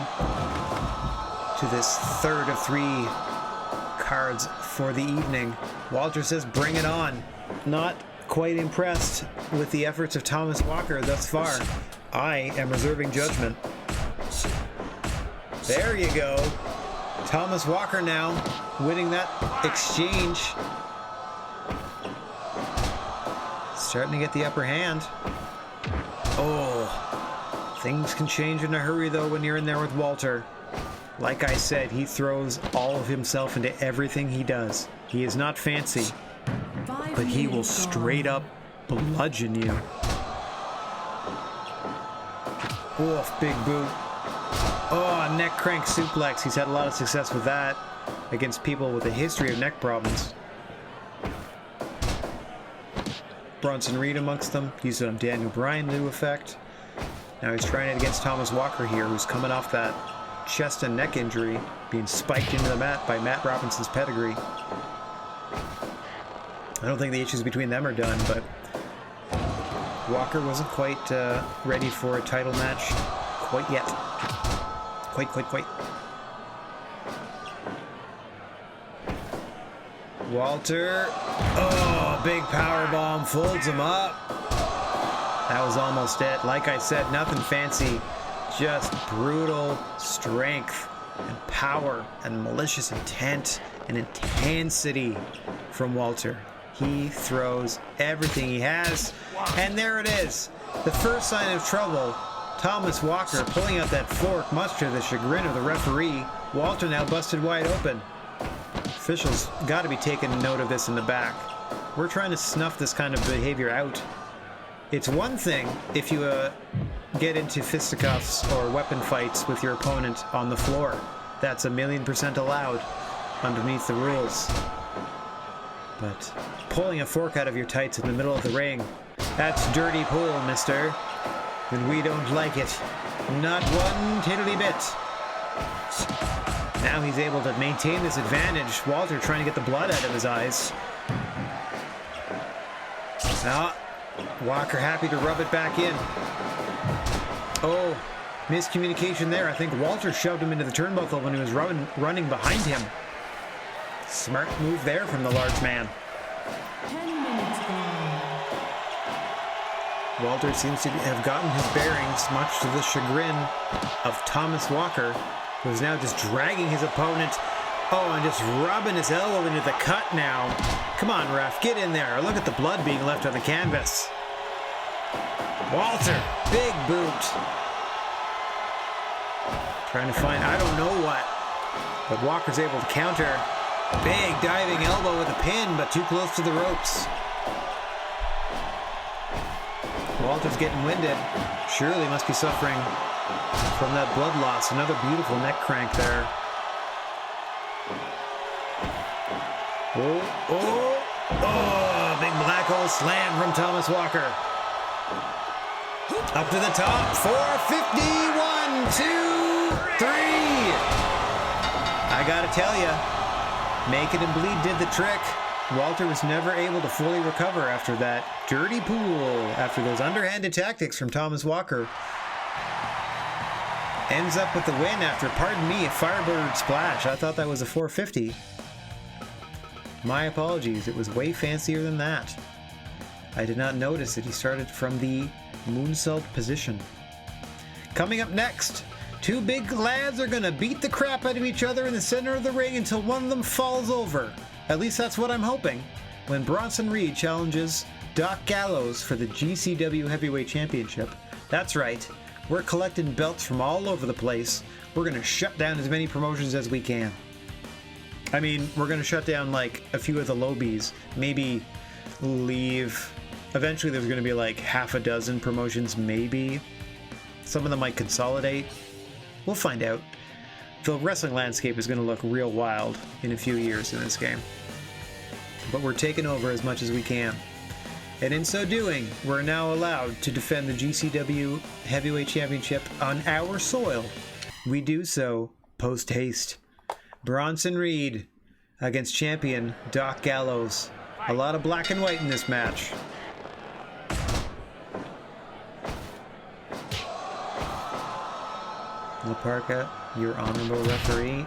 to this third of 3 cards for the evening. Walter says, "Bring it on." Not quite impressed with the efforts of Thomas Walker thus far. I am reserving judgment. There you go. Thomas Walker now winning that exchange. Starting to get the upper hand. Oh, things can change in a hurry though when you're in there with Walter. Like I said, he throws all of himself into everything he does. He is not fancy, but he will straight up bludgeon you. Oof, big boot. Oh, neck crank suplex. He's had a lot of success with that. against people with a history of neck problems. Bronson Reed amongst them. Used it on Daniel Bryan to effect. Now he's trying it against Thomas Walker here, who's coming off that chest and neck injury, being spiked into the mat by Matt Robinson's pedigree. I don't think the issues between them are done, but Walker wasn't quite ready for a title match quite yet. Quite. Walter. Oh, big power bomb, folds him up. That was almost it. Like I said, nothing fancy. Just brutal strength and power and malicious intent and intensity from Walter. He throws everything he has, and there it is. The first sign of trouble. Thomas Walker pulling out that fork, much to the chagrin of the referee. Walter now busted wide open. Officials got to be taking note of this in the back. We're trying to snuff this kind of behavior out. It's one thing if you get into fisticuffs or weapon fights with your opponent on the floor. That's 1,000,000% allowed underneath the rules. But pulling a fork out of your tights in the middle of the ring, that's dirty pool, mister. And we don't like it. Not one tiddly bit. Now he's able to maintain this advantage. Walter trying to get the blood out of his eyes. Now, Walker happy to rub it back in. Oh, miscommunication there. I think Walter shoved him into the turnbuckle when he was running behind him. Smart move there from the large man. 10 minutes gone. Walter seems to have gotten his bearings, much to the chagrin of Thomas Walker, who is now just dragging his opponent. Oh, and just rubbing his elbow into the cut now. Come on, ref, get in there. Look at the blood being left on the canvas. Walter, big boot. Trying to find, I don't know what. But Walker's able to counter. Big diving elbow with a pin, but too close to the ropes. Walter's getting winded. Surely must be suffering from that blood loss. Another beautiful neck crank there. Oh, big black hole slam from Thomas Walker. Up to the top. 450. 1, 2, 3. I gotta tell you, Make It and Bleed did the trick. Walter was never able to fully recover after that dirty pool, after those underhanded tactics from Thomas Walker. Ends up with the win after, pardon me, a Firebird splash. I thought that was a 450. My apologies, it was way fancier than that. I did not notice that he started from the moonsault position. Coming up next, two big lads are gonna beat the crap out of each other in the center of the ring until one of them falls over. At least that's what I'm hoping. When Bronson Reed challenges Doc Gallows for the GCW Heavyweight Championship. That's right, we're collecting belts from all over the place. We're gonna shut down as many promotions as we can. I mean, we're gonna shut down like a few of the lobies, maybe leave. Eventually there's gonna be like half a dozen promotions, maybe. Some of them might consolidate. We'll find out. The wrestling landscape is gonna look real wild in a few years in this game. But we're taking over as much as we can. And in so doing, we're now allowed to defend the GCW Heavyweight Championship on our soil. We do so post-haste. Bronson Reed against champion Doc Gallows. A lot of black and white in this match. Laparca, your honorable referee,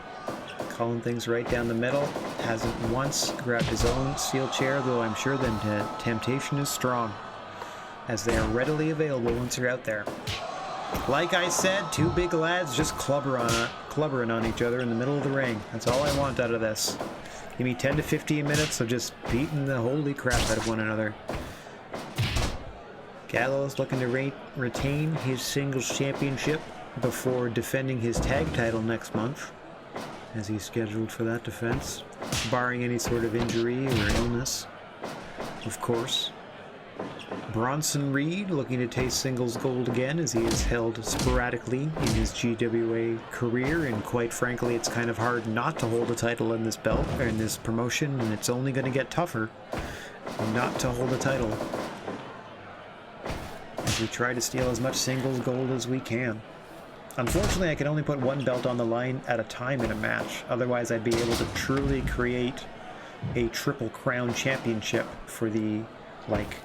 calling things right down the middle. Hasn't once grabbed his own steel chair, though I'm sure the temptation is strong, as they are readily available once you're out there. Like I said, two big lads just clubbering on each other in the middle of the ring. That's all I want out of this. Give me 10 to 15 minutes of just beating the holy crap out of one another. Gallows looking to retain his singles championship before defending his tag title next month, as he's scheduled for that defense, barring any sort of injury or illness, of course. Bronson Reed looking to taste singles gold again, as he is held sporadically in his GWA career, and quite frankly it's kind of hard not to hold a title in this belt, or in this promotion, and it's only going to get tougher not to hold a title as we try to steal as much singles gold as we can. Unfortunately, I can only put one belt on the line at a time in a match, otherwise I'd be able to truly create a Triple Crown championship for the, like,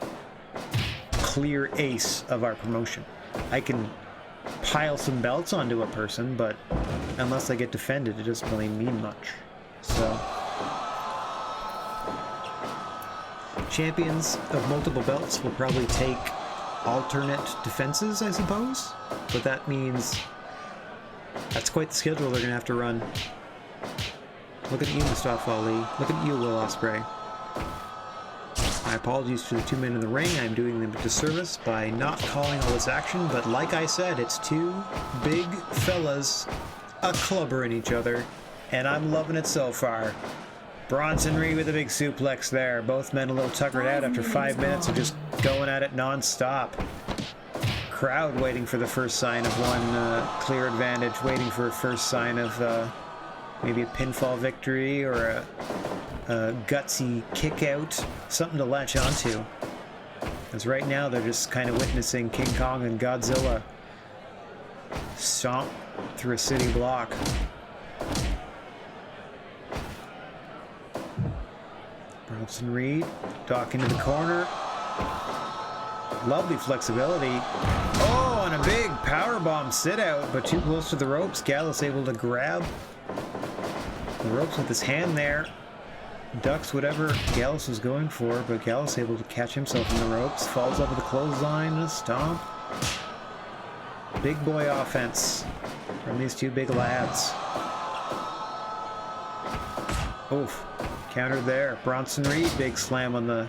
clear ace of our promotion. I can pile some belts onto a person, but unless I get defended, it doesn't really mean much. So, champions of multiple belts will probably take alternate defenses, I suppose, but that means that's quite the schedule they're gonna have to run. Look at you, Mustafa Ali. Look at you, Will Ospreay. My apologies to the 2 men in the ring. I'm doing them a disservice by not calling all this action, but like I said, it's two big fellas a-clubbering each other, and I'm loving it so far. Bronson Reed with a big suplex there. Both men a little tuckered out after 5 minutes of just going at it non-stop. Crowd waiting for the first sign of one clear advantage, waiting for a first sign of maybe a pinfall victory or a gutsy kick out, something to latch onto. Because right now they're just kind of witnessing King Kong and Godzilla stomp through a city block. Bronson Reed, Doc into the corner. Lovely flexibility. Oh, and a big powerbomb sit out, but too close to the ropes. Gallus able to grab the ropes with his hand there. Ducks whatever Gallus was going for, but Gallus able to catch himself in the ropes. Falls up with a clothesline and a stomp. Big boy offense from these two big lads. Oof. Countered there. Bronson Reed, big slam on the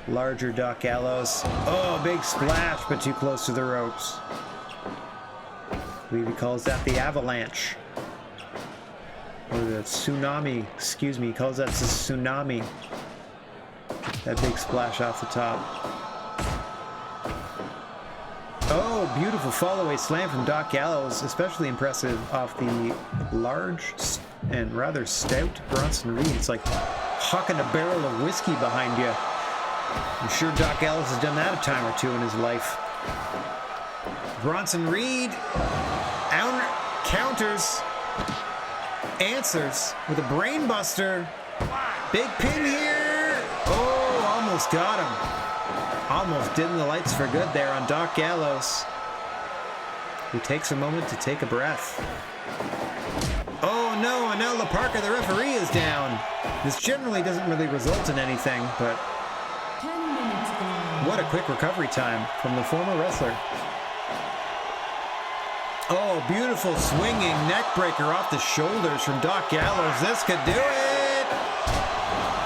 larger Doc Gallows. Oh, big splash, but too close to the ropes. I believe he calls that the avalanche. Or the tsunami, excuse me, he calls that the tsunami. That big splash off the top. Oh, beautiful fall-away slam from Doc Gallows, especially impressive off the large and rather stout Bronson Reed. It's like hucking a barrel of whiskey behind you. I'm sure Doc Gallows has done that a time or two in his life. Bronson Reed counters, answers with a brain buster. Big pin here. Oh, almost got him. Almost dimmed the lights for good there on Doc Gallows, who takes a moment to take a breath. Oh no, and now La Parka, the referee, is down. This generally doesn't really result in anything, but 10 minutes gone. what a quick recovery time from the former wrestler. Oh, beautiful swinging neck breaker off the shoulders from Doc Gallows. This could do it.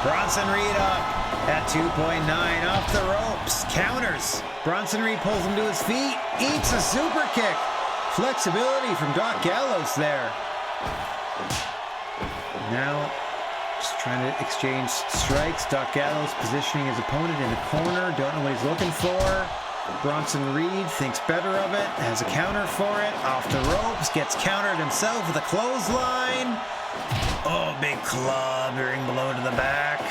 Bronson Reed up at 2.9 off the ropes. Counters. Bronson Reed pulls him to his feet. Eats a super kick. Flexibility from Doc Gallows there. Now, just trying to exchange strikes. Doc Gallows positioning his opponent in the corner. Don't know what he's looking for. Bronson Reed thinks better of it, has a counter for it, off the ropes, gets countered himself with a clothesline. Oh, big club, bearing below to the back.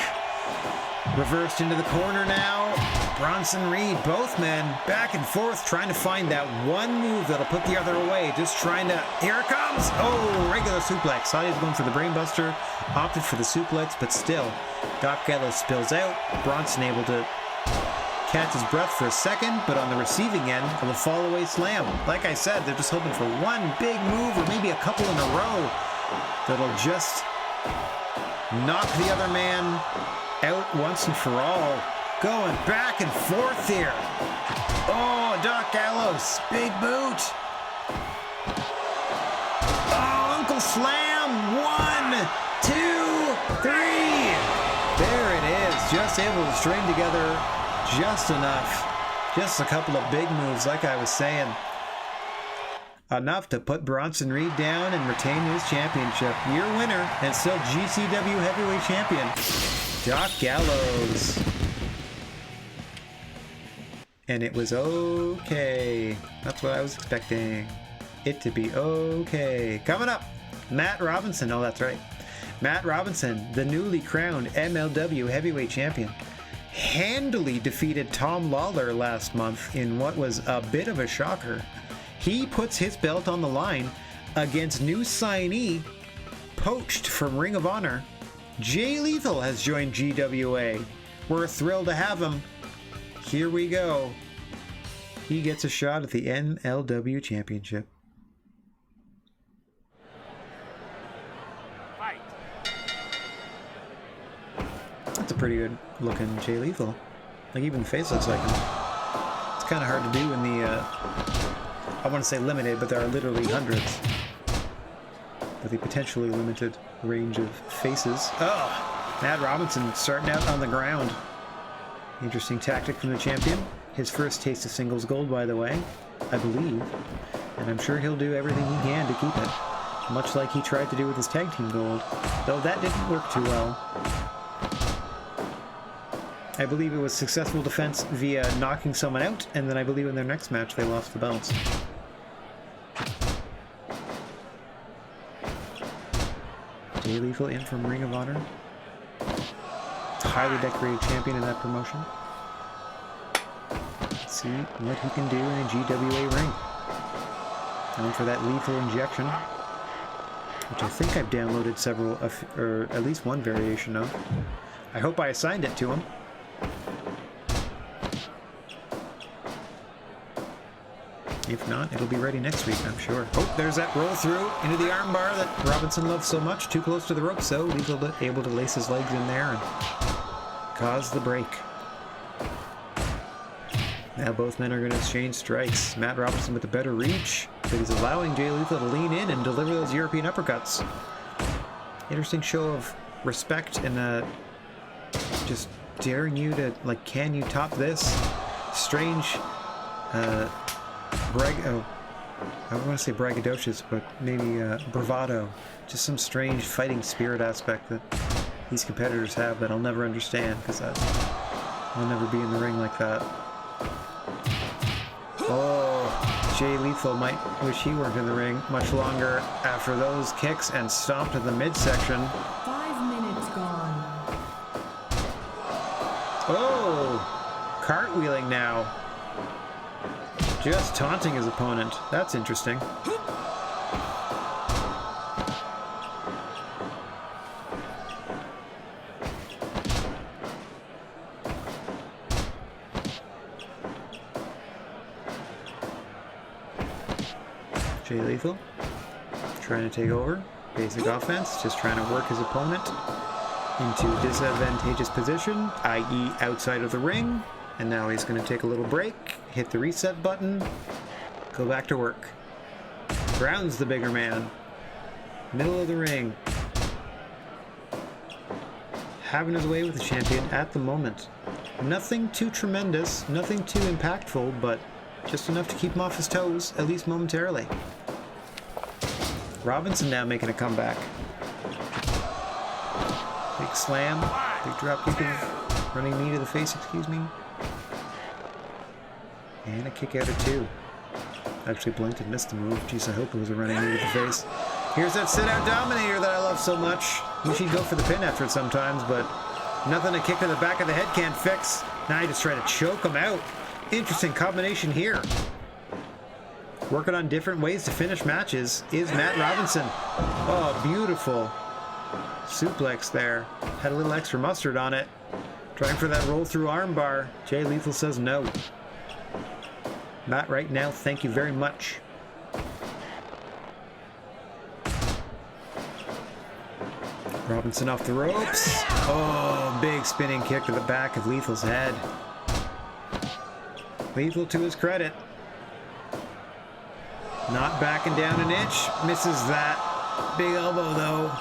Reversed into the corner now. Bronson Reed, both men, back and forth, trying to find that one move that'll put the other away. Just trying to, here it comes! Oh, regular suplex. Thought he was going for the brainbuster, opted for the suplex, but still, Doc Gallows spills out. Bronson able to catch his breath for a second, but on the receiving end of a fall-away slam. Like I said, they're just hoping for one big move or maybe a couple in a row that'll just knock the other man out once and for all. Going back and forth here. Oh, Doc Gallows, big boot. Oh, Uncle Slam. 1, 2, 3. There it is. Just able to string together just enough. Just a couple of big moves, like I was saying. Enough to put Bronson Reed down and retain his championship. Your winner and still GCW heavyweight champion, Doc Gallows. and it was okay. That's what I was expecting. It to be okay. Coming up, Matt Robinson. Oh, that's right. Matt Robinson, the newly crowned MLW heavyweight champion, handily defeated Tom Lawler last month in what was a bit of a shocker. He puts his belt on the line against new signee, poached from Ring of Honor. Jay Lethal has joined GWA. We're thrilled to have him. Here we go. He gets a shot at the MLW Championship. Fight. That's a pretty good looking Jay Lethal. Like, even the face looks like him. It's kind of hard to do in the, I want to say limited, but there are literally hundreds. But the potentially limited range of faces. Oh! Matt Robinson starting out on the ground. Interesting tactic from the champion. His first taste of singles gold, by the way, I believe. And I'm sure he'll do everything he can to keep it. Much like he tried to do with his tag team gold. Though that didn't work too well. I believe it was successful defense via knocking someone out, and then I believe in their next match they lost the belts. Jay Lethal in from Ring of Honor. Highly decorated champion in that promotion. Let's see what he can do in a GWA ring. Going for that lethal injection, which I think I've downloaded several, or at least one variation of. I hope I assigned it to him. If not, it'll be ready next week, I'm sure. Oh, there's that roll through into the armbar that Robinson loves so much. Too close to the rope, so Lethal able to lace his legs in there and cause the break. Now both men are going to exchange strikes. Matt Robinson with the better reach, but he's allowing Jay Lethal to lean in and deliver those European uppercuts. Interesting show of respect and just daring you to, like, can you top this? Strange, I don't want to say braggadocious, but maybe bravado. Just some strange fighting spirit aspect that these competitors have that I'll never understand, because I'll never be in the ring like that. Oh, Jay Lethal might wish he weren't in the ring much longer after those kicks and stomped in the midsection. 5 minutes gone. Oh, cartwheeling now. Just taunting his opponent. That's interesting. Jay Lethal trying to take over. Basic offense, just trying to work his opponent into a disadvantageous position, i.e. outside of the ring. And now he's going to take a little break, hit the reset button, go back to work. Brown's the bigger man. Middle of the ring. Having his way with the champion at the moment. Nothing too tremendous, nothing too impactful, but just enough to keep him off his toes, at least momentarily. Robinson now making a comeback. Big slam, big drop kicking, running knee to the face, excuse me. And a kick out of 2. Actually blinked and missed the move. Jeez, I hope it was a running knee to the face. Here's that sit-out dominator that I love so much. Wish he'd go for the pin after it sometimes, but nothing a kick to the back of the head can't fix. Now you just try to choke him out. Interesting combination here. Working on different ways to finish matches is Matt Robinson. Oh, beautiful suplex there. Had a little extra mustard on it. Trying for that roll through armbar. Jay Lethal says no. Not right now, thank you very much. Robinson off the ropes. Oh, big spinning kick to the back of Lethal's head. Lethal, to his credit, not backing down an inch. Misses that big elbow though.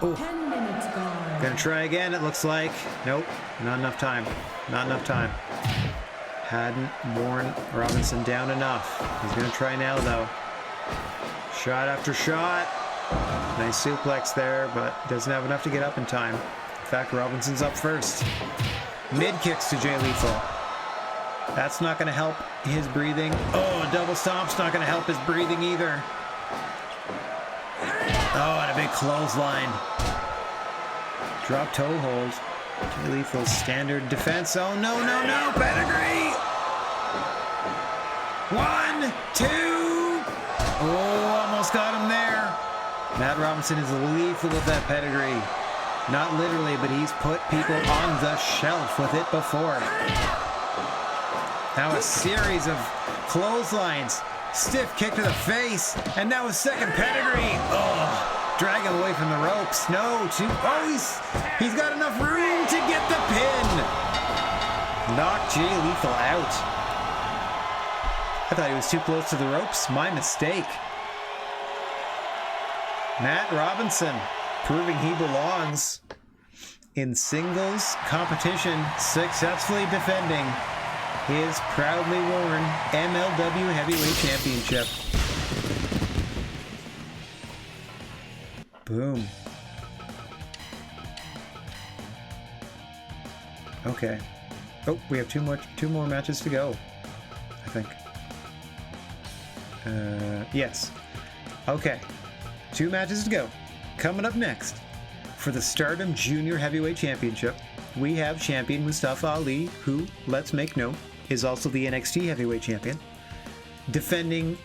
Oh, 10 minutes gone. gonna try again, it looks like. Nope, not enough time. Not enough time. Hadn't worn Robinson down enough. He's gonna try now though. Shot after shot. Nice suplex there, but doesn't have enough to get up in time. In fact, Robinson's up first. Mid kicks to Jay Lethal. That's not going to help his breathing. Oh, a double stomp's not going to help his breathing either. Oh, and a big clothesline. Drop toe hold. Jay Lethal's standard defense. Oh, no, no, no. Pedigree. 1, 2. Oh, almost got him there. Matt Robinson is lethal with that pedigree. Not literally, but he's put people on the shelf with it before. Now a series of clotheslines. Stiff kick to the face. And now a second pedigree. Oh, drag him away from the ropes. No, he's got enough room to get the pin. Knock Jay Lethal out. I thought he was too close to the ropes. My mistake. Matt Robinson proving he belongs in singles competition, successfully defending his proudly worn MLW Heavyweight Championship. Boom. Okay. Oh, we have two more matches to go, I think. Yes. Okay. 2 matches to go. Coming up next, for the Stardom Junior Heavyweight Championship, we have champion Mustafa Ali, who, let's make note, is also the NXT Heavyweight Champion, defending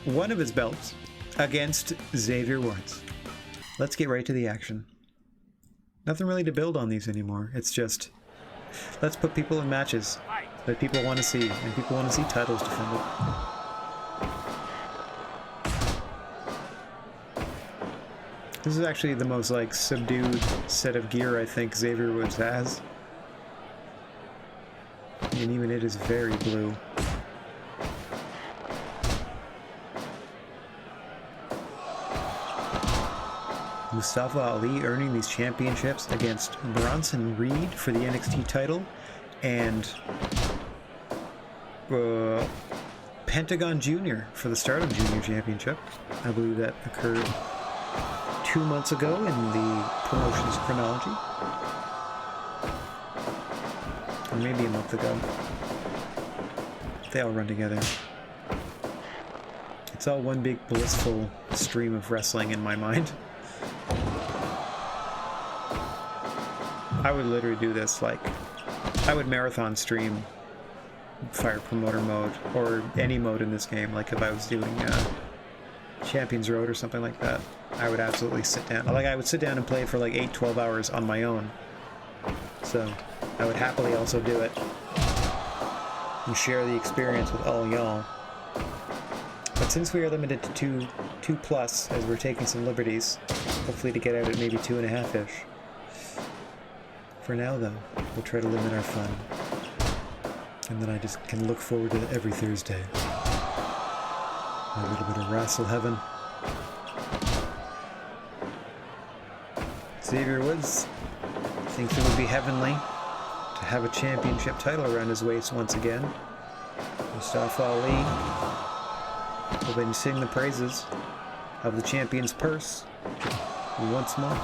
one of his belts against Xavier Woods. Let's get right to the action. Nothing really to build on these anymore. It's just, let's put people in matches that people want to see, and people want to see titles defended. This is actually the most, like, subdued set of gear I think Xavier Woods has. And even it is very blue. Mustafa Ali earning these championships against Bronson Reed for the NXT title and Pentagon Jr. for the Stardom Junior Championship. I believe that occurred 2 months ago in the promotion's chronology. Or maybe a month ago. They all run together. It's all one big blissful stream of wrestling in my mind. I would literally do this, like, I would marathon stream Fire Promoter mode, or any mode in this game, like if I was doing Champions Road or something like that. I would absolutely sit down. Like, I would sit down and play for like 8-12 hours on my own. So, I would happily also do it and share the experience with all y'all. But since we are limited to two plus, as we're taking some liberties, hopefully to get out at maybe 2.5-ish. For now, though, we'll try to limit our fun. And then I just can look forward to every Thursday. A little bit of wrestle heaven. Xavier Woods thinks it would be heavenly to have a championship title around his waist once again. Mustafa Ali will then sing the praises of the champion's purse once more.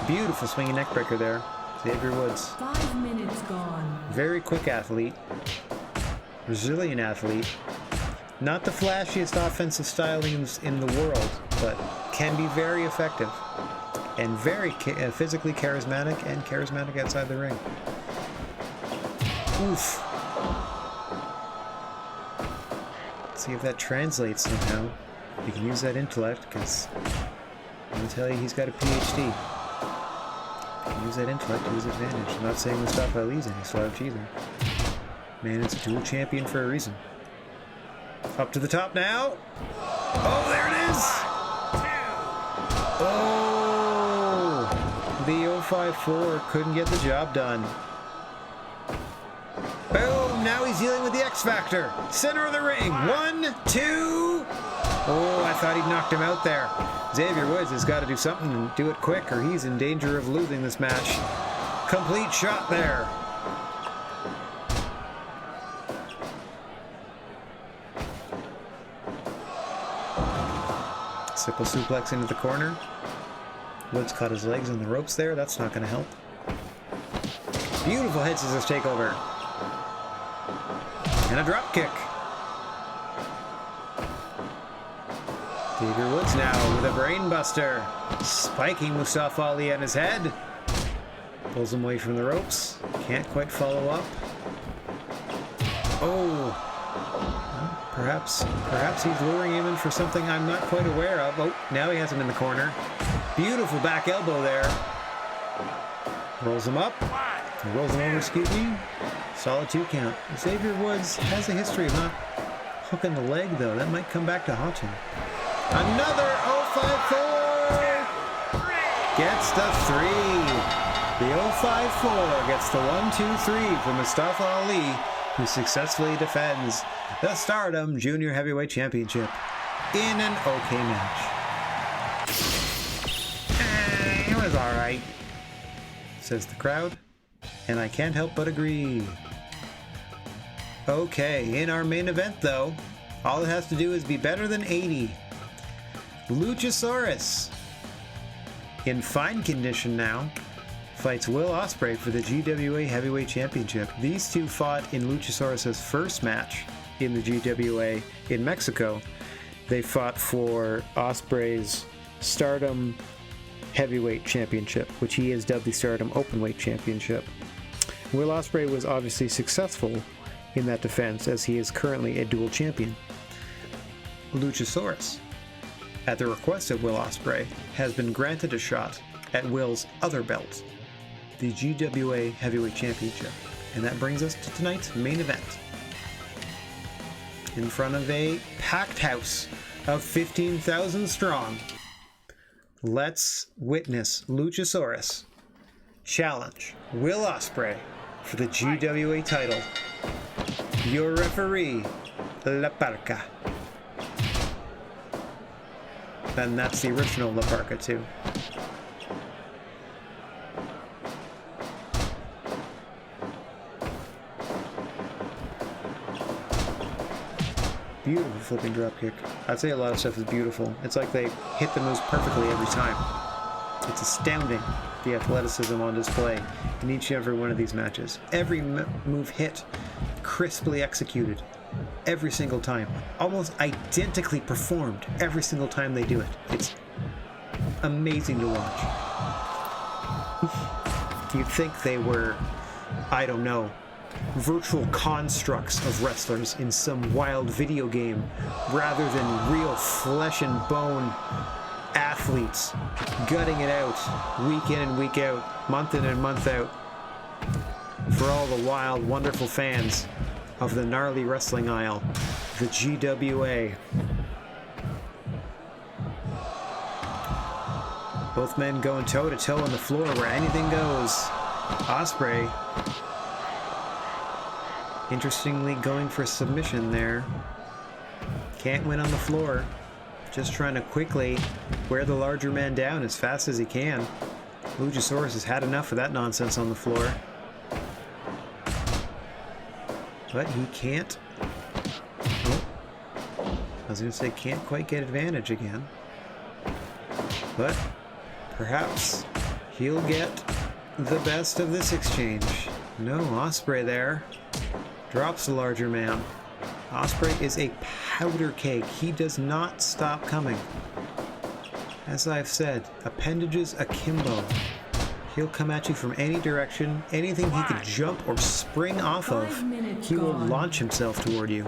Beautiful swinging neckbreaker there. Xavier Woods. 5 minutes gone. Very quick athlete. Resilient athlete. Not the flashiest offensive stylings in the world, but can be very effective. And very physically charismatic, and charismatic outside the ring. Oof. Let's see if that translates somehow. You can use that intellect, because I'm going to tell you he's got a PhD. Use that intellect to his advantage. I'm not saying Mustafa Ali's any slouch either. Man is a dual champion for a reason. Up to the top now. Oh, there it is! Oh! The 054 couldn't get the job done. Boom! Now he's dealing with the X Factor. Center of the ring. 1, 2... Oh, I thought he'd knocked him out there. Xavier Woods has got to do something and do it quick, or he's in danger of losing this match. Complete shot there. Sickle suplex into the corner. Woods caught his legs in the ropes there. That's not going to help. Beautiful head scissors takeover. And a drop kick. Xavier Woods now with a brain buster. Spiking Mustafa Ali on his head. Pulls him away from the ropes. Can't quite follow up. Oh. Perhaps he's luring him in for something I'm not quite aware of. Oh, now he has him in the corner. Beautiful back elbow there. Rolls him up. Rolls him over, excuse me. Solid 2 count. Xavier Woods has a history of not hooking the leg, though. That might come back to haunt him. Another 054! Gets the 3. The 054 gets the 1-2-3 from Mustafa Ali, who successfully defends the Stardom Junior Heavyweight Championship in an okay match. It was alright, says the crowd, and I can't help but agree. Okay, in our main event though, all it has to do is be better than 80. Luchasaurus, in fine condition now, fights Will Ospreay for the GWA Heavyweight Championship. These two fought in Luchasaurus' first match in the GWA in Mexico. They fought for Ospreay's Stardom Heavyweight Championship, which he has dubbed the Stardom Openweight Championship. Will Ospreay was obviously successful in that defense, as he is currently a dual champion. Luchasaurus, at the request of Will Ospreay, has been granted a shot at Will's other belt, the GWA Heavyweight Championship. And that brings us to tonight's main event. In front of a packed house of 15,000 strong, let's witness Luchasaurus challenge Will Ospreay for the GWA title. Your referee, La Parca. And that's the original La Parca too. Beautiful flipping dropkick. I'd say a lot of stuff is beautiful. It's like they hit the moves perfectly every time. It's astounding, the athleticism on display in each and every one of these matches. Every move hit, crisply executed, every single time. Almost identically performed every single time they do it. It's amazing to watch. You'd think they were, I don't know, virtual constructs of wrestlers in some wild video game rather than real flesh and bone athletes gutting it out week in and week out, month in and month out, for all the wild, wonderful fans of the gnarly wrestling aisle, the GWA. Both men going toe to toe on the floor where anything goes. Ospreay, interestingly, going for submission there. Can't win on the floor. Just trying to quickly wear the larger man down as fast as he can. Luchasaurus has had enough of that nonsense on the floor. But he can't. Oh, I was going to say can't quite get advantage again. But perhaps he'll get the best of this exchange. No, Ospreay there. Drops the larger man. Ospreay is a powder keg. He does not stop coming. As I've said, appendages akimbo. He'll come at you from any direction. Anything he could jump or spring off of, he will launch himself toward you.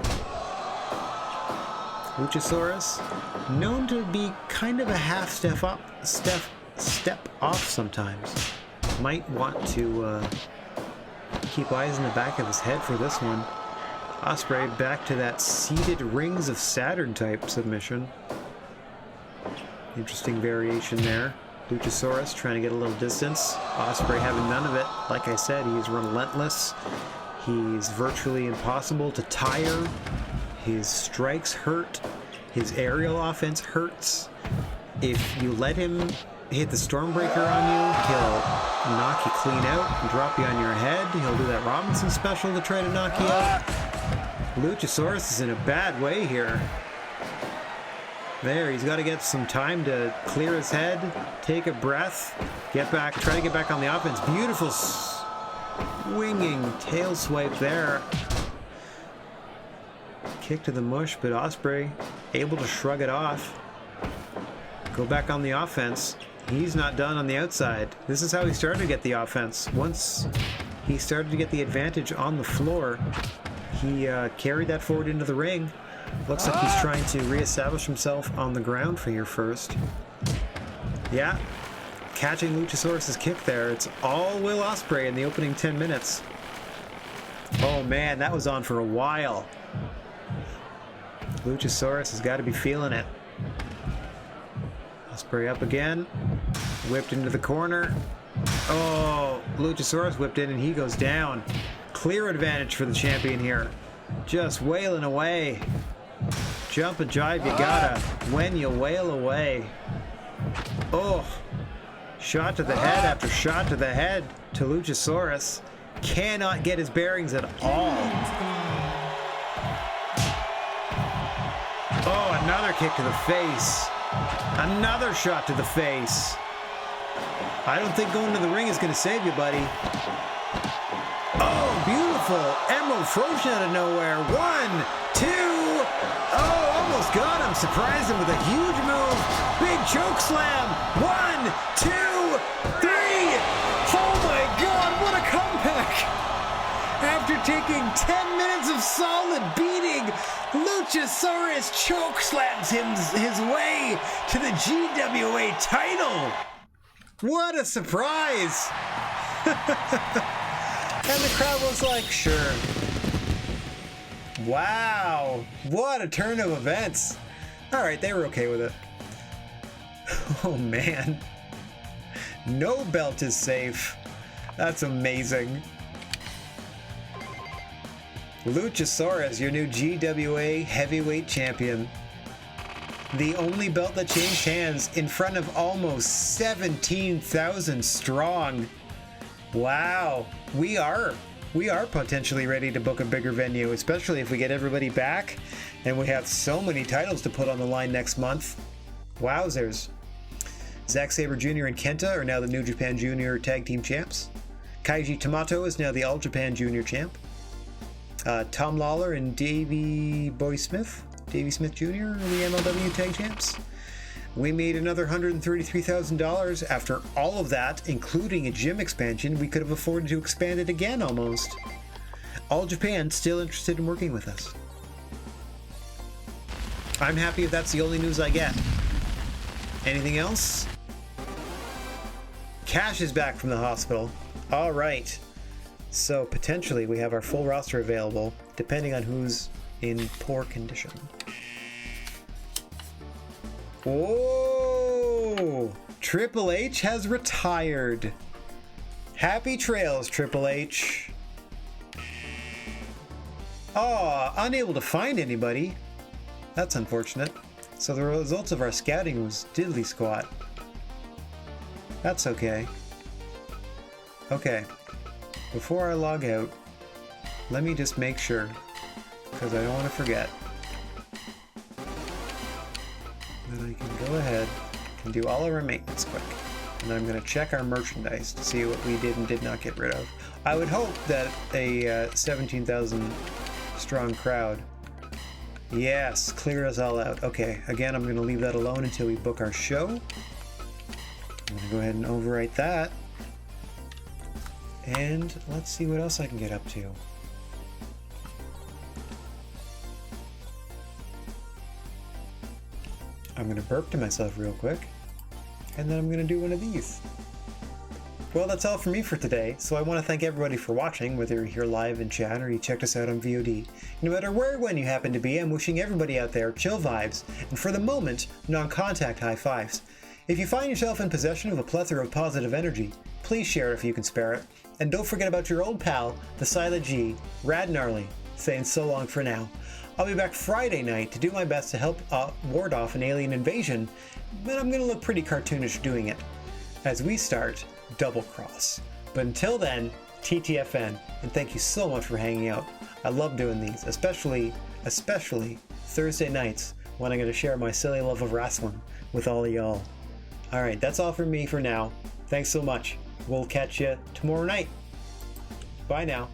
Luchasaurus, known to be kind of a half step off sometimes. Might want to keep eyes in the back of his head for this one. Ospreay back to that seated Rings of Saturn type submission. Interesting variation there. Luchasaurus trying to get a little distance. Ospreay having none of it. Like I said, he's relentless. He's virtually impossible to tire. His strikes hurt. His aerial offense hurts. If you let him hit the Stormbreaker on you, he'll knock you clean out and drop you on your head. He'll do that Robinson special to try to knock you out. Luchasaurus is in a bad way here. There, he's got to get some time to clear his head, take a breath, get back, try to get back on the offense. Beautiful Winging tail swipe there. Kick to the mush, but Ospreay able to shrug it off. Go back on the offense. He's not done on the outside. This is how he started to get the offense. Once he started to get the advantage on the floor, he carried that forward into the ring. Looks like he's trying to reestablish himself on the ground for here first. Yeah, catching Luchasaurus's kick there. It's all Will Ospreay in the opening 10 minutes. Oh man, that was on for a while. Luchasaurus has got to be feeling it. Ospreay up again. Whipped into the corner. Oh, Luchasaurus whipped in and he goes down. Clear advantage for the champion here. Just wailing away. Jump and jive you gotta when you wail away. Oh, shot to the head after shot to the head to Luchasaurus. Cannot get his bearings at all. Oh, another kick to the face. Another shot to the face. I don't think going to the ring is going to save you, buddy. Oh, beautiful. Emerald Frozen out of nowhere. 1, 2. Oh, almost got him. Surprised him with a huge move. Big choke slam. 1, 2, 3. Oh my God, what a comeback. After taking 10 minutes of solid beating, Luchasaurus choke slams his way to the GWA title. What a surprise! And the crowd was like, sure. Wow, what a turn of events. All right, they were okay with it. Oh man. No belt is safe. That's amazing. Luchasaurus, your new GWA heavyweight champion. The only belt that changed hands in front of almost 17,000 strong. Wow, we are potentially ready to book a bigger venue, especially if we get everybody back and we have so many titles to put on the line next month. Wowzers. Zack Sabre Jr. and Kenta are now the New Japan Junior Tag Team Champs. Kaiji Tomato is now the All Japan Junior Champ. Tom Lawler and Davey Smith Jr. are the MLW Tag Champs. We made another $133,000 after all of that, including a gym expansion. We could have afforded to expand it again almost. All Japan still interested in working with us. I'm happy if that's the only news I get. Anything else? Cash is back from the hospital. All right. So potentially we have our full roster available, depending on who's in poor condition. Oh, Triple H has retired. Happy trails, Triple H. Oh, unable to find anybody. That's unfortunate. So the results of our scouting was diddly squat. That's okay. Okay. Before I log out, let me just make sure, because I don't want to forget, that I can go ahead and do all of our maintenance quick. And I'm going to check our merchandise to see what we did and did not get rid of. I would hope that a 17,000 strong crowd, yes, clear us all out. Okay, again, I'm going to leave that alone until we book our show. I'm going to go ahead and overwrite that. And let's see what else I can get up to. I'm going to burp to myself real quick, and then I'm going to do one of these. Well, that's all for me for today, so I want to thank everybody for watching, whether you're here live in chat or you checked us out on VOD. No matter where or when you happen to be, I'm wishing everybody out there chill vibes, and for the moment, non-contact high fives. If you find yourself in possession of a plethora of positive energy, please share it if you can spare it. And don't forget about your old pal, the Silent G, Rad Gnarly, saying so long for now. I'll be back Friday night to do my best to help ward off an alien invasion, but I'm going to look pretty cartoonish doing it, as we start Double Cross. But until then, TTFN, and thank you so much for hanging out. I love doing these, especially Thursday nights, when I'm going to share my silly love of wrestling with all of y'all. Alright, that's all from me for now. Thanks so much. We'll catch you tomorrow night. Bye now.